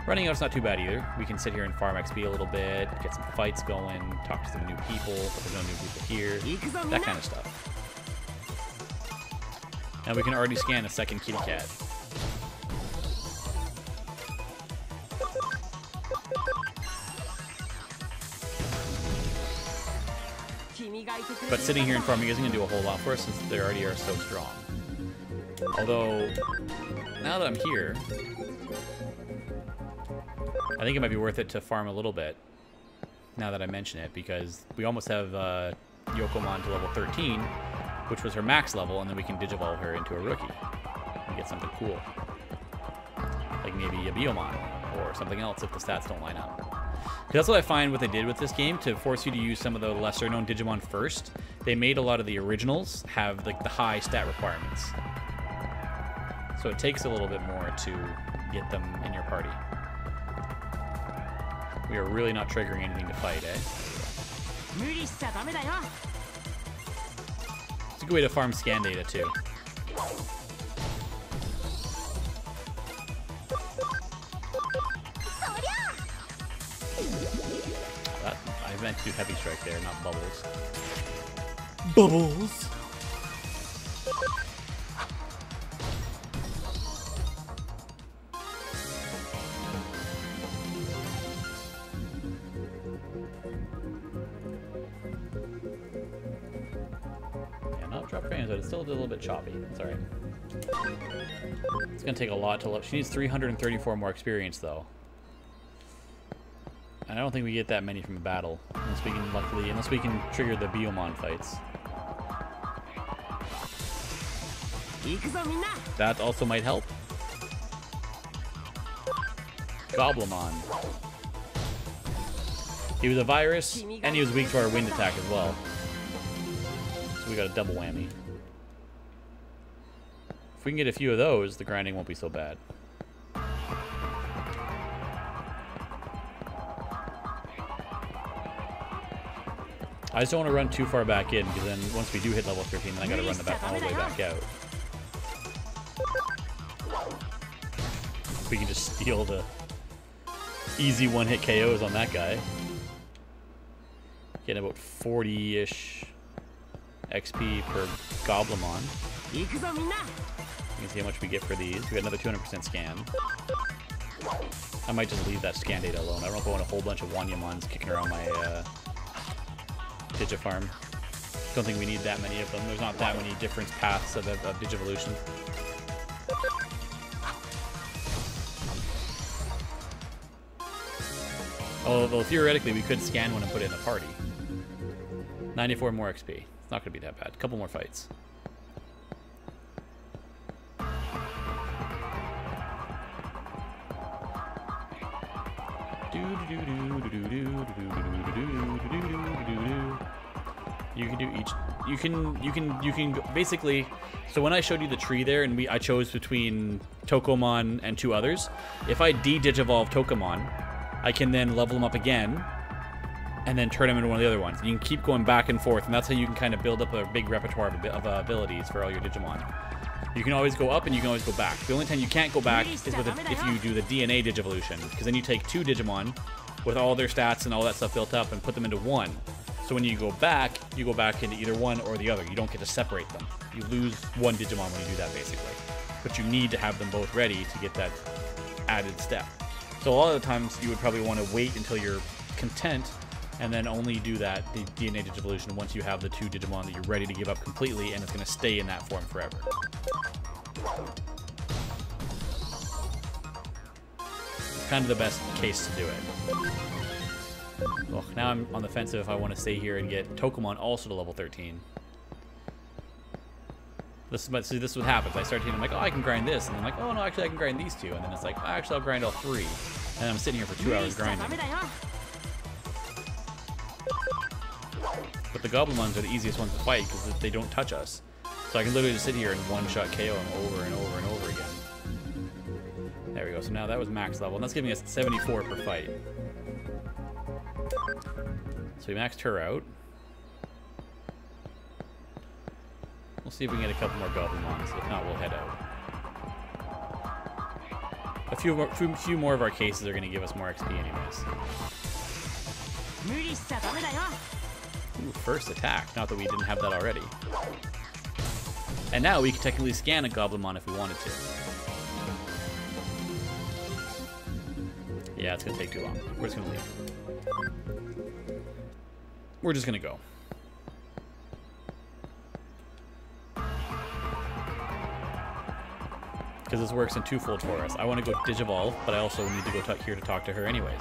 running out's not too bad either. We can sit here and farm XP a little bit, get some fights going, talk to some new people, but there's no new people here, that kind of stuff. Now we can already scan a second kitty cat. But sitting here and farming isn't going to do a whole lot for us since they already are so strong. Although, now that I'm here, I think it might be worth it to farm a little bit, now that I mention it, because we almost have Yokomon to level 13, which was her max level, and then we can Digivolve her into a rookie and get something cool. Like maybe a Biomon, or something else if the stats don't line up. Because that's what I find what they did with this game, to force you to use some of the lesser known Digimon first. They made a lot of the originals have like the high stat requirements. So it takes a little bit more to get them in your party. We are really not triggering anything to fight, eh? It's a good way to farm scan data too. I meant to do heavy strike there, not bubbles. Bubbles! Yeah, not drop frames, but it's still a little bit choppy. It's alright. It's gonna take a lot to level. She needs 334 more experience though. I don't think we get that many from a battle. Unless we can trigger the Biomon fights. That also might help. Goblimon. He was a virus, and he was weak to our wind attack as well. So we got a double whammy. If we can get a few of those, the grinding won't be so bad. I just don't want to run too far back in, because then once we do hit level 13, then I gotta run all the way back out. We can just steal the easy one-hit KOs on that guy. Getting about 40-ish XP per Goblimon. You can see how much we get for these. We got another 200% scan. I might just leave that scan data alone. I don't know if I want a whole bunch of Wanyamons kicking around my Digifarm. Don't think we need that many of them. There's not that many different paths of Digivolution. Although theoretically we could scan one and put it in the party. 94 more XP. It's not going to be that bad. A couple more fights. You can do each. You can basically. So when I showed you the tree there, and I chose between Tokomon and 2 others. If I de-digivolve Tokomon, I can then level them up again, and then turn them into one of the other ones. You can keep going back and forth, and that's how you can kind of build up a big repertoire of abilities for all your Digimon. You can always go up and you can always go back. The only time you can't go back is if you do the DNA Digivolution, because then you take 2 Digimon with all their stats and all that stuff built up and put them into one. So when you go back into either one or the other. You don't get to separate them. You lose one Digimon when you do that, basically. But you need to have them both ready to get that added step. So a lot of the times you would probably want to wait until you're content and then only do the DNA Digivolution once you have the 2 Digimon that you're ready to give up completely, and it's going to stay in that form forever. Kind of the best case to do it. Ugh, now I'm on the fence if I want to stay here and get Tokomon also to level 13. This is what happens. I start thinking, I'm like, oh, I can grind this, and I'm like, oh no, actually I can grind these 2, and then it's like, oh, actually I'll grind all 3, and I'm sitting here for 2 hours grinding. But the Goblimons are the easiest ones to fight because they don't touch us. So I can literally just sit here and one-shot KO them over and over and over again. There we go. So now that was max level, and that's giving us 74 per fight. So we maxed her out. We'll see if we can get a couple more Goblimons. If not, we'll head out. A few more of our cases are going to give us more XP anyways. Ooh, first attack. Not that we didn't have that already. And now we can technically scan a Goblimon if we wanted to. Yeah, it's going to take too long. We're just going to leave. We're just going to go. Because this works in twofold for us. I want to go Digivolve, but I also need to go here to talk to her anyways.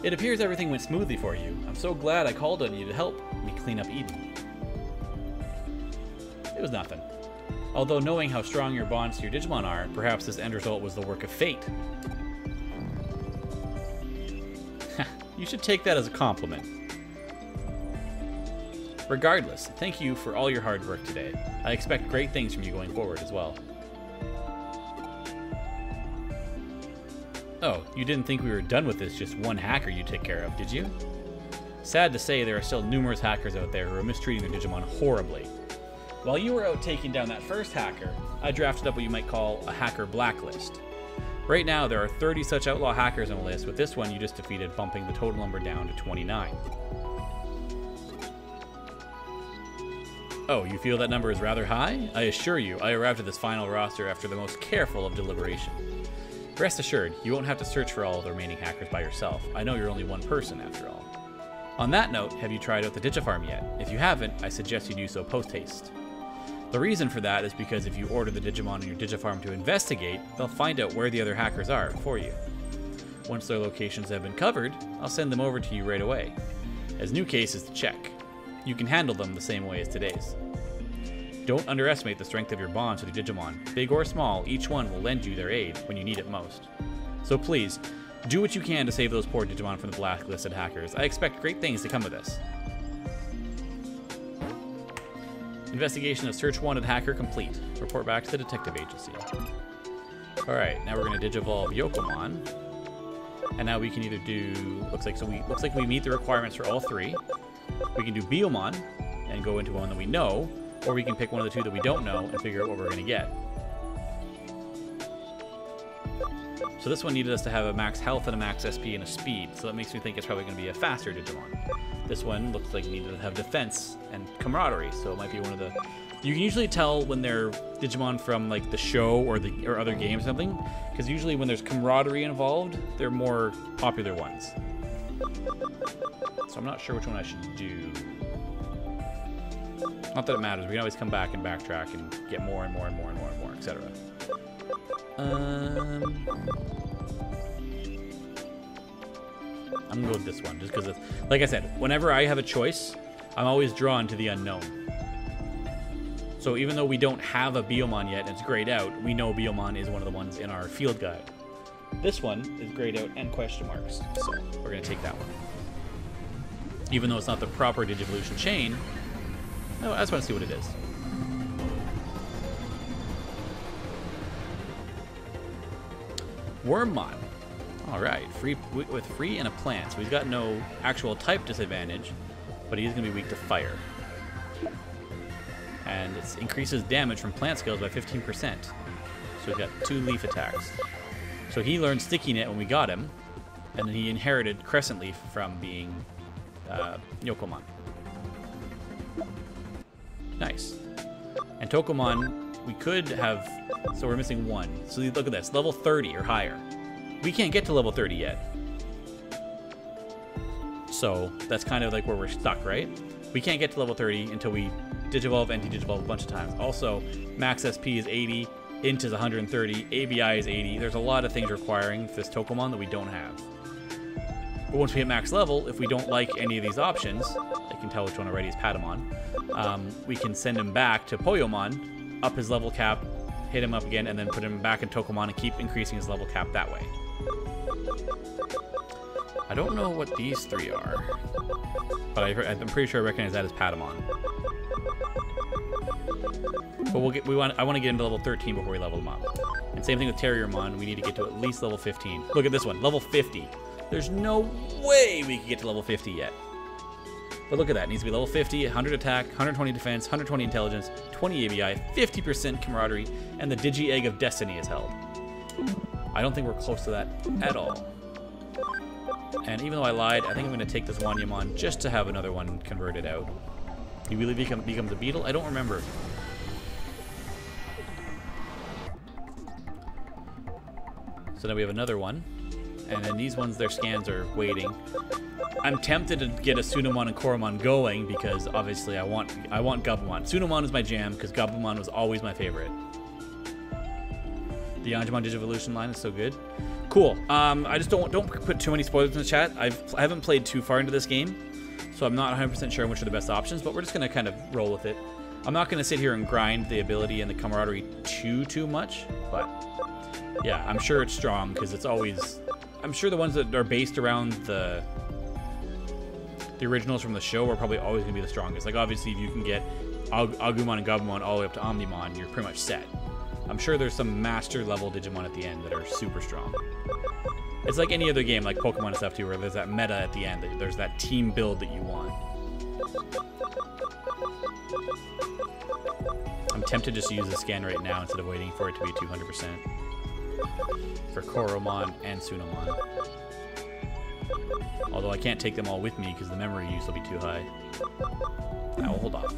It appears everything went smoothly for you. I'm so glad I called on you to help me clean up Eden. It was nothing. Although knowing how strong your bonds to your Digimon are, perhaps this end result was the work of fate. You should take that as a compliment. Regardless, thank you for all your hard work today. I expect great things from you going forward as well. Oh, you didn't think we were done with this just one hacker you take care of, did you? Sad to say, there are still numerous hackers out there who are mistreating their Digimon horribly. While you were out taking down that first hacker, I drafted up what you might call a hacker blacklist. Right now, there are 30 such outlaw hackers on the list. With this one you just defeated, bumping the total number down to 29. Oh, you feel that number is rather high? I assure you, I arrived at this final roster after the most careful of deliberation. Rest assured, you won't have to search for all of the remaining hackers by yourself. I know you're only one person, after all. On that note, have you tried out the Digifarm yet? If you haven't, I suggest you do so post-haste. The reason for that is because if you order the Digimon in your Digifarm to investigate, they'll find out where the other hackers are for you. Once their locations have been covered, I'll send them over to you right away, as new cases to check. You can handle them the same way as today's. Don't underestimate the strength of your bonds with your Digimon. Big or small, each one will lend you their aid when you need it most. So please, do what you can to save those poor Digimon from the blacklisted hackers. I expect great things to come of this. Investigation of search wanted hacker complete. Report back to the detective agency. Alright, now we're going to Digivolve Yokomon. And now we can either do... Looks like we meet the requirements for all three. We can do Biomon and go into one that we know, or we can pick one of the two that we don't know and figure out what we're going to get. So this one needed us to have a max health and a max SP and a speed, so that makes me think it's probably going to be a faster Digimon. This one looks like it needed to have defense and camaraderie, so it might be one of the... You can usually tell when they're Digimon from like the show or other games or something, because usually when there's camaraderie involved, they're more popular ones. So I'm not sure which one I should do. Not that it matters. We can always come back and backtrack and get more and more and more and more and more, etc. I'm gonna go with this one, just because, like I said, whenever I have a choice, I'm always drawn to the unknown. So even though we don't have a Biomon yet and it's grayed out, we know Biomon is one of the ones in our field guide. This one is grayed out and question marks, so we're gonna take that one. Even though it's not the proper Digivolution chain, no, I just want to see what it is. Wormmon. Alright, with free and a plant, so he's got no actual type disadvantage, but he's going to be weak to fire. And it increases damage from plant skills by 15%. So he's got 2 leaf attacks. So he learned Sticky Net when we got him, and then he inherited Crescent Leaf from being Yokomon. Nice. And Tokomon, we could have... So we're missing 1. So look at this, level 30 or higher. We can't get to level 30 yet. So that's kind of like where we're stuck, right? We can't get to level 30 until we Digivolve and Digivolve a bunch of times. Also, max SP is 80, Int is 130, ABI is 80. There's a lot of things requiring this Tokomon that we don't have. But once we hit max level, if we don't like any of these options, I can tell which one already is Patamon, we can send him back to Poyomon, up his level cap, hit him up again, and then put him back in Tokomon and keep increasing his level cap that way. I don't know what these 3 are, but I'm pretty sure I recognize that as Patamon. But I want to get into level 13 before we level them up. And same thing with Terriermon, we need to get to at least level 15. Look at this one, level 50. There's no way we can get to level 50 yet. But look at that, it needs to be level 50, 100 attack, 120 defense, 120 intelligence, 20 ABI, 50% camaraderie, and the Digi Egg of Destiny is held. I don't think we're close to that at all. And even though I lied, I think I'm going to take this Wanyamon just to have another one converted out. He really becomes a beetle? I don't remember. So now we have another one. And then these ones, their scans are waiting. I'm tempted to get a Sunamon and Koromon going because obviously I want Gabumon. Sunamon is my jam because Gabumon was always my favorite. The Angemon Digivolution line is so good. Cool. I just don't put too many spoilers in the chat. I haven't played too far into this game, so I'm not 100% sure which are the best options, but we're just going to kind of roll with it. I'm not going to sit here and grind the ability and the camaraderie too much, but yeah, I'm sure it's strong because it's always... I'm sure the ones that are based around the originals from the show are probably always going to be the strongest. Like, obviously, if you can get Agumon and Gabumon all the way up to Omnimon, you're pretty much set. I'm sure there's some master level Digimon at the end that are super strong. It's like any other game, like Pokemon and stuff too, where there's that meta at the end, there's that team build that you want. I'm tempted just to use the scan right now instead of waiting for it to be 200%. For Koromon and Sunamon. Although I can't take them all with me because the memory use will be too high. Now we'll hold off.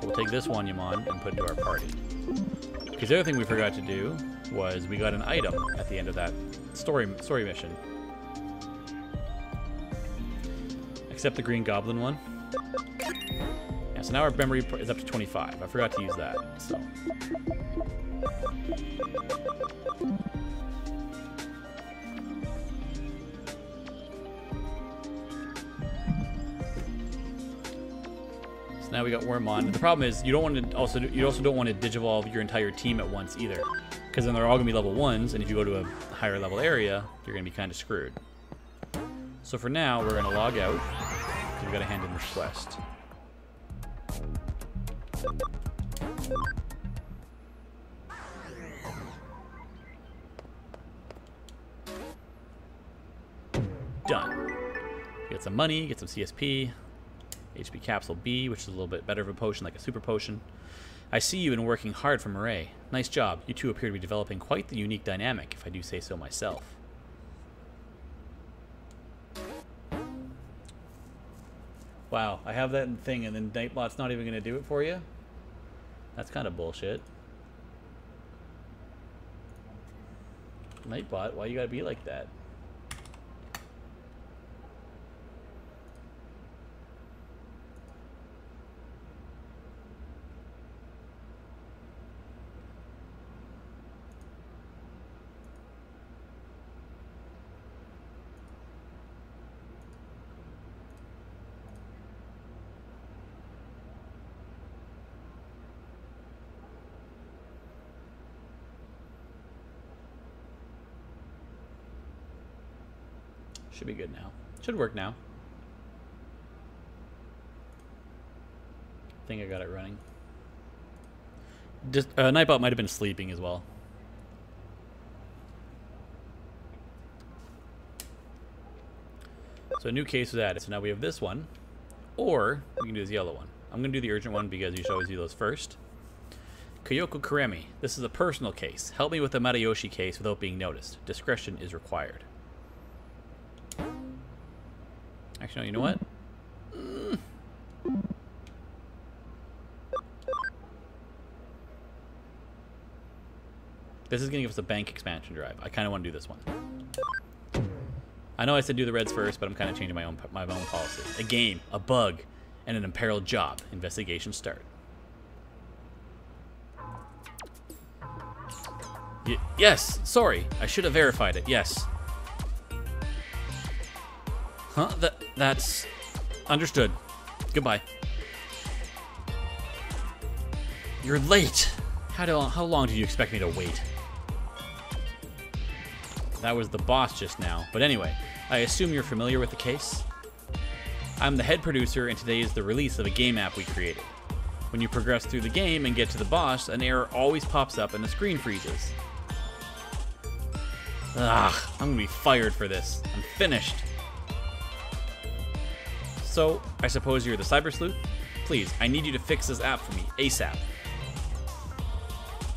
We'll take this Wanyamon and put it into our party. Because the other thing we forgot to do was we got an item at the end of that story mission. Except the Green Goblin one. Yeah, so now our memory is up to 25. I forgot to use that, so. So now we got Wormmon. The problem is you don't want to you also don't want to digivolve your entire team at once either, because then they're all gonna be level 1s, and if you go to a higher level area, you're gonna be kind of screwed. So for now, we're gonna log out because we gotta hand in this quest. Done. Get some money, get some CSP, HP Capsule B, which is a little bit better of a potion, like a super potion. I see you've been working hard for Murray. Nice job. You two appear to be developing quite the unique dynamic, if I do say so myself. Wow, I have that thing and then Nightbot's not even going to do it for you? That's kind of bullshit. Nightbot, why you gotta be like that? Should be good now. Should work now. I think I got it running. Just Nightbot might have been sleeping as well. So a new case was added. So now we have this one, or we can do this yellow one. I'm gonna do the urgent one because you should always do those first. Kyoko Kuremi, this is a personal case. Help me with the Matayoshi case without being noticed. Discretion is required. Actually, no, you know what? This is going to give us a bank expansion drive. I kind of want to do this one. I know I said do the reds first, but I'm kind of changing my own policy. A game, a bug, and an imperiled job. Investigation start. Yes, sorry. I should have verified it. Yes. Huh? That's understood. Goodbye. You're late. How long do you expect me to wait? That was the boss just now. But anyway, I assume you're familiar with the case? I'm the head producer, and today is the release of a game app we created. When you progress through the game and get to the boss, an error always pops up and the screen freezes. Ugh, I'm gonna be fired for this. I'm finished. So, I suppose you're the Cyber Sleuth? Please, I need you to fix this app for me, ASAP.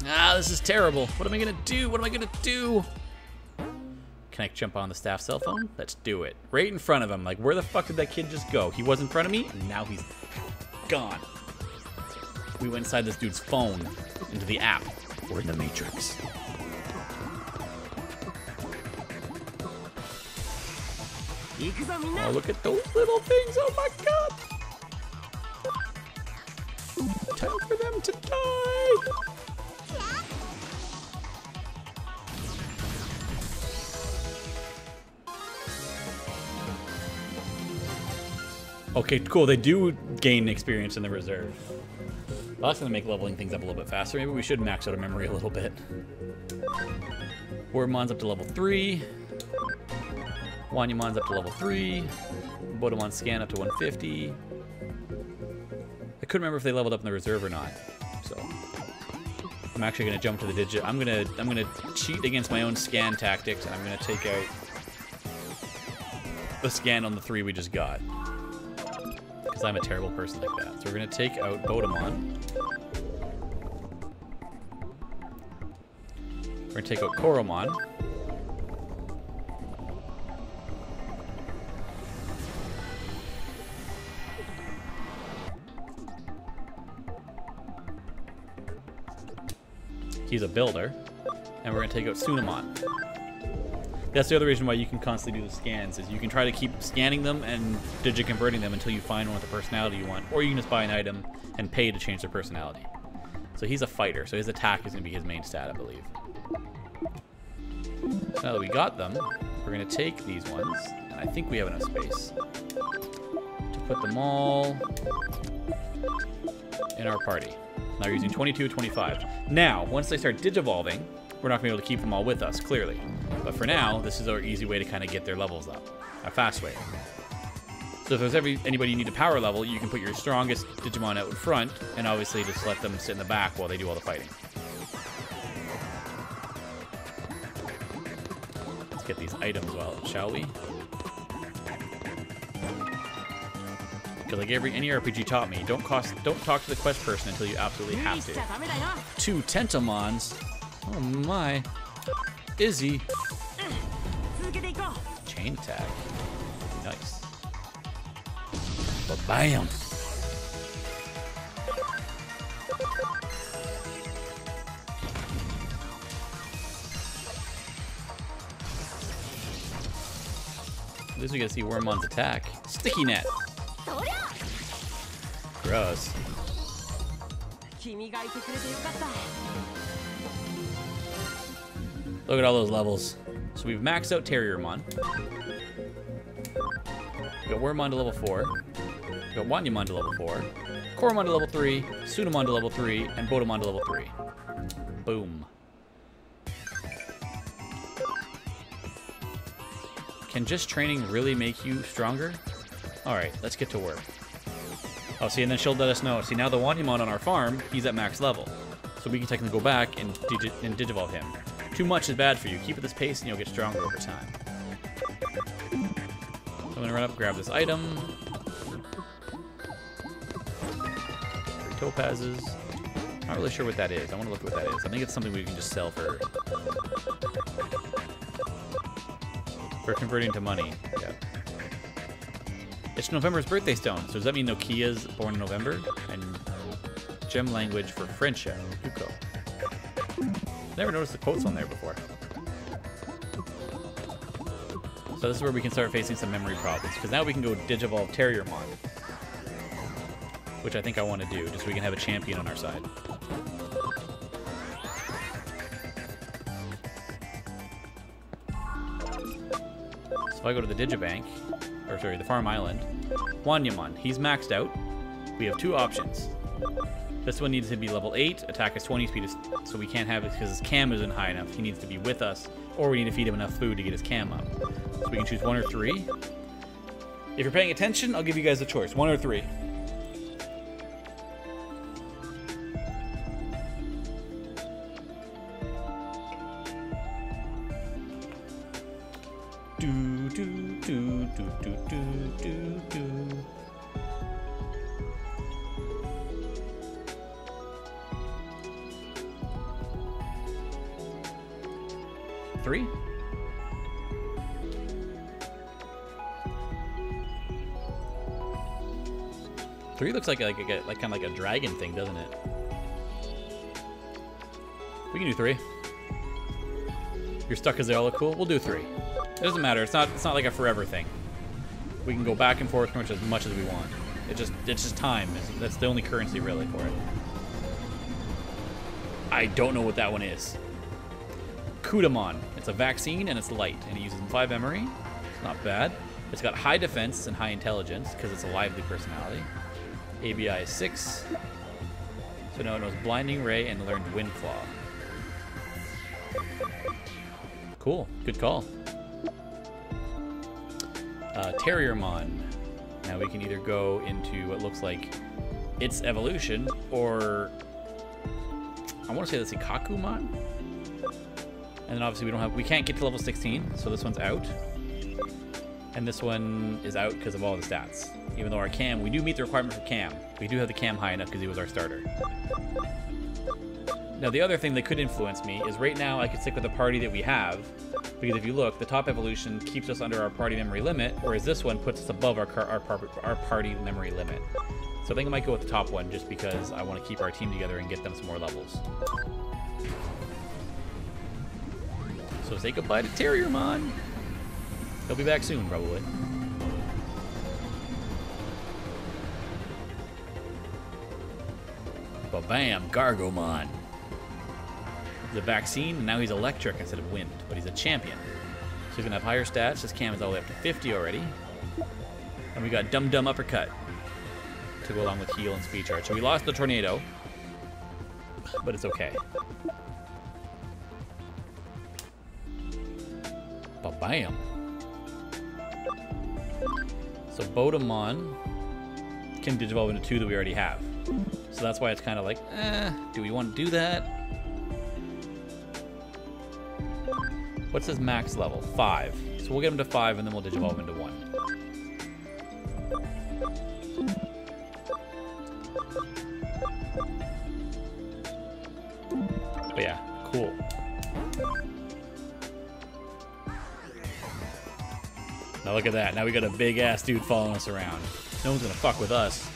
Ah, this is terrible. What am I gonna do? What am I gonna do? Can I jump on the staff cell phone? Let's do it. Right in front of him. Like, where the fuck did that kid just go? He was in front of me, and now he's gone. We went inside this dude's phone, into the app. We're in the Matrix. Oh, look at those little things. Oh my god. Time for them to die. Okay, cool. They do gain experience in the reserve. Well, that's going to make leveling things up a little bit faster. Maybe we should max out our memory a little bit. Wormmon's up to level 3. Wanyamon's up to level 3. Bodemon's scan up to 150. I couldn't remember if they leveled up in the reserve or not. So I'm actually going to jump to the digit. I'm gonna cheat against my own scan tactics, and I'm going to take out the scan on the 3 we just got. Because I'm a terrible person like that. So we're going to take out Bodemon. We're going to take out Koromon. He's a builder. And we're going to take out Sunamon. That's the other reason why you can constantly do the scans, is you can try to keep scanning them and digi-converting them until you find one with the personality you want, or you can just buy an item and pay to change their personality. So he's a fighter, so his attack is going to be his main stat, I believe. Now that we got them, we're going to take these ones, and I think we have enough space to put them all in our party. Now we're using 22, 25. Now, once they start digivolving, we're not going to be able to keep them all with us, clearly. But for now, this is our easy way to kind of get their levels up. A fast way. So if there's anybody you need to power level, you can put your strongest Digimon out in front, and obviously just let them sit in the back while they do all the fighting. Let's get these items well, shall we? Because like any RPG taught me, don't talk to the quest person until you absolutely have to. 2 Tentamons. Oh my. Izzy. Chain attack. Nice. Ba-bam. At least we get to see Wormmon's attack. Sticky net. Gross. Look at all those levels. So we've maxed out Terriermon. We got Wormmon to level 4. We got Wanyamon to level 4. Koromon to level 3. Sunamon to level 3. And Botamon to level 3. Boom. Can just training really make you stronger? Alright, let's get to work. Oh, see, and then she'll let us know. See, now the Wanyamon on our farm, he's at max level. So we can technically go back and digivolve him. Too much is bad for you. Keep at this pace and you'll get stronger over time. So I'm going to run up and grab this item. 3 topazes. Not really sure what that is. I want to look at what that is. I think it's something we can just sell for converting to money. Yeah. It's November's birthday stone. So does that mean Nokia's born in November? And gem language for friendship. Yuko. Never noticed the quotes on there before. So this is where we can start facing some memory problems, because now we can go Digivolve Terriermon, which I think I want to do, just so we can have a champion on our side. So if I go to the Digibank, or sorry, the Farm Island, Wanyamon, he's maxed out. We have 2 options. This one needs to be level 8, attack is 20, speed is... So we can't have it because his cam isn't high enough. He needs to be with us, or we need to feed him enough food to get his cam up. So we can choose 1 or 3. If you're paying attention, I'll give you guys a choice. 1 or 3. Do, do, do, do, do, do, do, do. 3? Three looks like kind of like a dragon thing, doesn't it? We can do 3. You're stuck because they all look cool. We'll do 3. It doesn't matter. It's not like a forever thing. We can go back and forth pretty much as we want. It's just time. That's the only currency really for it. I don't know what that one is. Kudamon. It's a vaccine and it's light, and it uses 5 memory. It's not bad. It's got high defense and high intelligence because it's a lively personality. ABI is 6. So now it knows Blinding Ray and learned Windclaw. Cool. Good call. Terriermon. Now we can either go into what looks like its evolution, or I want to say that's a Kakumon. And then obviously we can't get to level 16, so this one's out. And this one is out because of all the stats. Even though our cam, we do meet the requirement for cam. We do have the cam high enough because he was our starter. Now the other thing that could influence me is right now I could stick with the party that we have, because if you look, the top evolution keeps us under our party memory limit, whereas this one puts us above our party memory limit. So I think I might go with the top one just because I want to keep our team together and get them some more levels. So say goodbye to Terriermon. He'll be back soon, probably. Ba-bam, Gargomon. The vaccine, and now he's electric instead of wind, but he's a champion. So he's gonna have higher stats. His cam is all the way up to 50 already. And we got Dum Dum Uppercut to go along with heal and speed charge. So we lost the tornado, but it's okay. Ba-bam. So Bodemon can digivolve into 2 that we already have. So that's why it's kind of like, do we want to do that? What's his max level? 5. So we'll get him to 5 and then we'll digivolve into 1. But yeah, cool. Now look at that. Now we got a big ass dude following us around. No one's gonna fuck with us.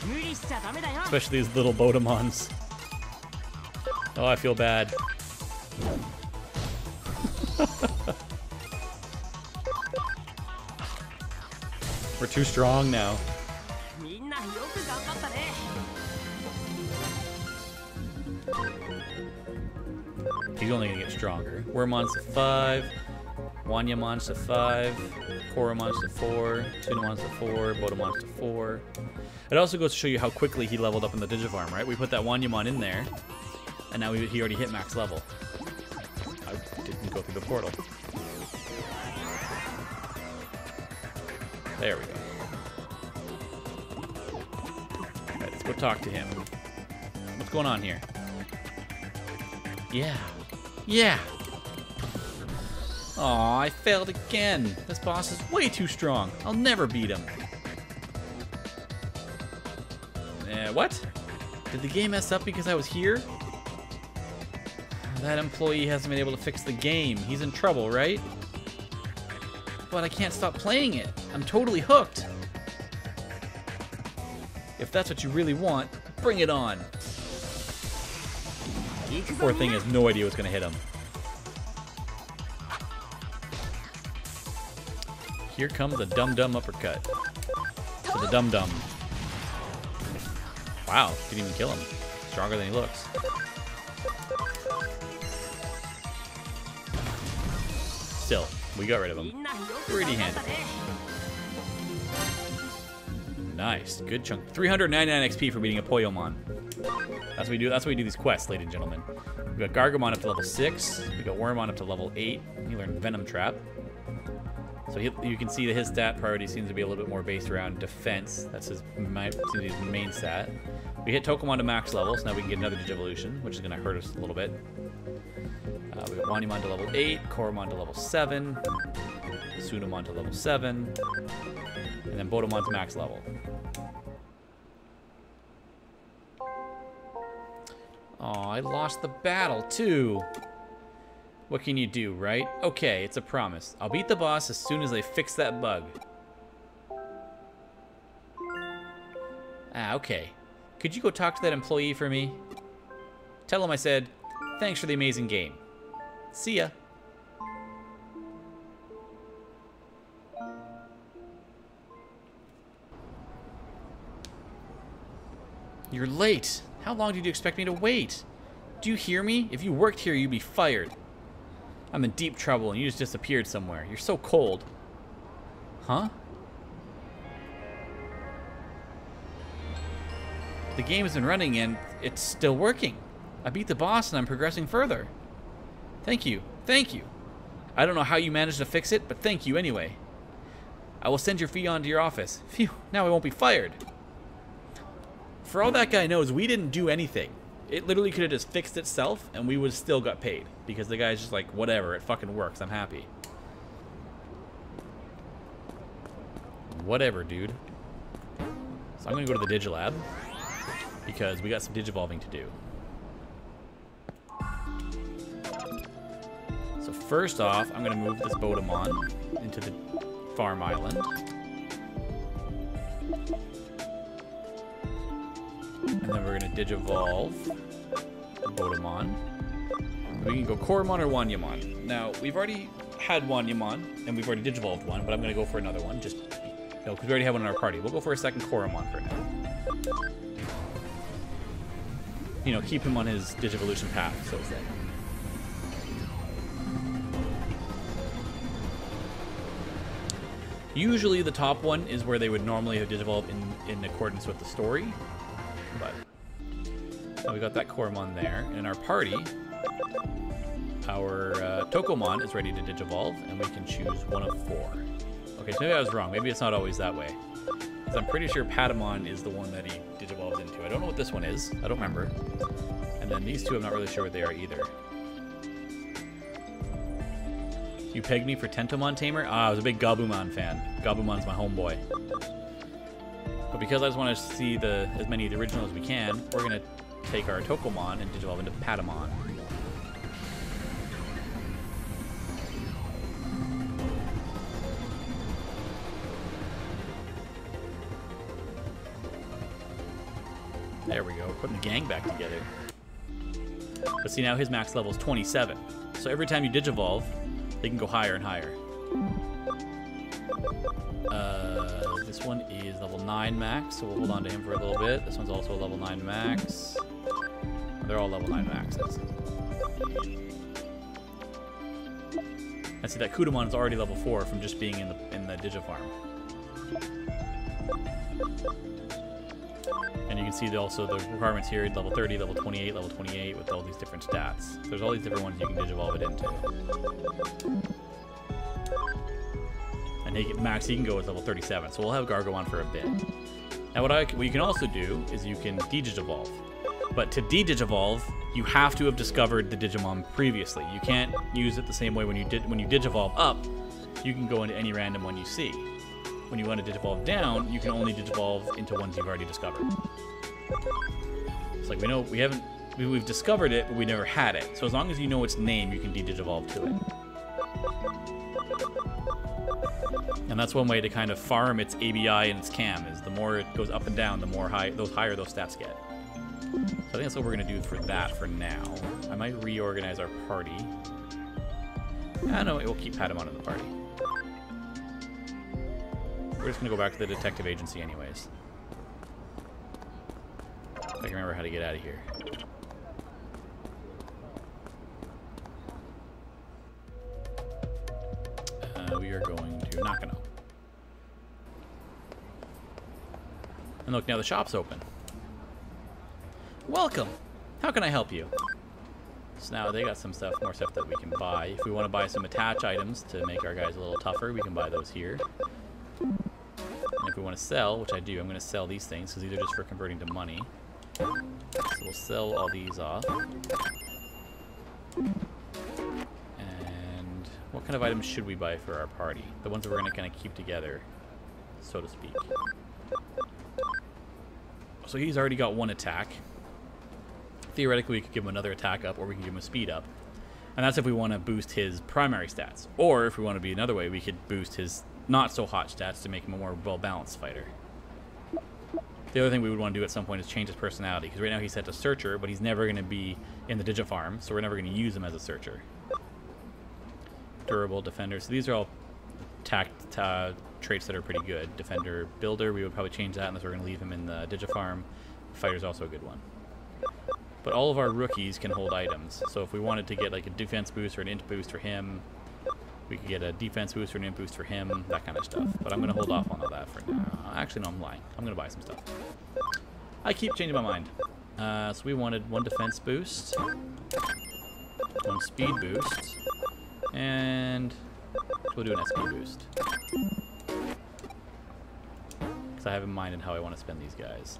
Especially these little Bodemons. Oh, I feel bad. We're too strong now. He's only gonna get stronger. Wormon's to 5. Wanyamon's to 5. Koromon's to 4. Tunamon's to 4. Bodemon's to 4. It also goes to show you how quickly he leveled up in the Digifarm, right? We put that Wanyamon in there, and now he already hit max level. I didn't go through the portal. There we go. Alright, let's go talk to him. What's going on here? Yeah. Yeah! Aw, I failed again. This boss is way too strong. I'll never beat him. What? Did the game mess up because I was here? That employee hasn't been able to fix the game. He's in trouble, right? But I can't stop playing it. I'm totally hooked. If that's what you really want, bring it on. Poor thing has no idea what's gonna hit him. Here comes a Dum Dum Uppercut. To the Dum Dum. Wow, didn't even kill him. Stronger than he looks. Still, we got rid of him. Pretty handy. Nice, good chunk. 399 XP for beating a Poyomon. That's what we do. That's what we do these quests, ladies and gentlemen. We got Gargomon up to level 6. We got Wormon up to level 8. He learned Venom Trap. So you can see that his stat priority seems to be a little bit more based around defense. That's his main stat. We hit Tokomon to max level, so now we can get another Digivolution, which is going to hurt us a little bit. We got Wanimon to level 8, Koromon to level 7, Sunamon to level 7, and then Bodemon's max level. Aw, I lost the battle too. What can you do, right? Okay, it's a promise. I'll beat the boss as soon as they fix that bug. Ah, okay. Could you go talk to that employee for me? Tell him I said, thanks for the amazing game. See ya. You're late. How long did you expect me to wait? Do you hear me? If you worked here, you'd be fired. I'm in deep trouble and you just disappeared somewhere. You're so cold. Huh? The game has been running and it's still working. I beat the boss and I'm progressing further. Thank you. Thank you. I don't know how you managed to fix it, but thank you anyway. I will send your fee on to your office. Phew, now I won't be fired. For all that guy knows, we didn't do anything. It literally could have just fixed itself and we would have still got paid. Because the guy's just like, whatever, it fucking works, I'm happy. Whatever, dude. So I'm gonna go to the Digilab. Because we got some Digivolving to do. So first off, I'm gonna move this Bodemon into the farm island. And then we're gonna Digivolve Bodemon. We can go Koromon or Wanyamon. Now, we've already had Wanyamon, and we've already Digivolved one, but I'm going to go for another one, just, because we already have one in our party. We'll go for a second Koromon for now. You know, keep him on his Digivolution path, so to say. Usually the top one is where they would normally have Digivolved in accordance with the story, but we got that Koromon there. And in our party, our Tokomon is ready to Digivolve, and we can choose one of 4. Okay, so maybe I was wrong. Maybe it's not always that way. Because I'm pretty sure Patamon is the one that he Digivolves into. I don't know what this one is. I don't remember. And then these two, I'm not really sure what they are either. You pegged me for Tentomon Tamer? Ah, I was a big Gabumon fan. Gabumon's my homeboy. But because I just want to see as many of the original as we can, we're going to take our Tokomon and Digivolve into Patamon. There we go, putting the gang back together. But see, now his max level is 27. So every time you Digivolve, they can go higher and higher. This one is level 9 max, so we'll hold on to him for a little bit. This one's also a level 9 max. They're all level 9 maxes. And see, that Kudamon is already level 4 from just being in the Digifarm. And you can see also the requirements here, level 30, level 28, level 28, with all these different stats. There's all these different ones you can Digivolve it into. And he can go as level 37, so we'll have Gargomon for a bit. Now what you can also do is you can de-Digivolve. But to de-Digivolve, you have to have discovered the Digimon previously. You can't use it the same way when you Digivolve up, you can go into any random one you see. When you want to Digivolve down, you can only Digivolve into ones you've already discovered. It's like we've discovered it, but we never had it. So as long as you know its name, you can de-Digivolve to it. And that's one way to kind of farm its ABI and its CAM, is the more it goes up and down, the more higher those stats get. So I think that's what we're going to do for that for now. I might reorganize our party. I know we'll keep Patamon in the party. We're just going to go back to the detective agency anyways. If I can remember how to get out of here. We are going to Nakano. And look, now the shop's open. Welcome! How can I help you? So now they got some stuff, more stuff that we can buy. If we want to buy some attach items to make our guys a little tougher, we can buy those here. And if we want to sell, which I do, I'm going to sell these things because these are just for converting to money. So we'll sell all these off. And what kind of items should we buy for our party? The ones that we're going to kind of keep together, so to speak. So he's already got 1 attack. Theoretically, we could give him another attack up, or we can give him a speed up. And that's if we want to boost his primary stats. Or if we want to be another way, we could boost his not-so-hot stats to make him a more well-balanced fighter. The other thing we would want to do at some point is change his personality, because right now he's set to Searcher, but he's never going to be in the Digifarm, so we're never going to use him as a Searcher. Durable, Defender. So these are all traits that are pretty good. Defender, Builder, we would probably change that unless we're going to leave him in the Digifarm. Fighter's also a good one. But all of our rookies can hold items. So if we wanted to get like a defense boost or an int boost for him, we could get a defense boost or an int boost for him, that kind of stuff. But I'm going to hold off on all that for now. Actually, no, I'm lying. I'm going to buy some stuff. I keep changing my mind. So we wanted 1 defense boost, 1 speed boost, and we'll do an SP boost. Because I have in mind how I want to spend these guys.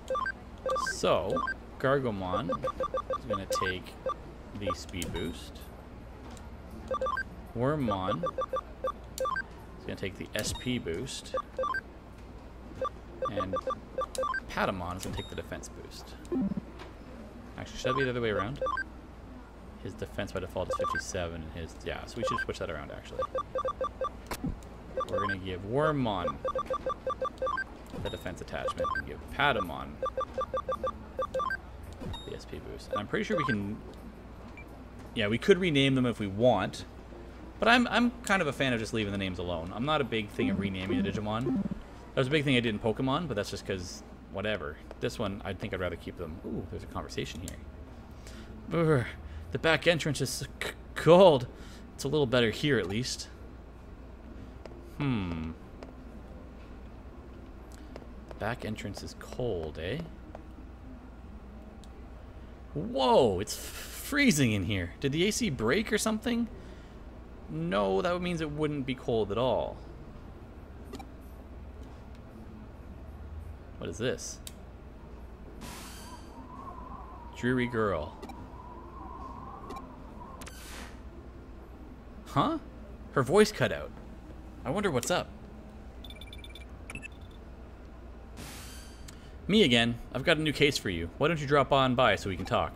So, Gargomon is going to take the speed boost. Wormmon is going to take the SP boost. And Patamon is going to take the defense boost. Actually, should that be the other way around? His defense by default is 57, and his... Yeah, so we should switch that around, actually. We're going to give Wormmon the defense attachment and give Patamon the SP boost. And I'm pretty sure we can Yeah, we could rename them if we want. But I'm kind of a fan of just leaving the names alone. I'm not a big thing of renaming the Digimon. That was a big thing I did in Pokemon, but that's just because, whatever. This one, I think I'd rather keep them. Ooh, there's a conversation here. Brr, the back entrance is cold. It's a little better here, at least. Back entrance is cold, eh? Whoa, it's freezing in here. Did the AC break or something? No, that means it wouldn't be cold at all. What is this? Dreary girl. Huh? Her voice cut out. I wonder what's up. Me again. I've got a new case for you. Why don't you drop on by so we can talk?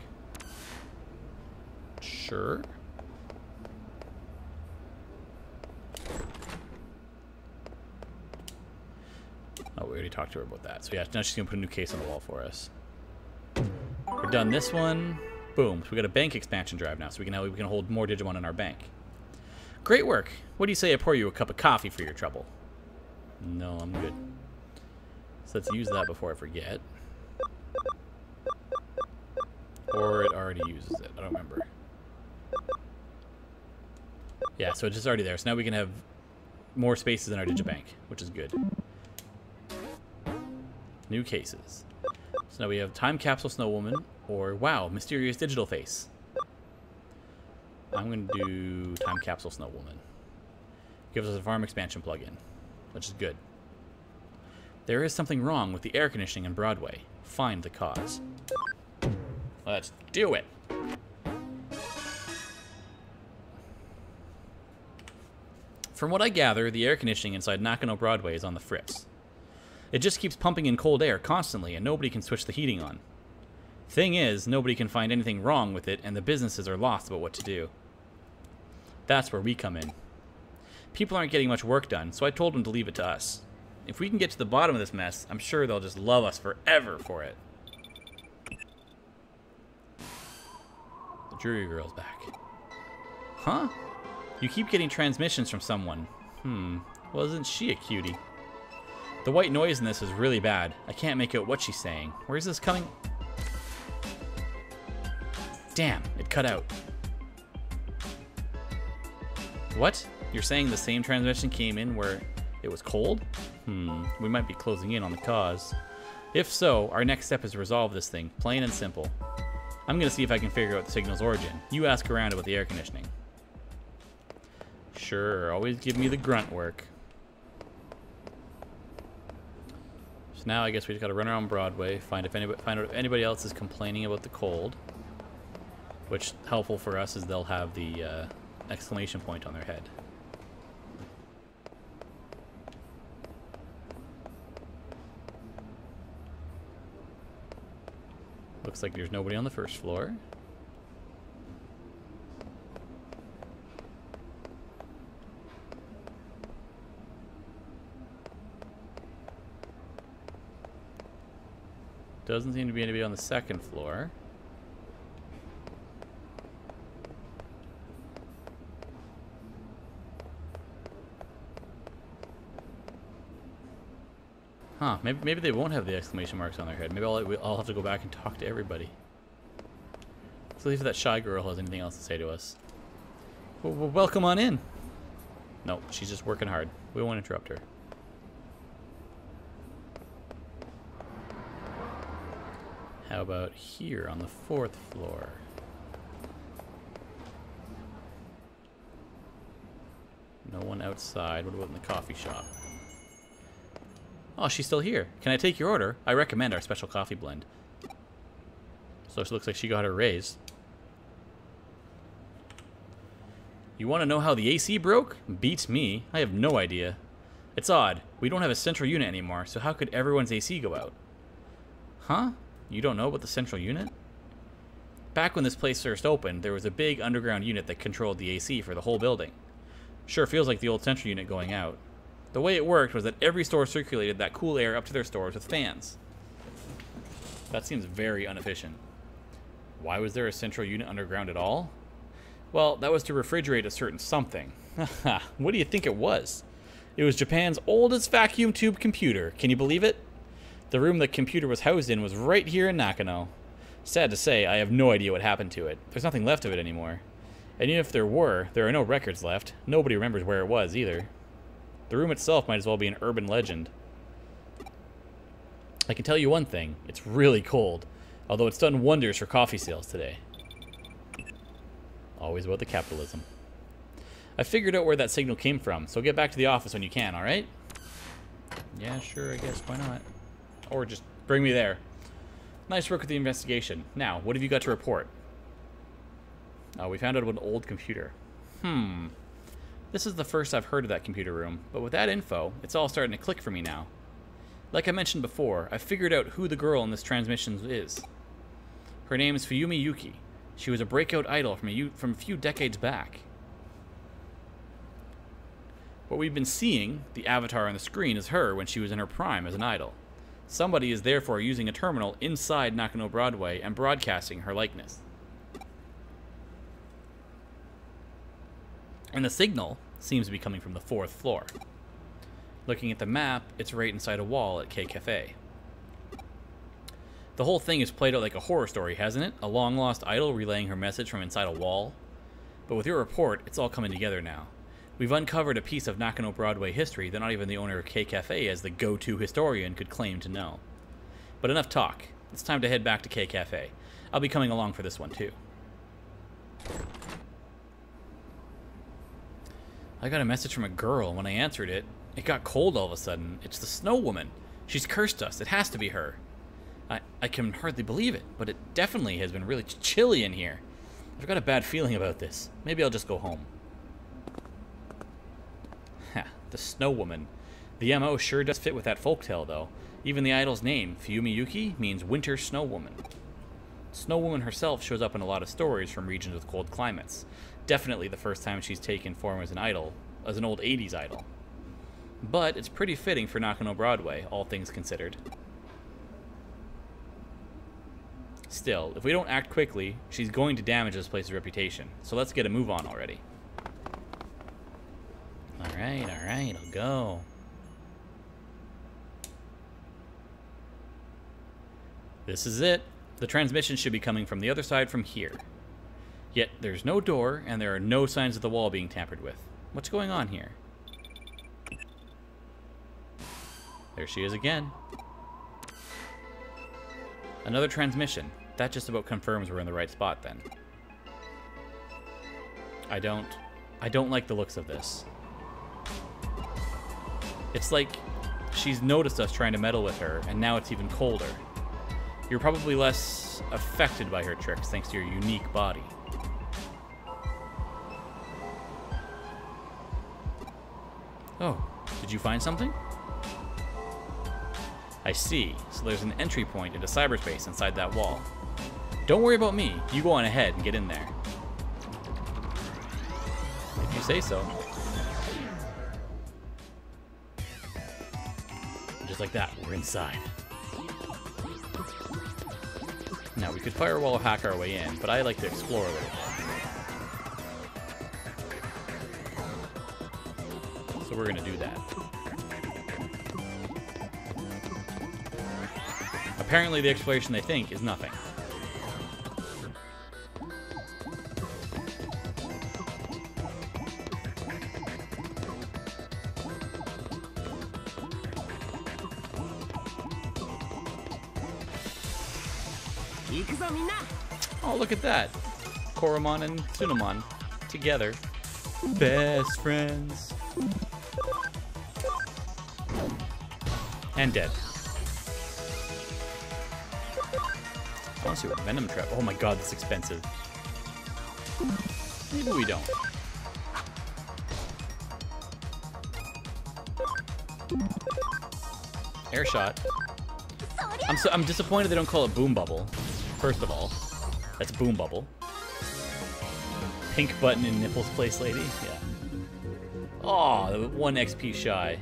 Sure. Oh, we already talked to her about that. So yeah, now she's going to put a new case on the wall for us. We're done this one. Boom. So we got a bank expansion drive now, so we can hold more Digimon in our bank. Great work. What do you say I pour you a cup of coffee for your trouble? No, I'm good. So let's use that before I forget. Or it already uses it. I don't remember. Yeah, so it's just already there. So now we can have more spaces in our Digibank, which is good. New cases. So now we have Time Capsule Snow Woman or, wow, Mysterious Digital Face. I'm going to do Time Capsule Snow Woman. Gives us a farm expansion plugin, which is good. There is something wrong with the air conditioning on Broadway. Find the cause. Let's do it. From what I gather, the air conditioning inside Nakano Broadway is on the fritz. It just keeps pumping in cold air constantly, and nobody can switch the heating on. Thing is, nobody can find anything wrong with it, and the businesses are lost about what to do. That's where we come in. People aren't getting much work done, so I told them to leave it to us. If we can get to the bottom of this mess, I'm sure they'll just love us forever for it. The Drury Girl's back. Huh? You keep getting transmissions from someone. Well, isn't she a cutie? The white noise in this is really bad. I can't make out what she's saying. Where's this coming? Damn, it cut out. What? You're saying the same transmission came in where it was cold? We might be closing in on the cause. If so, our next step is to resolve this thing, plain and simple. I'm gonna see if I can figure out the signal's origin. You ask around about the air conditioning. Sure, always give me the grunt work. So now I guess we just gotta run around Broadway, find out if anybody else is complaining about the cold. Which, helpful for us, is they'll have the exclamation point on their head. Looks like there's nobody on the first floor. Doesn't seem to be anybody on the second floor. Huh, maybe they won't have the exclamation marks on their head. Maybe I'll have to go back and talk to everybody. Let's see if that shy girl has anything else to say to us. Well, welcome on in. No, she's just working hard. We won't interrupt her. How about here on the 4th floor? No one outside. What about in the coffee shop? Oh, she's still here. Can I take your order? I recommend our special coffee blend. So it looks like she got her raise. You want to know how the AC broke? Beats me. I have no idea. It's odd. We don't have a central unit anymore, so how could everyone's AC go out? Huh? You don't know about the central unit? Back when this place first opened, there was a big underground unit that controlled the AC for the whole building. Sure feels like the old central unit going out. The way it worked was that every store circulated that cool air up to their stores with fans. That seems very inefficient. Why was there a central unit underground at all? Well, that was to refrigerate a certain something. What do you think it was? It was Japan's oldest vacuum tube computer. Can you believe it? The room the computer was housed in was right here in Nakano. Sad to say, I have no idea what happened to it. There's nothing left of it anymore. And even if there are no records left. Nobody remembers where it was, either. The room itself might as well be an urban legend. I can tell you one thing. It's really cold. Although it's done wonders for coffee sales today. Always about the capitalism. I figured out where that signal came from, so get back to the office when you can, alright? Yeah, sure, I guess. Why not? Or just bring me there. Nice work with the investigation. Now, what have you got to report? Oh, we found out about an old computer. This is the first I've heard of that computer room, but with that info, it's all starting to click for me now. Like I mentioned before, I've figured out who the girl in this transmission is. Her name is Fuyumi Yuki. She was a breakout idol from a few decades back. What we've been seeing, the avatar on the screen, is her when she was in her prime as an idol. Somebody is therefore using a terminal inside Nakano Broadway and broadcasting her likeness. And the signal seems to be coming from the 4th floor. Looking at the map, it's right inside a wall at K Cafe. The whole thing is played out like a horror story, hasn't it? A long-lost idol relaying her message from inside a wall. But with your report, it's all coming together now. We've uncovered a piece of Nakano Broadway history that not even the owner of K Cafe as the go-to historian could claim to know. But enough talk. It's time to head back to K Cafe. I'll be coming along for this one too. I got a message from a girl, and when I answered it, it got cold all of a sudden. It's the Snow Woman. She's cursed us. It has to be her. I can hardly believe it, but it definitely has been really chilly in here. I've got a bad feeling about this. Maybe I'll just go home. Ha, the Snow Woman. The MO sure does fit with that folktale, though. Even the idol's name, Fuyumi Yuki, means Winter Snow Woman. Snow Woman herself shows up in a lot of stories from regions with cold climates. Definitely the first time she's taken form as an idol, as an old 80s idol. But it's pretty fitting for Nakano Broadway, all things considered. Still, if we don't act quickly, she's going to damage this place's reputation. So let's get a move on already. Alright, I'll go. This is it. The transmission should be coming from the other side from here. Yet there's no door, and there are no signs of the wall being tampered with. What's going on here? There she is again. Another transmission. That just about confirms we're in the right spot then. I don't like the looks of this. It's like she's noticed us trying to meddle with her, and now it's even colder. You're probably less affected by her tricks thanks to your unique body. Oh, did you find something? I see. So there's an entry point into cyberspace inside that wall. Don't worry about me. You go on ahead and get in there. If you say so. Just like that, we're inside. Now, we could firewall hack our way in, but I like to explore a little bit. So we're going to do that. Apparently the exploration they think is nothing. Oh, look at that. Koromon and Tsunomon together. Best friends. And dead. I want to see what Venom Trap. Oh my god, that's expensive. Maybe we don't. Air shot. I'm disappointed they don't call it Boom Bubble. First of all, that's Boom Bubble. Pink button in nipples place lady. Yeah. Oh, 1 XP shy.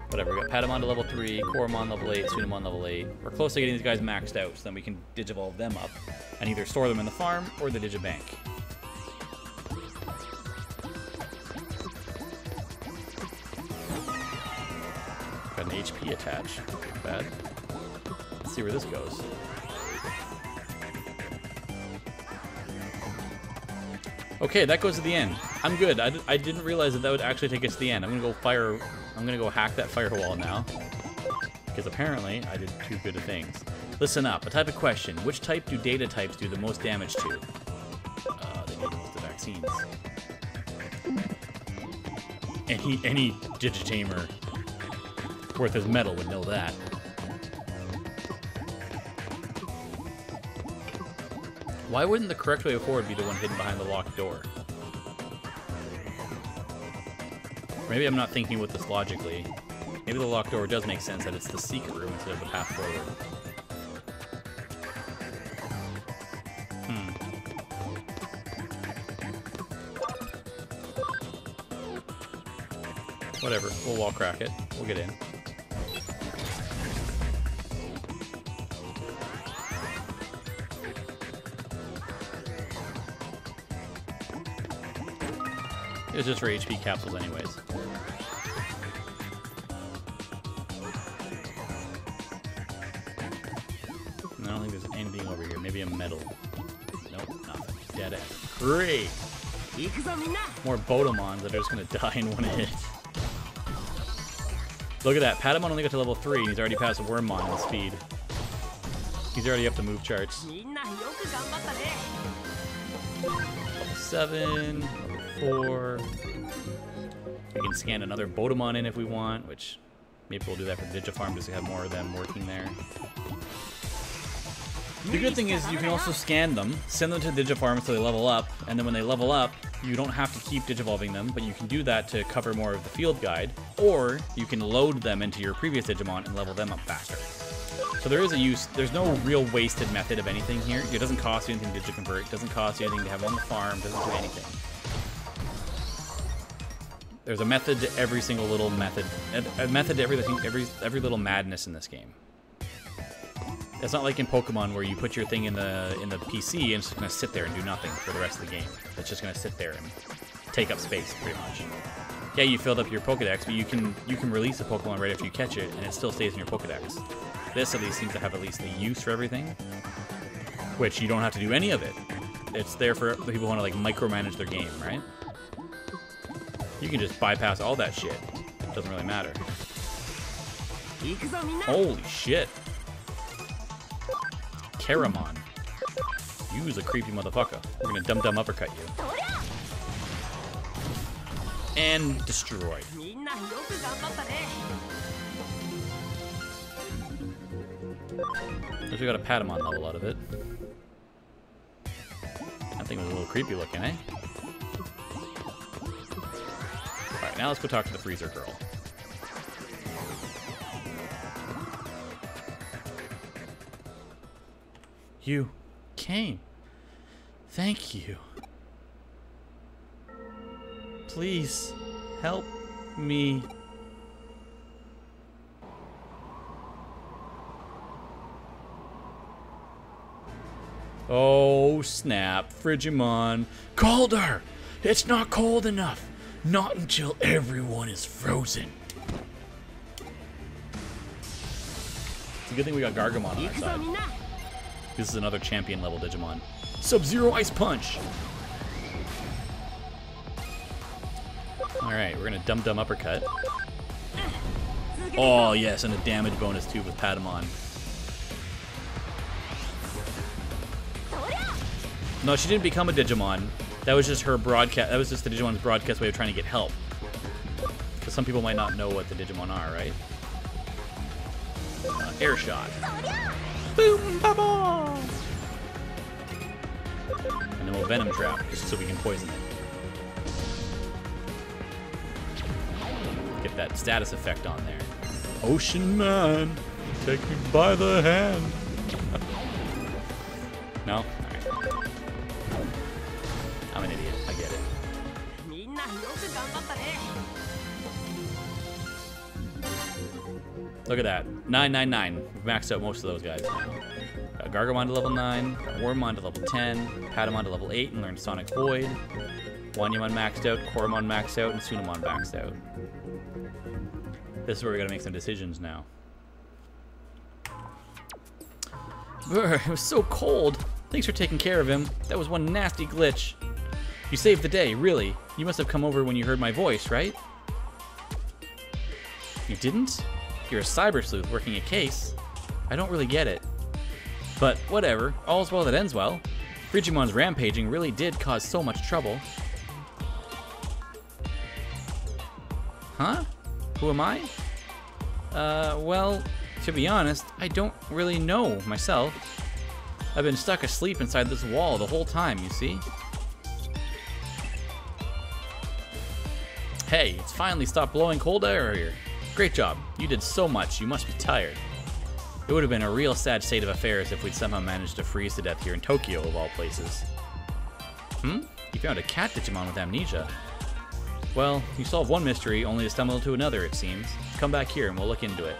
Whatever, we got Patamon to level 3, Koromon level 8, Tsunomon level 8. We're close to getting these guys maxed out, so then we can digivolve them up. and either store them in the farm or the Digibank. Got an HP attach. Not bad. Let's see where this goes. Okay, that goes to the end. I'm good. I didn't realize that would actually take us to the end. I'm gonna go hack that firewall now. Because apparently, I did too good of things. Listen up. A type of question. Which type do data types do the most damage to? They do most of the vaccines. Any Digitamer worth his metal would know that. Why wouldn't the correct way forward be the one hidden behind the locked door? Maybe I'm not thinking with this logically. Maybe the locked door does make sense that it's the secret room instead of the path forward. Whatever, we'll wall crack it. We'll get in. It's just for HP capsules anyways. I don't think there's anything over here. Maybe a medal. Nope, nothing. Dead end. Great! More Botomons that are just gonna die in one hit. Look at that. Patamon only got to level 3 and he's already passed Wormmon in speed. He's already up to move charts. Level 7, level 4. We can scan another Botomon in if we want, which maybe we'll do that for Digifarm just to have more of them working there. The good thing is you can also scan them, send them to Digifarm so they level up, and then when they level up, you don't have to keep Digivolving them, but you can do that to cover more of the field guide, or you can load them into your previous Digimon and level them up faster. So there is a use, there's no real wasted method of anything here. It doesn't cost you anything to Digiconvert, it doesn't cost you anything to have on the farm, it doesn't do anything. There's a method to every single little method, a method to everything, every little madness in this game. It's not like in Pokemon where you put your thing in the PC and it's just gonna sit there and do nothing for the rest of the game. It's just gonna sit there and take up space, pretty much. Yeah, you filled up your Pokedex, but you can release a Pokemon right after you catch it, and it still stays in your Pokedex. This at least seems to have at least a use for everything, which you don't have to do any of it. It's there for the people who want to like micromanage their game, right? You can just bypass all that shit. It doesn't really matter. Holy shit. Karamon. You's a creepy motherfucker. We're gonna dumb uppercut you. And destroyed. Guess we got a Patamon level out of it. That thing was a little creepy looking, eh? Alright, now let's go talk to the Freezer Girl. You came. Thank you. Please help me. Oh snap, Frigimon. Colder! It's not cold enough. Not until everyone is frozen. It's a good thing we got Gargamon on our side. This is another champion level Digimon. Sub-Zero Ice Punch! Alright, we're gonna dumb uppercut. Oh yes, and a damage bonus too with Patamon. No, she didn't become a Digimon. That was just her broadcast. That was just the Digimon's broadcast way of trying to get help. Because some people might not know what the Digimon are, right? Air shot. Boom, bubble! And then we'll Venom Trap, just so we can poison it. Get that status effect on there. Ocean Man, take me by the hand. No? Alright. I'm an idiot, I get it. Look at that. 999. We've maxed out most of those guys now. Got Gargamon to level 9, got Wormmon to level 10, Patamon to level 8 and learned Sonic Void. Wanyamon maxed out, Koromon maxed out, and Sunamon maxed out. This is where we gotta make some decisions now. It was so cold. Thanks for taking care of him. That was one nasty glitch. You saved the day, really. You must have come over when you heard my voice, right? You didn't? You're a cyber sleuth working a case. I don't really get it. But whatever, all's well that ends well. Frigimon's rampaging really did cause so much trouble. Huh? Who am I? Well, to be honest, I don't really know myself. I've been stuck asleep inside this wall the whole time, you see? Hey, it's finally stopped blowing cold air here. Great job. You did so much, you must be tired. It would have been a real sad state of affairs if we'd somehow managed to freeze to death here in Tokyo, of all places. You found a cat Digimon with amnesia. Well, you solved one mystery only to stumble into another, it seems. Come back here and we'll look into it.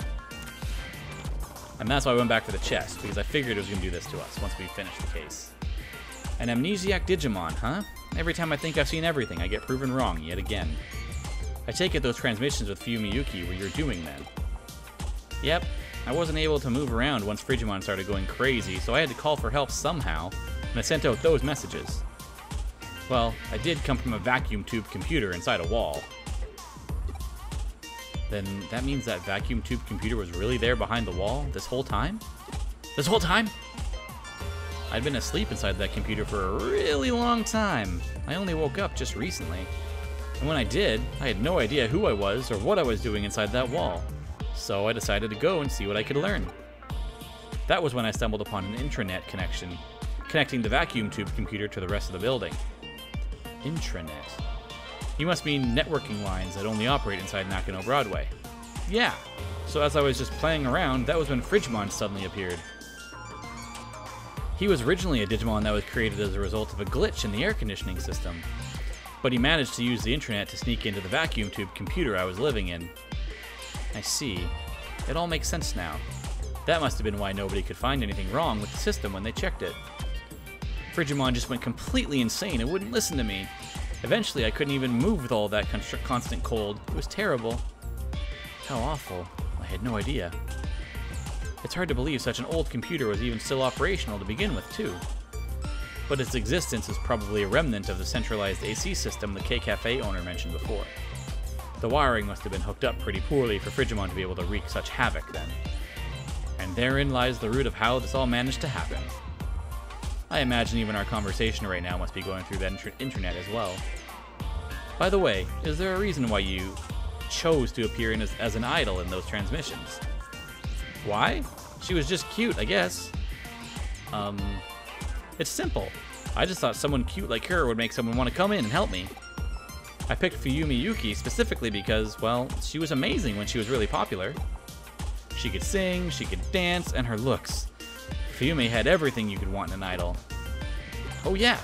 And that's why I went back for the chest, because I figured it was going to do this to us once we finished the case. An amnesiac Digimon, huh? Every time I think I've seen everything, I get proven wrong yet again. I take it those transmissions with Fuyumiyuki were your doing then. Yep, I wasn't able to move around once Frigimon started going crazy, so I had to call for help somehow, and I sent out those messages. Well, I did come from a vacuum tube computer inside a wall. Then that means that vacuum tube computer was really there behind the wall this whole time? This whole time? I'd been asleep inside that computer for a really long time. I only woke up just recently. And when I did, I had no idea who I was or what I was doing inside that wall. So I decided to go and see what I could learn. That was when I stumbled upon an intranet connection, connecting the vacuum tube computer to the rest of the building. Intranet. You must mean networking lines that only operate inside Nakano Broadway. Yeah, so as I was just playing around, that was when Frigimon suddenly appeared. He was originally a Digimon that was created as a result of a glitch in the air conditioning system. But he managed to use the intranet to sneak into the vacuum tube computer I was living in. I see. It all makes sense now. That must have been why nobody could find anything wrong with the system when they checked it. Frigimon just went completely insane and wouldn't listen to me. Eventually, I couldn't even move with all that constant cold. It was terrible. How awful. I had no idea. It's hard to believe such an old computer was even still operational to begin with, too. But its existence is probably a remnant of the centralized AC system the K-Cafe owner mentioned before. The wiring must have been hooked up pretty poorly for Frigimon to be able to wreak such havoc then. And therein lies the root of how this all managed to happen. I imagine even our conversation right now must be going through that internet as well. By the way, is there a reason why you chose to appear as an idol in those transmissions? Why? She was just cute, I guess. It's simple. I just thought someone cute like her would make someone want to come in and help me. I picked Fuyumiyuki specifically because, well, she was amazing when she was really popular. She could sing, she could dance, and her looks. Fuyumi had everything you could want in an idol. Oh yeah,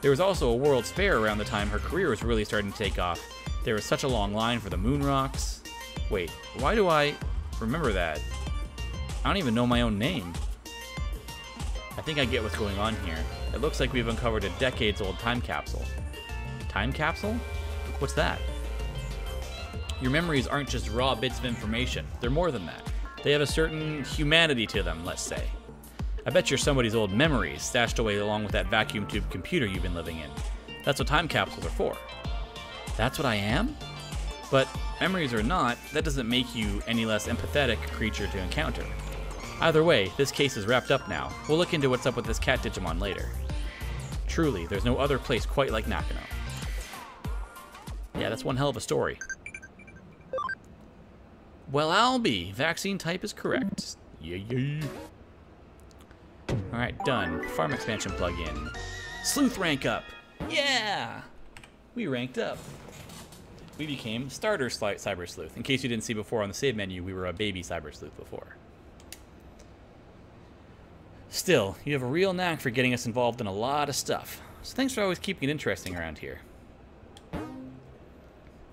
there was also a World's Fair around the time her career was really starting to take off. There was such a long line for the moon rocks. Wait, why do I remember that? I don't even know my own name. I think I get what's going on here. It looks like we've uncovered a decades-old time capsule. Time capsule? What's that? Your memories aren't just raw bits of information. They're more than that. They have a certain humanity to them, let's say. I bet you're somebody's old memories stashed away along with that vacuum tube computer you've been living in. That's what time capsules are for. That's what I am? But memories or not, that doesn't make you any less empathetic creature to encounter. Either way, this case is wrapped up now. We'll look into what's up with this cat Digimon later. Truly, there's no other place quite like Nakano. Yeah, that's one hell of a story. Well, Albie, vaccine type is correct. Yeah. Alright, done. Farm expansion plug-in. Sleuth rank up. Yeah! We ranked up. We became starter cyber sleuth. In case you didn't see before on the save menu, we were a baby cyber sleuth before. Still, you have a real knack for getting us involved in a lot of stuff. So thanks for always keeping it interesting around here.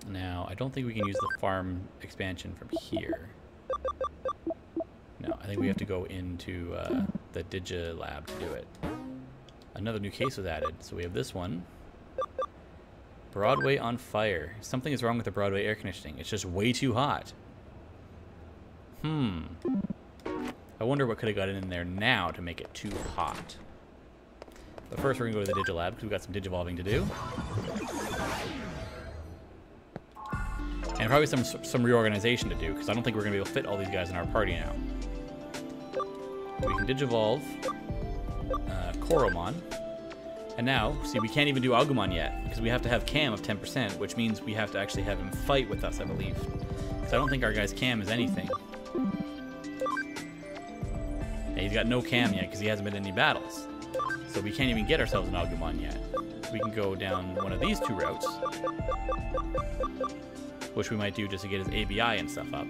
Now, I don't think we can use the farm expansion from here. No, I think we have to go into the Digilab to do it. Another new case was added. So we have this one. Broadway on fire. Something is wrong with the Broadway air conditioning. It's just way too hot. I wonder what could have gotten in there now to make it too hot. But first we're going to go to the Digilab because we've got some Digivolving to do. And probably some reorganization to do because I don't think we're going to be able to fit all these guys in our party now. We can Digivolve Koromon. And now, see, we can't even do Agumon yet because we have to have Cam of 10%, which means we have to actually have him fight with us, I believe. Because I don't think our guy's Cam is anything. Yeah, he's got no Cam yet because he hasn't been in any battles. So we can't even get ourselves an Agumon yet. We can go down one of these two routes, which we might do just to get his ABI and stuff up.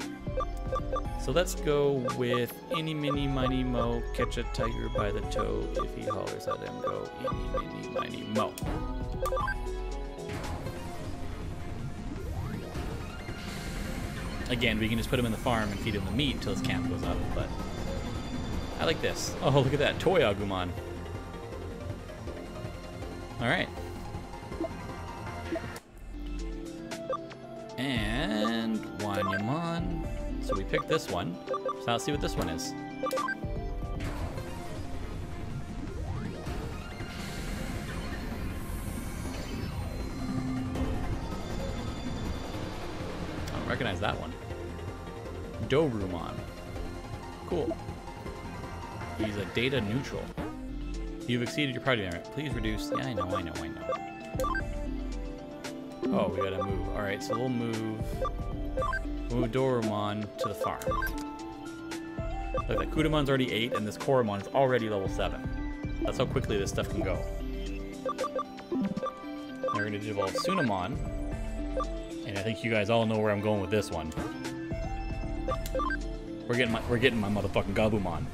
So let's go with Eeny, Miny, Miny, Mo, catch a tiger by the toe. If he hollers, let him go. Eeny, Miny, Miny, Mo. Again, we can just put him in the farm and feed him the meat until his camp goes up, but I like this. Oh, look at that. Toy Agumon. Alright. And Wanyamon. So we picked this one. So now let's see what this one is. I don't recognize that one. Dorumon. Cool. He's a data neutral. You've exceeded your party limit. Please reduce. Yeah, I know. Oh, we gotta move. Alright, so we'll move Dorumon to the farm. Look, that Kudamon's already 8, and this Koromon is already level 7. That's how quickly this stuff can go. Now we're gonna Digivolve Sunamon. And I think you guys all know where I'm going with this one. We're getting my motherfucking Gabumon.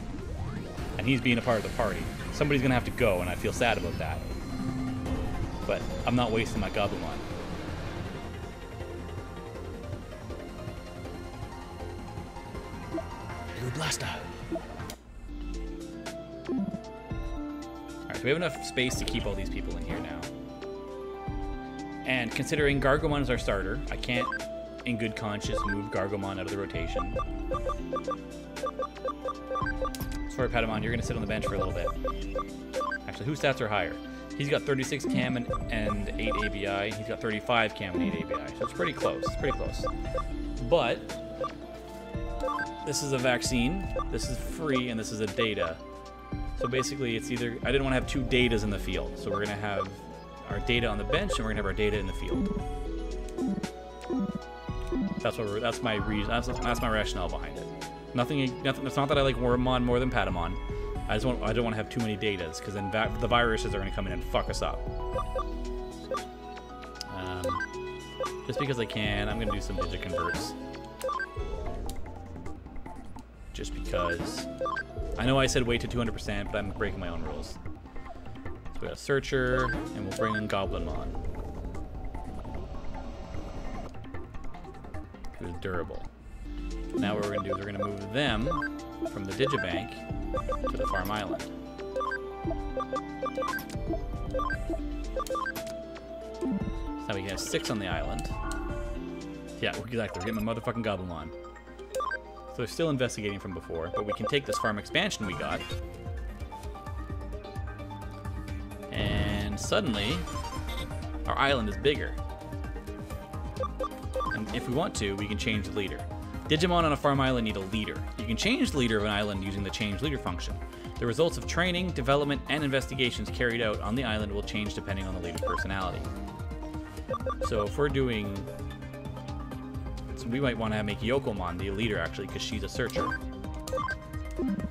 And he's being a part of the party. Somebody's gonna have to go, and I feel sad about that. But I'm not wasting my Gabumon. Blue Blaster. Alright, so we have enough space to keep all these people in here now. And considering Gargomon is our starter, I can't, in good conscience, move Gargomon out of the rotation. Sorry, Patamon, you're going to sit on the bench for a little bit. Actually, whose stats are higher? He's got 36 Cam and 8 ABI. He's got 35 Cam and 8 ABI. So it's pretty close. It's pretty close. But this is a vaccine, this is free, and this is a data. So basically, it's either... I didn't want to have two datas in the field. So we're going to have our data on the bench, and we're going to have our data in the field. That's my reason. That's my rationale behind it. Nothing. It's not that I like Wormmon more than Patamon. I don't want to have too many datas because then the viruses are going to come in and fuck us up. Just because I can, I'm going to do some Digiconverts. Just because I know I said wait to 200%, but I'm breaking my own rules. So we got a Searcher, and we'll bring in Goblinmon, who's durable. Now what we're going to do is we're going to move them from the Digibank to the Farm Island. So now we have 6 on the island. Yeah, exactly. We're getting the motherfucking Goblinmon. So they're still investigating from before, but we can take this farm expansion we got. And suddenly, our island is bigger. And if we want to, we can change the leader. Digimon on a farm island need a leader. You can change the leader of an island using the change leader function. The results of training, development, and investigations carried out on the island will change depending on the leader's personality. So if we're doing... So we might want to make Yokomon the leader, actually, because she's a searcher.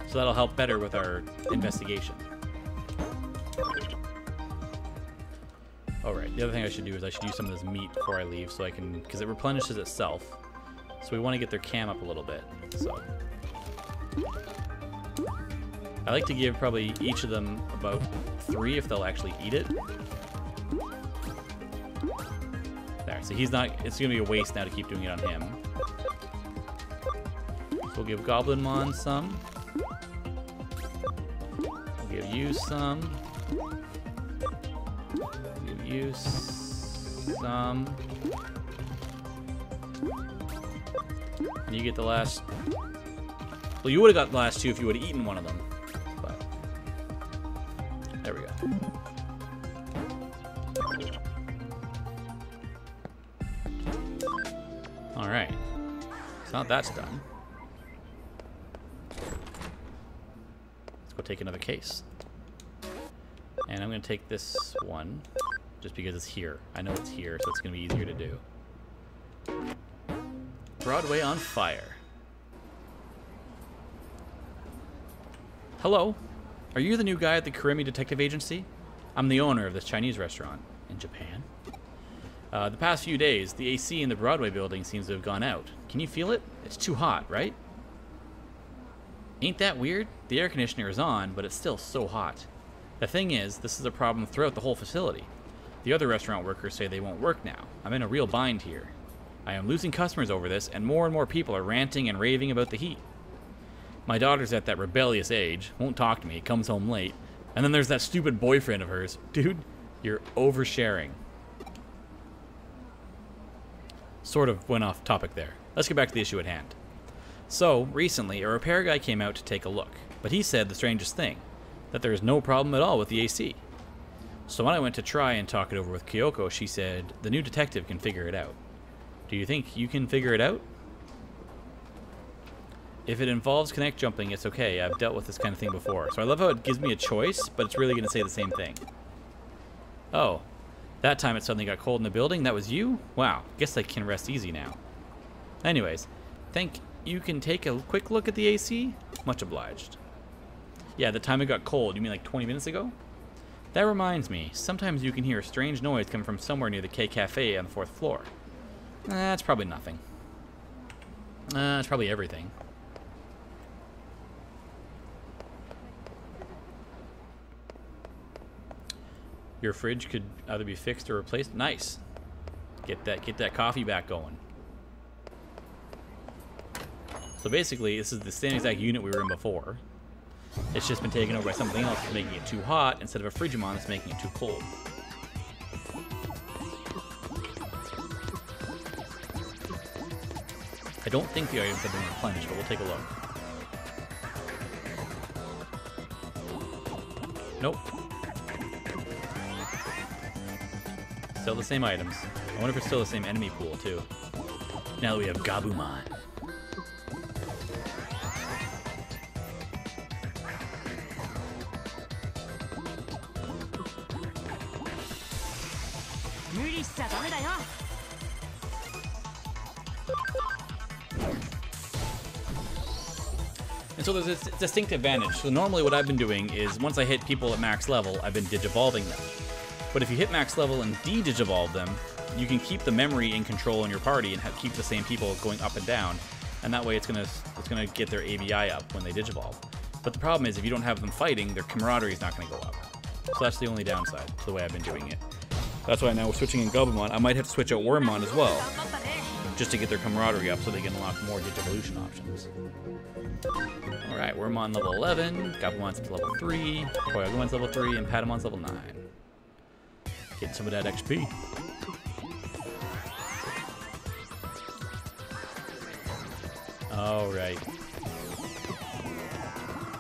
So that'll help better with our investigation. Alright, the other thing I should do is I should use some of this meat before I leave, so I can... because it replenishes itself. So we want to get their cam up a little bit. So I like to give probably each of them about 3 if they'll actually eat it. There, so he's not... it's going to be a waste now to keep doing it on him. So we'll give Goblinmon some. We'll give you some. Give you some. And you get the last... Well, you would have got the last two if you would have eaten one of them. But... There we go. Alright. So now that's done. Let's go take another case. And I'm going to take this one, just because it's here. I know it's here, so it's going to be easier to do. Broadway on fire. Hello. Are you the new guy at the Karimi Detective Agency? I'm the owner of this Chinese restaurant in Japan. The past few days, the AC in the Broadway building seems to have gone out. Can you feel it? It's too hot, right? Ain't that weird? The air conditioner is on, but it's still so hot. The thing is, this is a problem throughout the whole facility. The other restaurant workers say they won't work now. I'm in a real bind here. I am losing customers over this, and more people are ranting and raving about the heat. My daughter's at that rebellious age, won't talk to me, comes home late, and then there's that stupid boyfriend of hers. Dude, you're oversharing. Sort of went off topic there. Let's get back to the issue at hand. So, recently, a repair guy came out to take a look, but he said the strangest thing, that there is no problem at all with the AC. So when I went to try and talk it over with Kyoko, she said, the new detective can figure it out. Do you think you can figure it out? If it involves connect jumping, it's okay. I've dealt with this kind of thing before. So I love how it gives me a choice, but it's really going to say the same thing. Oh, that time it suddenly got cold in the building? That was you? Wow, guess I can rest easy now. Anyways, think you can take a quick look at the AC? Much obliged. Yeah, the time it got cold. You mean like 20 minutes ago? That reminds me, sometimes you can hear a strange noise coming from somewhere near the K Cafe on the 4th floor. That's probably nothing. It's probably everything. Your fridge could either be fixed or replaced. Nice. Get that coffee back going. So basically, this is the same exact unit we were in before. It's just been taken over by something else that's making it too hot instead of a Frigimon that's making it too cold. I don't think the items have been replenished, but we'll take a look. Nope. Still the same items. I wonder if it's still the same enemy pool, too. Now that we have Gabumon. And so there's this distinct advantage. So normally what I've been doing is once I hit people at max level, I've been digivolving them. But if you hit max level and de-digivolve them, you can keep the memory in control in your party and keep the same people going up and down, and that way it's gonna get their ABI up when they digivolve. But the problem is if you don't have them fighting, their camaraderie is not gonna go up. So that's the only downside to the way I've been doing it. That's why now we're switching in Gabumon. I might have to switch out Wormmon as well, just to get their camaraderie up so they can unlock more Digivolution options. Alright, Wormmon level 11, Gabumon's at level 3, Toyagumon's level 3, and Patamon's level 9. Getting some of that XP. Alright.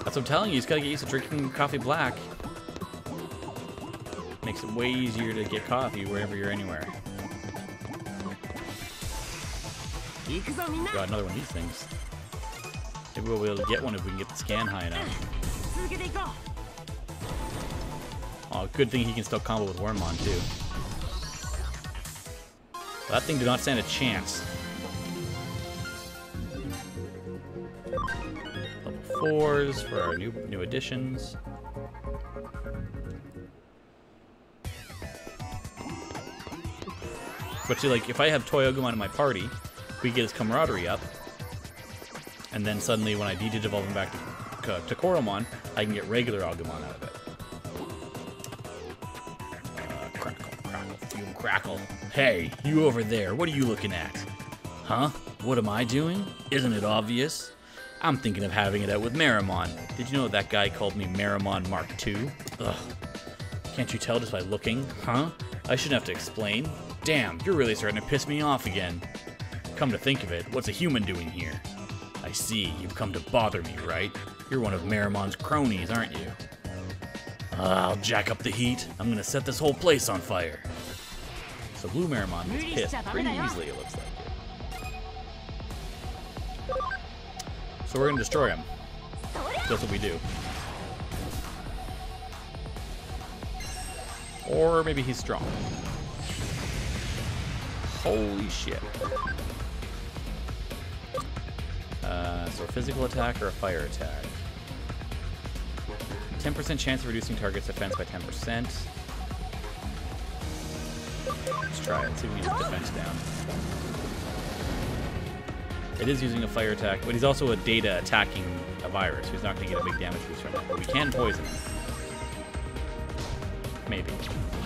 That's what I'm telling you, you just gotta get used to drinking coffee black. Makes it way easier to get coffee wherever you're anywhere. Got another one of these things. Maybe we'll be able to get one if we can get the scan high enough. Oh, good thing he can still combo with Wormmon too. That thing did not stand a chance. Level 4s for our new additions. But see, like, if I have Toyagumon in my party, we get his camaraderie up, and then suddenly when I de-digivolve him back to Koromon, I can get regular Agumon out of it. Crackle, fume, crackle. Hey, you over there, what are you looking at? Huh? What am I doing? Isn't it obvious? I'm thinking of having it out with Meramon. Did you know that guy called me Meramon Mark II? Ugh. Can't you tell just by looking? Huh? I shouldn't have to explain. Damn, you're really starting to piss me off again. Come to think of it, what's a human doing here? I see, you've come to bother me, right? You're one of Meramon's cronies, aren't you? I'll jack up the heat. I'm gonna set this whole place on fire. So Blue Meramon gets pissed pretty easily, it looks like. So we're gonna destroy him. That's what we do. Or maybe he's strong. Holy shit. So a physical attack or a fire attack. 10% chance of reducing target's defense by 10%. Let's try it. See if we can get defense down. It is using a fire attack, but he's also a data attacking a virus, so he's not going to get a big damage boost from it. But we can poison him. Maybe.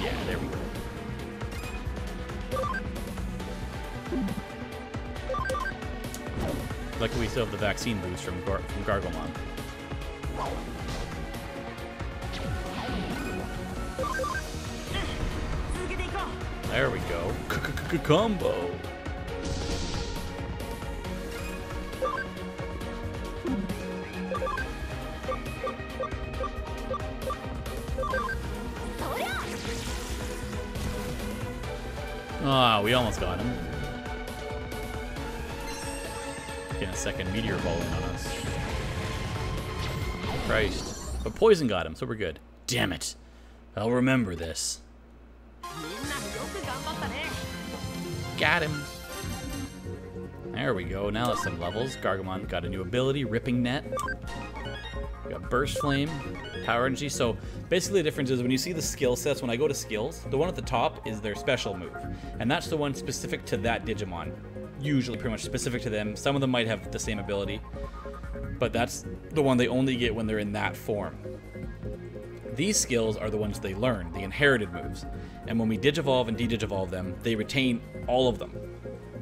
Yeah, there we go. Luckily, we still have the vaccine boost from Gargomon. There we go. Combo. Ah, we almost got him. Getting a second meteor ball in on us. Christ. But poison got him, so we're good. Damn it. I'll remember this. Got him. There we go. Now that's some levels. Gargomon got a new ability, Ripping Net. We got Burst Flame, Power Energy. So basically the difference is when you see the skill sets, when I go to skills, the one at the top is their special move. And that's the one specific to that Digimon. Usually pretty much specific to them. Some of them might have the same ability. But that's the one they only get when they're in that form. These skills are the ones they learn, the inherited moves. And when we Digivolve and De-Digivolve them, they retain all of them.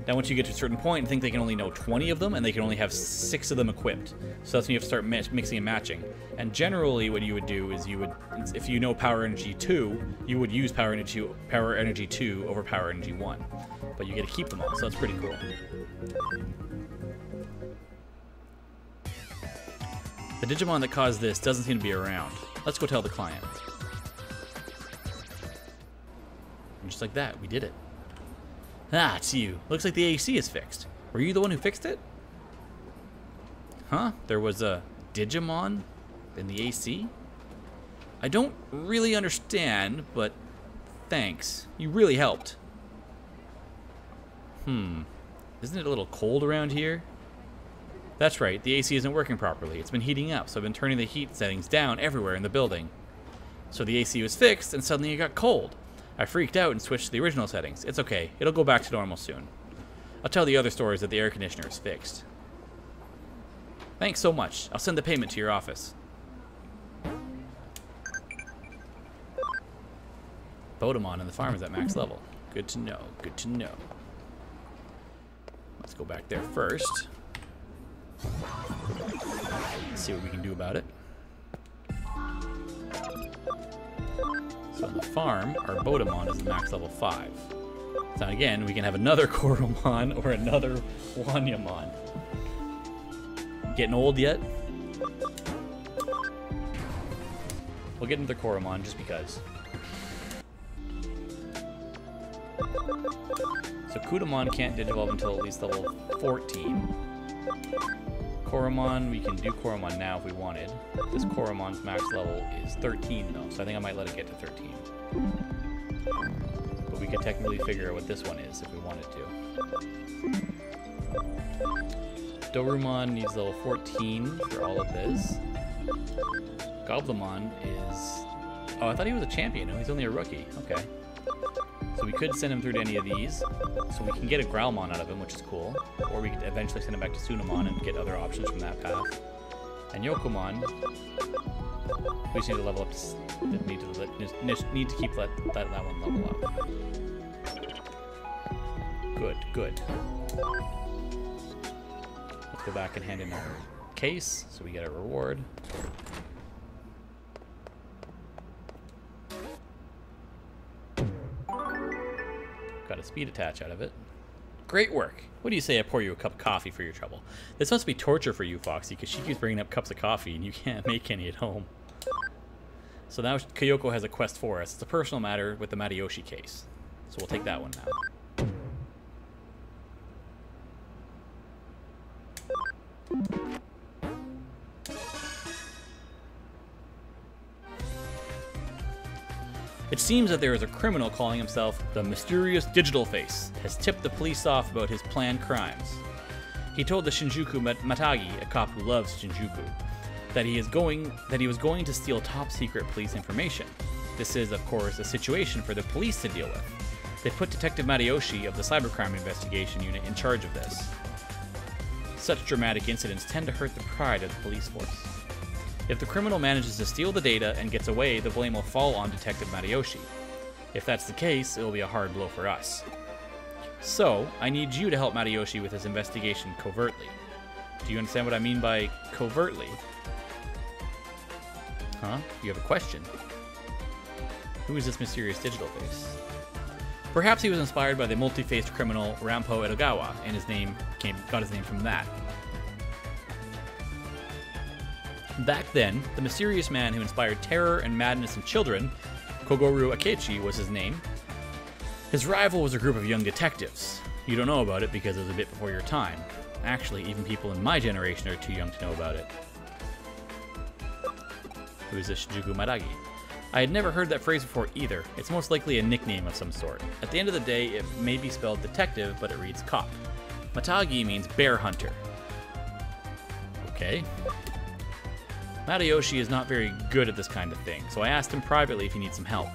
Now once you get to a certain point, I think they can only know 20 of them, and they can only have 6 of them equipped. So that's when you have to start mixing and matching. And generally what you would do is you would, if you know Power Energy 2, you would use Power Energy 2 over Power Energy 1. But you get to keep them all, so that's pretty cool. The Digimon that caused this doesn't seem to be around. Let's go tell the client. And just like that, we did it. Ah, it's you. Looks like the AC is fixed. Were you the one who fixed it? Huh? There was a Digimon in the AC? I don't really understand, but thanks. You really helped. Isn't it a little cold around here? That's right, the AC isn't working properly. It's been heating up, so I've been turning the heat settings down everywhere in the building. So the AC was fixed, and suddenly it got cold. I freaked out and switched to the original settings. It's okay, it'll go back to normal soon. I'll tell the other stores that the air conditioner is fixed. Thanks so much. I'll send the payment to your office. Bodemon in the farm is at max level. Good to know, good to know. Let's go back there first. See what we can do about it. So on the farm, our Bodemon is max level 5. So again, we can have another Koromon or another Wanyamon. Getting old yet? We'll get another Koromon just because. So Kudamon can't Digivolve until at least level 14. Koromon, we can do Koromon now if we wanted. This Koromon's max level is 13 though, so I think I might let it get to 13. But we could technically figure out what this one is if we wanted to. Dorumon needs level 14 for all of this. Goblimon is... Oh, I thought he was a champion. No, he's only a rookie. Okay. So we could send him through to any of these. So we can get a Growlmon out of him, which is cool. Or we could eventually send him back to Sunamon and get other options from that path. And Yokomon, we just need to level up. Need to keep that one level up. Good, good. Let's go back and hand in our case, so we get a reward. Got a speed attach out of it. Great work. What do you say I pour you a cup of coffee for your trouble? This must be torture for you, Foxy, because she keeps bringing up cups of coffee and you can't make any at home. So now Kyoko has a quest for us. It's a personal matter with the Matayoshi case. So we'll take that one now. It seems that there is a criminal calling himself the Mysterious Digital Face, has tipped the police off about his planned crimes. He told the Shinjuku Matagi, a cop who loves Shinjuku, that he was going to steal top-secret police information. This is, of course, a situation for the police to deal with. They put Detective Matayoshi of the Cybercrime Investigation Unit in charge of this. Such dramatic incidents tend to hurt the pride of the police force. If the criminal manages to steal the data and gets away, the blame will fall on Detective Matayoshi. If that's the case, it will be a hard blow for us. So, I need you to help Matayoshi with his investigation covertly. Do you understand what I mean by covertly? Huh? You have a question. Who is this mysterious digital face? Perhaps he was inspired by the multi-faced criminal Rampo Edogawa, and got his name from that. Back then, the mysterious man who inspired terror and madness in children, Kogoro Akechi was his name. His rival was a group of young detectives. You don't know about it because it was a bit before your time. Actually, even people in my generation are too young to know about it. Who is this Shinjuku Matagi? I had never heard that phrase before either. It's most likely a nickname of some sort. At the end of the day, it may be spelled detective, but it reads cop. Matagi means bear hunter. Okay. Matayoshi is not very good at this kind of thing, so I asked him privately if he needs some help.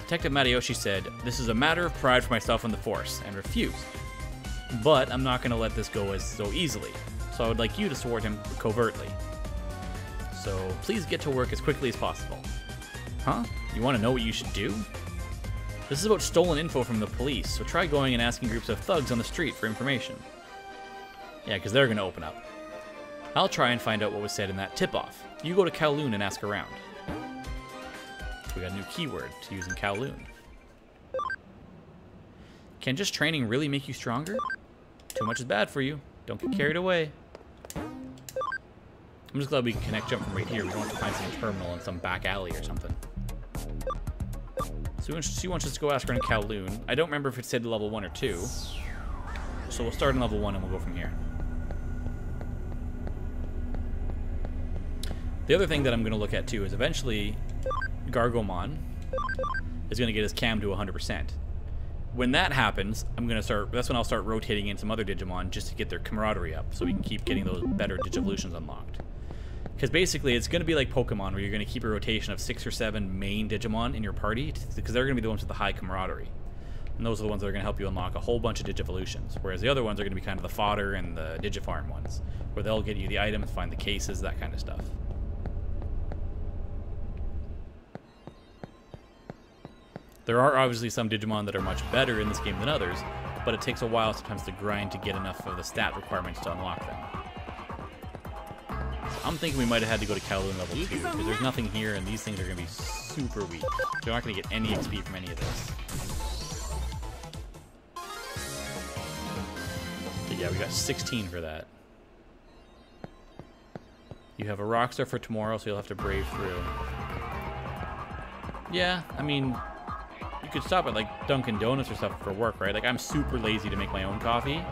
Detective Matayoshi said, "This is a matter of pride for myself and the force," and refused. But I'm not going to let this go so easily, so I would like you to support him covertly. So please get to work as quickly as possible. Huh? You want to know what you should do? This is about stolen info from the police, so try going and asking groups of thugs on the street for information. Yeah, because they're going to open up. I'll try and find out what was said in that tip-off. You go to Kowloon and ask around. We got a new keyword to use in Kowloon. Can just training really make you stronger? Too much is bad for you. Don't get carried away. I'm just glad we can connect jump from right here. We don't have to find some terminal in some back alley or something. So she wants us to go ask around Kowloon. I don't remember if it said level 1 or 2. So we'll start in level 1 and we'll go from here. The other thing that I'm going to look at too is eventually Gargomon is going to get his cam to 100%. When that happens, that's when I'll start rotating in some other Digimon just to get their camaraderie up so we can keep getting those better Digivolutions unlocked. Because basically it's going to be like Pokemon where you're going to keep a rotation of 6 or 7 main Digimon in your party because they're going to be the ones with the high camaraderie. And those are the ones that are going to help you unlock a whole bunch of Digivolutions. Whereas the other ones are going to be kind of the fodder and the Digifarm ones, where they'll get you the items, find the cases, that kind of stuff. There are obviously some Digimon that are much better in this game than others, but it takes a while sometimes to grind to get enough of the stat requirements to unlock them. So I'm thinking we might have had to go to Kowloon level 2, because there's nothing here and these things are going to be super weak. You're not going to get any XP from any of this. But yeah, we got 16 for that. You have a Rockstar for tomorrow, so you'll have to brave through. Yeah, I mean, you could stop at like Dunkin' Donuts or stuff for work, right? Like I'm super lazy to make my own coffee,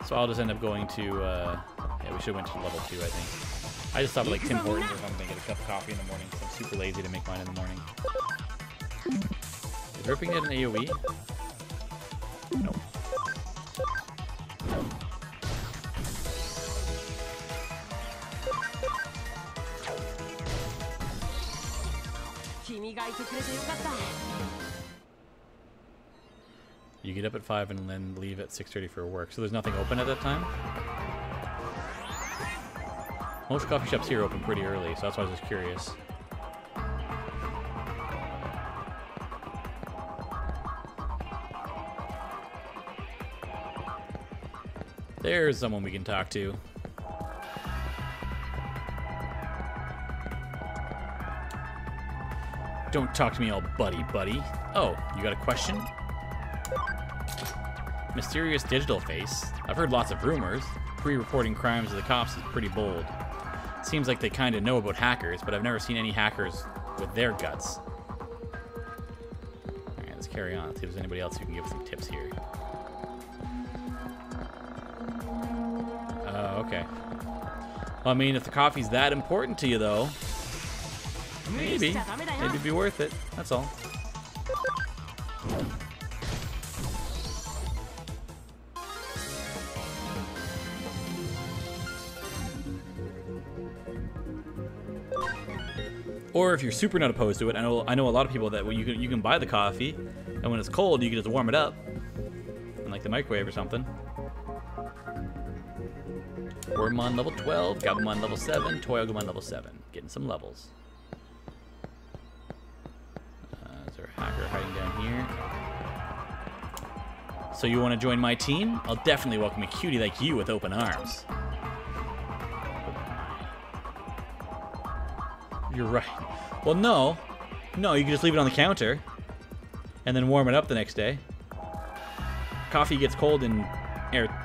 so I'll just end up going to, yeah, we should have went to level 2, I think. I just stop at like Tim Hortons or something, get a cup of coffee in the morning, because I'm super lazy to make mine in the morning. Is ripping it an AoE? Nope. You get up at 5 and then leave at 6:30 for work, so there's nothing open at that time? Most coffee shops here open pretty early, so that's why I was just curious. There's someone we can talk to. Don't talk to me all buddy. Oh, you got a question? Mysterious digital face. I've heard lots of rumors. Pre-reporting crimes to the cops is pretty bold. Seems like they kind of know about hackers, but I've never seen any hackers with their guts. Alright, let's carry on. Let's see if there's anybody else who can give us some tips here. Okay. Well, I mean, if the coffee's that important to you, though, maybe it'd be worth it. That's all. Or if you're super not opposed to it, I know a lot of people that you can buy the coffee, and when it's cold, you can just warm it up in like the microwave or something. Wormmon level 12, Gabumon level 7, Toyagumon level 7. Getting some levels. Is there a hacker hiding down here? So you want to join my team? I'll definitely welcome a cutie like you with open arms. You're right. Well, no. No, you can just leave it on the counter and then warm it up the next day. Coffee gets cold in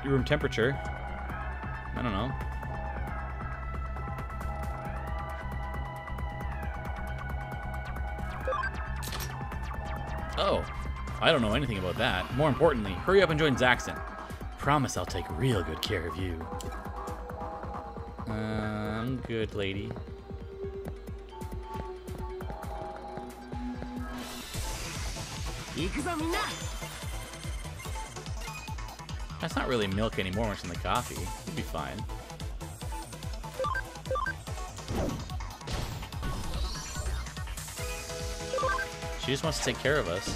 room temperature. I don't know. Oh, I don't know anything about that. More importantly, hurry up and join Zaxxon. Promise I'll take real good care of you. I'm good, lady. That's not really milk anymore, it's in the coffee. It'll be fine. She just wants to take care of us.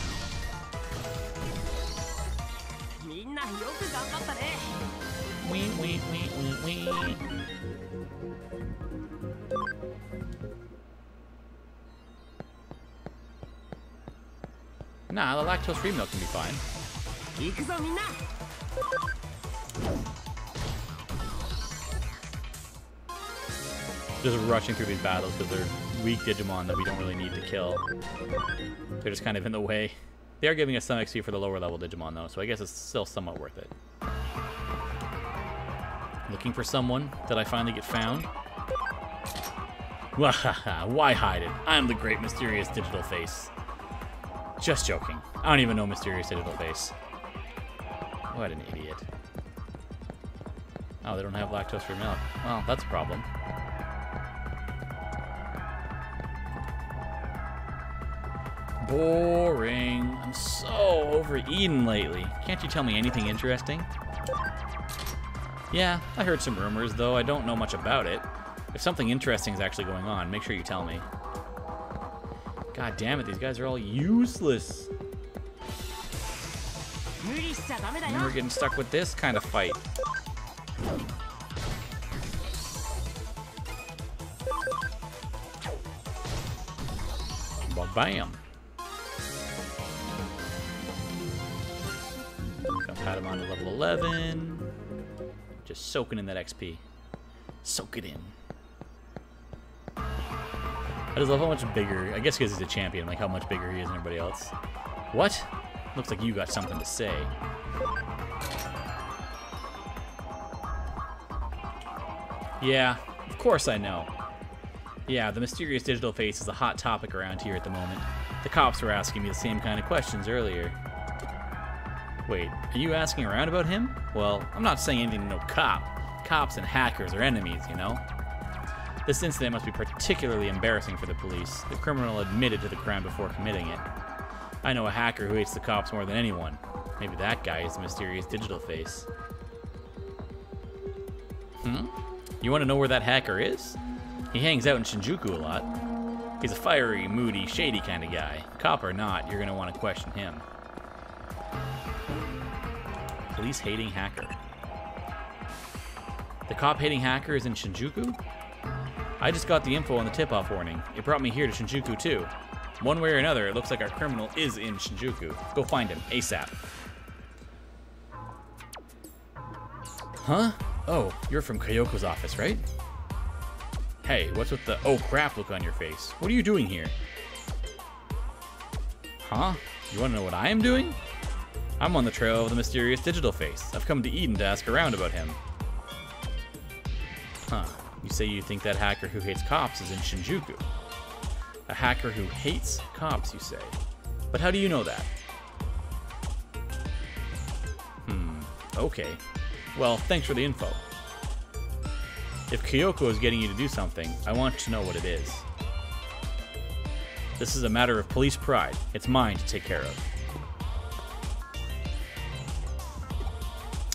Wee, wee, wee, wee, wee. Nah, the lactose-free milk can be fine. Just rushing through these battles because they're weak Digimon that we don't really need to kill. They're just kind of in the way. They are giving us some XP for the lower level Digimon though, so I guess it's still somewhat worth it. Looking for someone. Did I finally get found? Why hide it? I'm the great mysterious digital face. Just joking. I don't even know mysterious digital face. What an idiot. Oh, they don't have lactose-free milk. Well, that's a problem. Boring. I'm so overeaten lately. Can't you tell me anything interesting? Yeah, I heard some rumors, though I don't know much about it. If something interesting is actually going on, make sure you tell me. God damn it, these guys are all useless. And we're getting stuck with this kind of fight. Bam. Got Patamon to level 11. Just soaking in that XP. Soak it in. I just love how much bigger, I guess because he's a champion, like how much bigger he is than everybody else. What? Looks like you got something to say. Yeah, of course I know. Yeah, the mysterious digital face is a hot topic around here at the moment. The cops were asking me the same kind of questions earlier. Wait, are you asking around about him? Well, I'm not saying anything to no cop. Cops and hackers are enemies, you know? This incident must be particularly embarrassing for the police. The criminal admitted to the crime before committing it. I know a hacker who hates the cops more than anyone. Maybe that guy is the mysterious digital face. You want to know where that hacker is? He hangs out in Shinjuku a lot. He's a fiery, moody, shady kind of guy. Cop or not, you're going to want to question him. Police-hating hacker. The cop-hating hacker is in Shinjuku? I just got the info on the tip-off warning. It brought me here to Shinjuku, too. One way or another, it looks like our criminal is in Shinjuku. Go find him, ASAP. Huh? Oh, you're from Kyoko's office, right? Hey, what's with the oh crap look on your face? What are you doing here? Huh? You want to know what I am doing? I'm on the trail of the mysterious digital face. I've come to Eden to ask around about him. Huh. You say you think that hacker who hates cops is in Shinjuku. A hacker who hates cops, you say. But how do you know that? Okay. Well, thanks for the info. If Kyoko is getting you to do something, I want to know what it is. This is a matter of police pride. It's mine to take care of.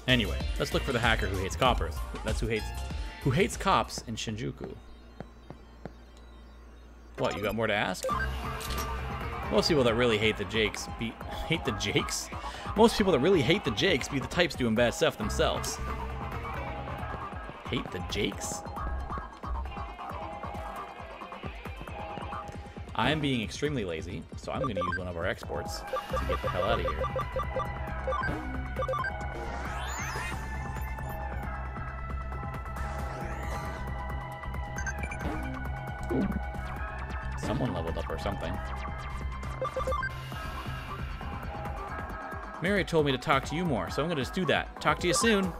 Anyway, let's look for the hacker who hates coppers. That's who hates cops in Shinjuku. What, you got more to ask? Most people that really hate the Jakes be Most people that really hate the Jakes be the types doing bad stuff themselves. Hate the Jakes? I'm being extremely lazy, so I'm going to use one of our exports to get the hell out of here. Ooh. Someone leveled up or something. Mary told me to talk to you more, so I'm going to just do that. Talk to you soon.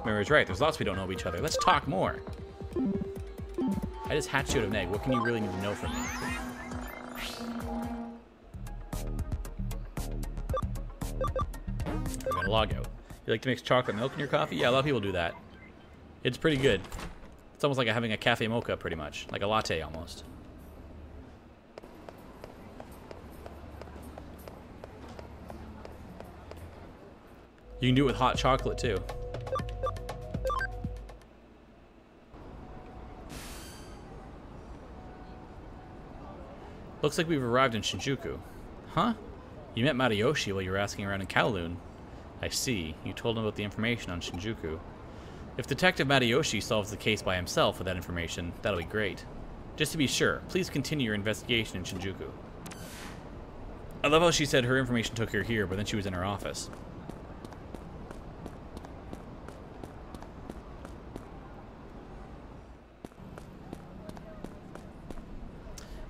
Mary's right. There's lots we don't know of each other. Let's talk more. I just hatched you out of an egg. What can you really need to know from me? We're going to log out. You like to mix chocolate milk in your coffee? Yeah, a lot of people do that. It's pretty good. It's almost like having a cafe mocha, pretty much. Like a latte, almost. You can do it with hot chocolate, too. Looks like we've arrived in Shinjuku. Huh? You met Matayoshi while you were asking around in Kowloon. I see. You told him about the information on Shinjuku. If Detective Matayoshi solves the case by himself with that information, that'll be great. Just to be sure, please continue your investigation in Shinjuku. I love how she said her information took her here, but then she was in her office.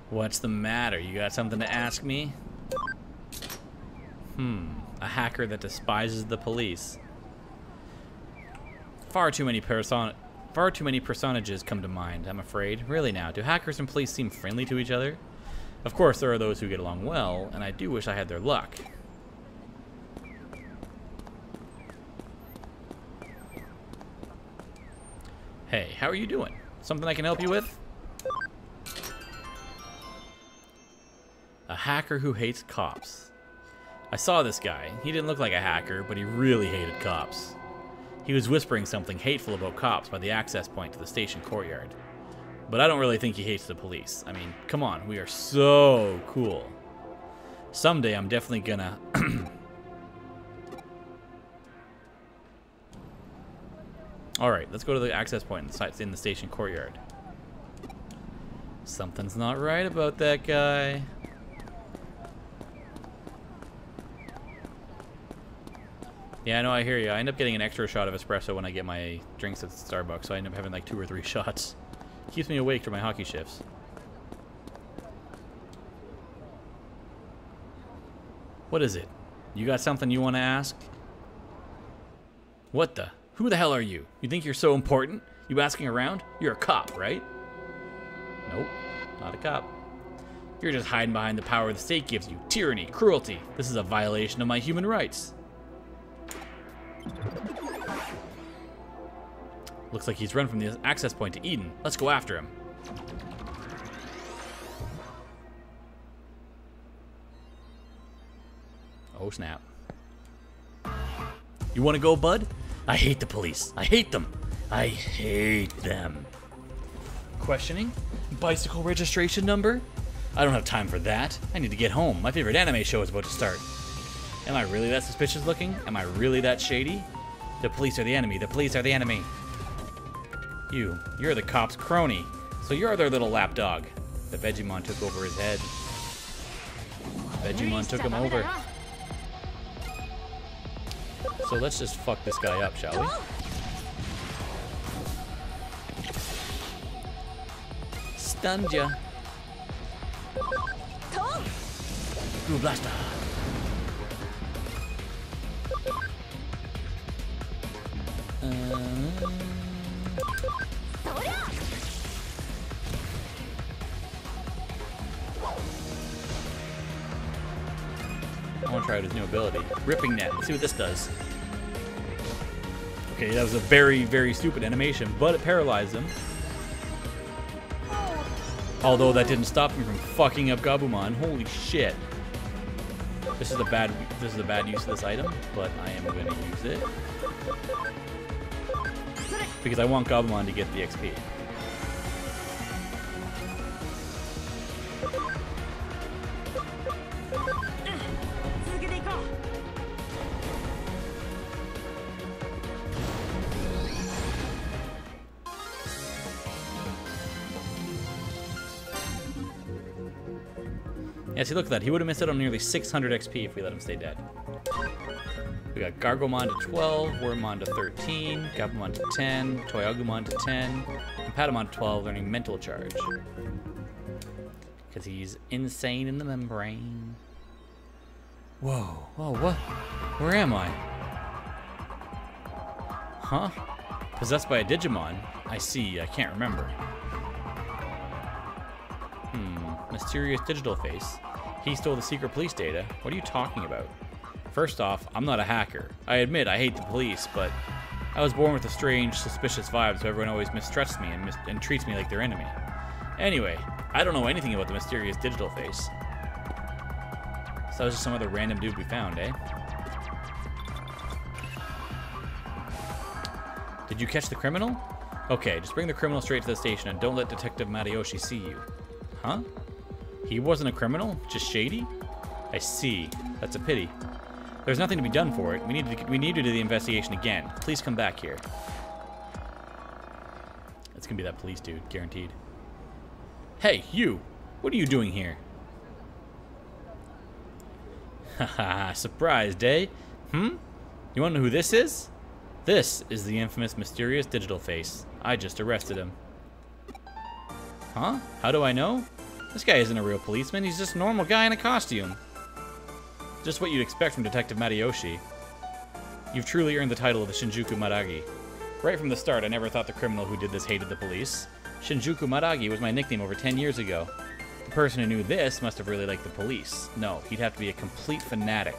What's the matter? You got something to ask me? A hacker that despises the police. Far too many personages come to mind, I'm afraid. Really now, do hackers and police seem friendly to each other? Of course, there are those who get along well, and I do wish I had their luck. Hey, how are you doing? Something I can help you with? A hacker who hates cops. I saw this guy. He didn't look like a hacker, but he really hated cops. He was whispering something hateful about cops by the access point to the station courtyard. But I don't really think he hates the police. I mean, come on, we are so cool. Someday I'm definitely gonna... Alright, let's go to the access point in the station courtyard. Something's not right about that guy. Yeah, I know, I hear you. I end up getting an extra shot of espresso when I get my drinks at Starbucks, so I end up having like 2 or 3 shots. Keeps me awake during my hockey shifts. What is it? You got something you want to ask? What the? Who the hell are you? You think you're so important? You asking around? You're a cop, right? Nope, not a cop. You're just hiding behind the power the state gives you. Tyranny, cruelty. This is a violation of my human rights. Looks like he's run from the access point to Eden. Let's go after him. Oh, snap. You want to go, bud? I hate the police. I hate them. I hate them. Questioning? Bicycle registration number? I don't have time for that. I need to get home. My favorite anime show is about to start. Am I really that suspicious looking? Am I really that shady? The police are the enemy. The police are the enemy. You're the cop's crony. So you're their little lapdog. The Digimon took over his head. Digimon took him over. So let's just fuck this guy up, shall we? Stunned ya. Shinjuku Blaster. I want to try out his new ability. Ripping Net. Let's see what this does. Okay, that was a very, very stupid animation, but it paralyzed him. Although that didn't stop me from fucking up Gabumon. Holy shit. This is a bad use of this item, but I am going to use it. Because I want Gabumon to get the XP. Yeah, see, look at that. He would have missed out on nearly 600 XP if we let him stay dead. We got Gargomon to 12, Wormmon to 13, Gabumon to 10, Toyagumon to 10, and Patamon to 12, learning Mental Charge. Because he's insane in the membrane. Whoa. Whoa, what? Where am I? Huh? Possessed by a Digimon? I see, I can't remember. Mysterious digital face. He stole the secret police data. What are you talking about? First off, I'm not a hacker. I admit I hate the police, but I was born with a strange, suspicious vibe, so everyone always mistrusts me and treats me like their enemy. Anyway, I don't know anything about the mysterious digital face. So that was just some other random dude we found, eh? Did you catch the criminal? Okay, just bring the criminal straight to the station and don't let Detective Matayoshi see you. Huh? He wasn't a criminal? Just shady? I see. That's a pity. There's nothing to be done for it. We need to do the investigation again. Please come back here. It's gonna be that police dude, guaranteed. Hey, you! What are you doing here? Haha, surprised, eh? You wanna know who this is? This is the infamous mysterious digital face. I just arrested him. Huh? How do I know? This guy isn't a real policeman, he's just a normal guy in a costume. Just what you'd expect from Detective Matayoshi. You've truly earned the title of the Shinjuku Maragi. Right from the start, I never thought the criminal who did this hated the police. Shinjuku Maragi was my nickname over 10 years ago. The person who knew this must have really liked the police. No, he'd have to be a complete fanatic.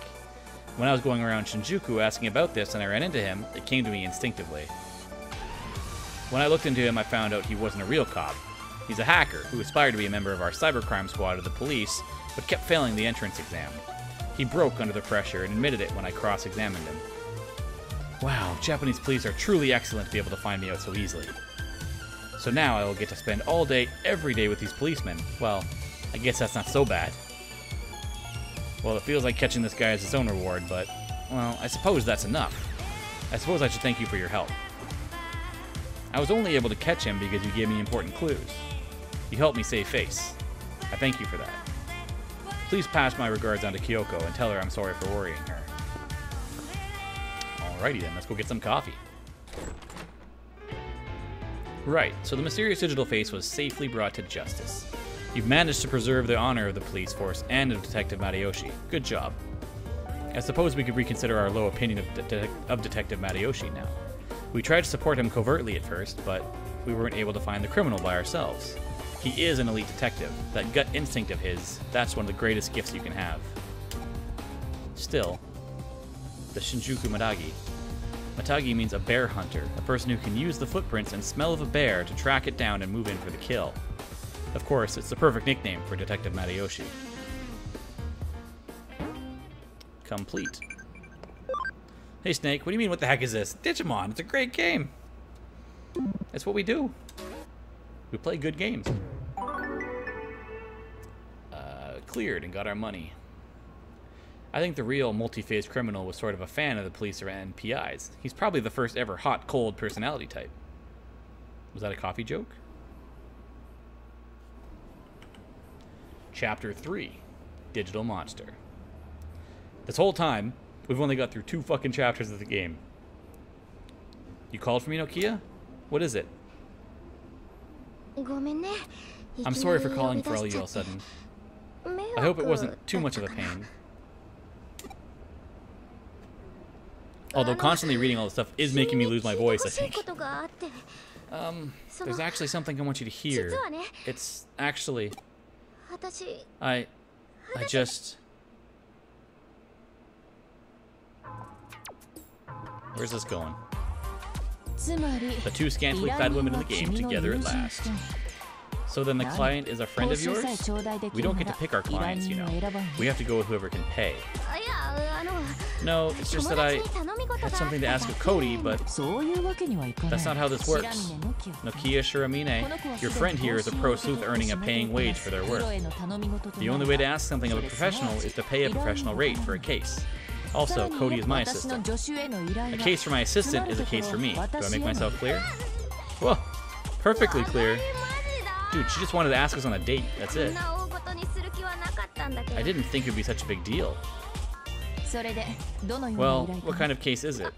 When I was going around Shinjuku asking about this and I ran into him, it came to me instinctively. When I looked into him, I found out he wasn't a real cop. He's a hacker who aspired to be a member of our cybercrime squad of the police, but kept failing the entrance exam. He broke under the pressure and admitted it when I cross-examined him. Wow, Japanese police are truly excellent to be able to find me out so easily. So now I will get to spend all day, every day with these policemen. Well, I guess that's not so bad. Well, it feels like catching this guy is its own reward, but, well, I suppose that's enough. I suppose I should thank you for your help. I was only able to catch him because you gave me important clues. You helped me save face. I thank you for that. Please pass my regards on to Kyoko and tell her I'm sorry for worrying her. Alrighty then, let's go get some coffee. Right, so the mysterious digital face was safely brought to justice. You've managed to preserve the honor of the police force and of Detective Matayoshi. Good job. I suppose we could reconsider our low opinion of Detective Matayoshi now. We tried to support him covertly at first, but we weren't able to find the criminal by ourselves. He is an elite detective. That gut instinct of his, that's one of the greatest gifts you can have. Still, the Shinjuku Matagi. Matagi means a bear hunter, a person who can use the footprints and smell of a bear to track it down and move in for the kill. Of course, it's the perfect nickname for Detective Matayoshi. Complete. Hey Snake, what do you mean what the heck is this? Digimon, it's a great game! That's what we do. We play good games. Cleared and got our money. I think the real multi-phase criminal was sort of a fan of the police and PIs. He's probably the first ever hot-cold personality type. Was that a coffee joke? Chapter 3, Digital Monster. This whole time, we've only got through 2 fucking chapters of the game. You called for me, Nokia? What is it? I'm sorry for calling for all you all of a sudden. I hope it wasn't too much of a pain. Although constantly reading all this stuff is making me lose my voice, I think. There's actually something I want you to hear. It's actually... I just... Where's this going? The two scantily clad women in the game together at last. So then the client is a friend of yours? We don't get to pick our clients, you know. We have to go with whoever can pay. No, it's just that I had something to ask of Cody, but that's not how this works. Nokia Shiramine, your friend here is a pro sleuth earning a paying wage for their work. The only way to ask something of a professional is to pay a professional rate for a case. Also, Cody is my assistant. A case for my assistant is a case for me. Do I make myself clear? Whoa, perfectly clear. Dude, she just wanted to ask us on a date. That's it. I didn't think it would be such a big deal. Well, what kind of case is it?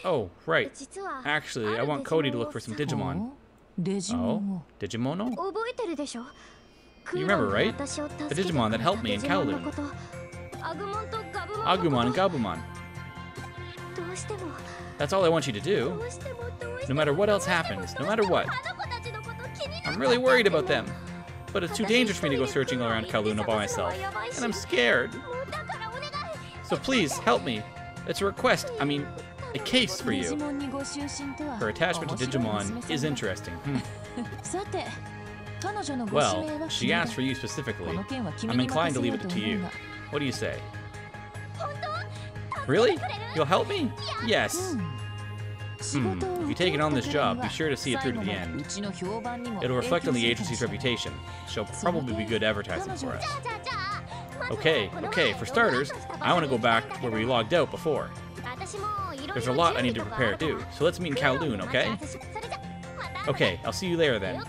Oh, right. Actually, I want Cody to look for some Digimon. Oh? Digimono? You remember, right? The Digimon that helped me in Kowloon. Agumon and Gabumon. That's all I want you to do. No matter what else happens, no matter what. I'm really worried about them. But it's too dangerous for me to go searching around Kowloon all by myself. And I'm scared. So please, help me. It's a request, I mean, a case for you. Her attachment to Digimon is interesting. Well, she asked for you specifically. I'm inclined to leave it to you. What do you say? Really? You'll help me? Yes. If you take it on this job, be sure to see it through to the end. It'll reflect on the agency's reputation. She'll probably be good advertising for us. Okay, for starters, I want to go back where we logged out before. There's a lot I need to prepare too, so let's meet in Kowloon, okay? Okay, I'll see you there then.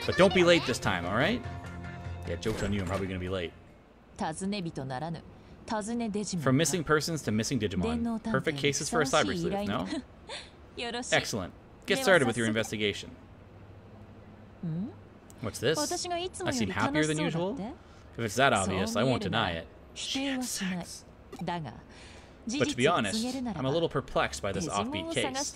But don't be late this time, alright? Yeah, joke's on you, I'm probably going to be late. From missing persons to missing Digimon. Perfect cases for a cyber sleuth, no? Excellent. Get started with your investigation. What's this? I seem happier than usual? If it's that obvious, I won't deny it. She had sex. But to be honest, I'm a little perplexed by this offbeat case.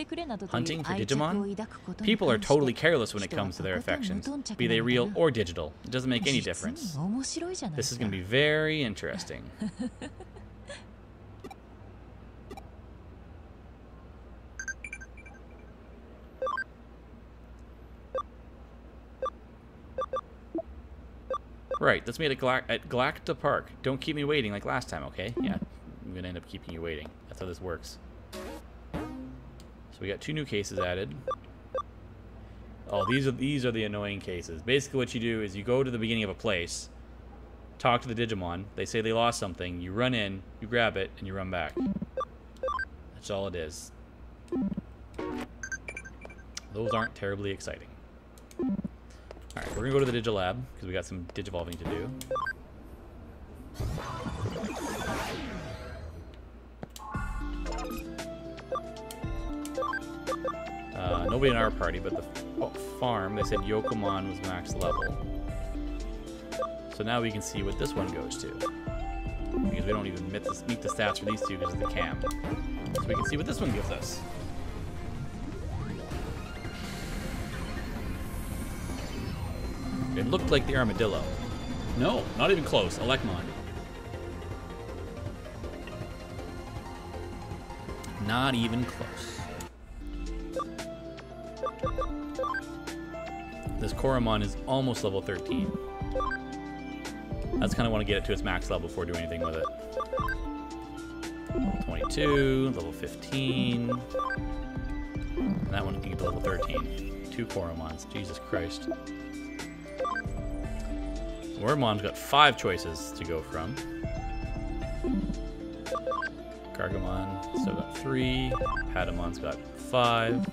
Hunting for Digimon? People are totally careless when it comes to their affections, be they real or digital. It doesn't make any difference. This is going to be very interesting. Right, let's meet at Galacta Park. Don't keep me waiting like last time, okay? Yeah, I'm gonna end up keeping you waiting. That's how this works. So we got 2 new cases added. Oh, these are the annoying cases. Basically what you do is you go to the beginning of a place, talk to the Digimon, they say they lost something, you run in, you grab it, and you run back. That's all it is. Those aren't terribly exciting. Alright, we're gonna go to the Digilab, because we got some Digivolving to do. Nobody in our party, but the farm, they said Yokomon was max level. So now we can see what this one goes to. Because we don't even meet the stats for these two because of the cam. So we can see what this one gives us. It looked like the armadillo. No, not even close. Elecmon. Not even close. This Koromon is almost level 13. I just kind of want to get it to its max level before doing anything with it. Level 22, level 15. And that one can get to level 13. 2 Koromons. Jesus Christ. Wormon's got 5 choices to go from. Gargamon still got 3. Patamon's got 5.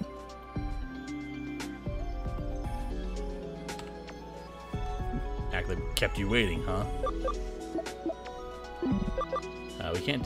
Actually kept you waiting, huh? We can't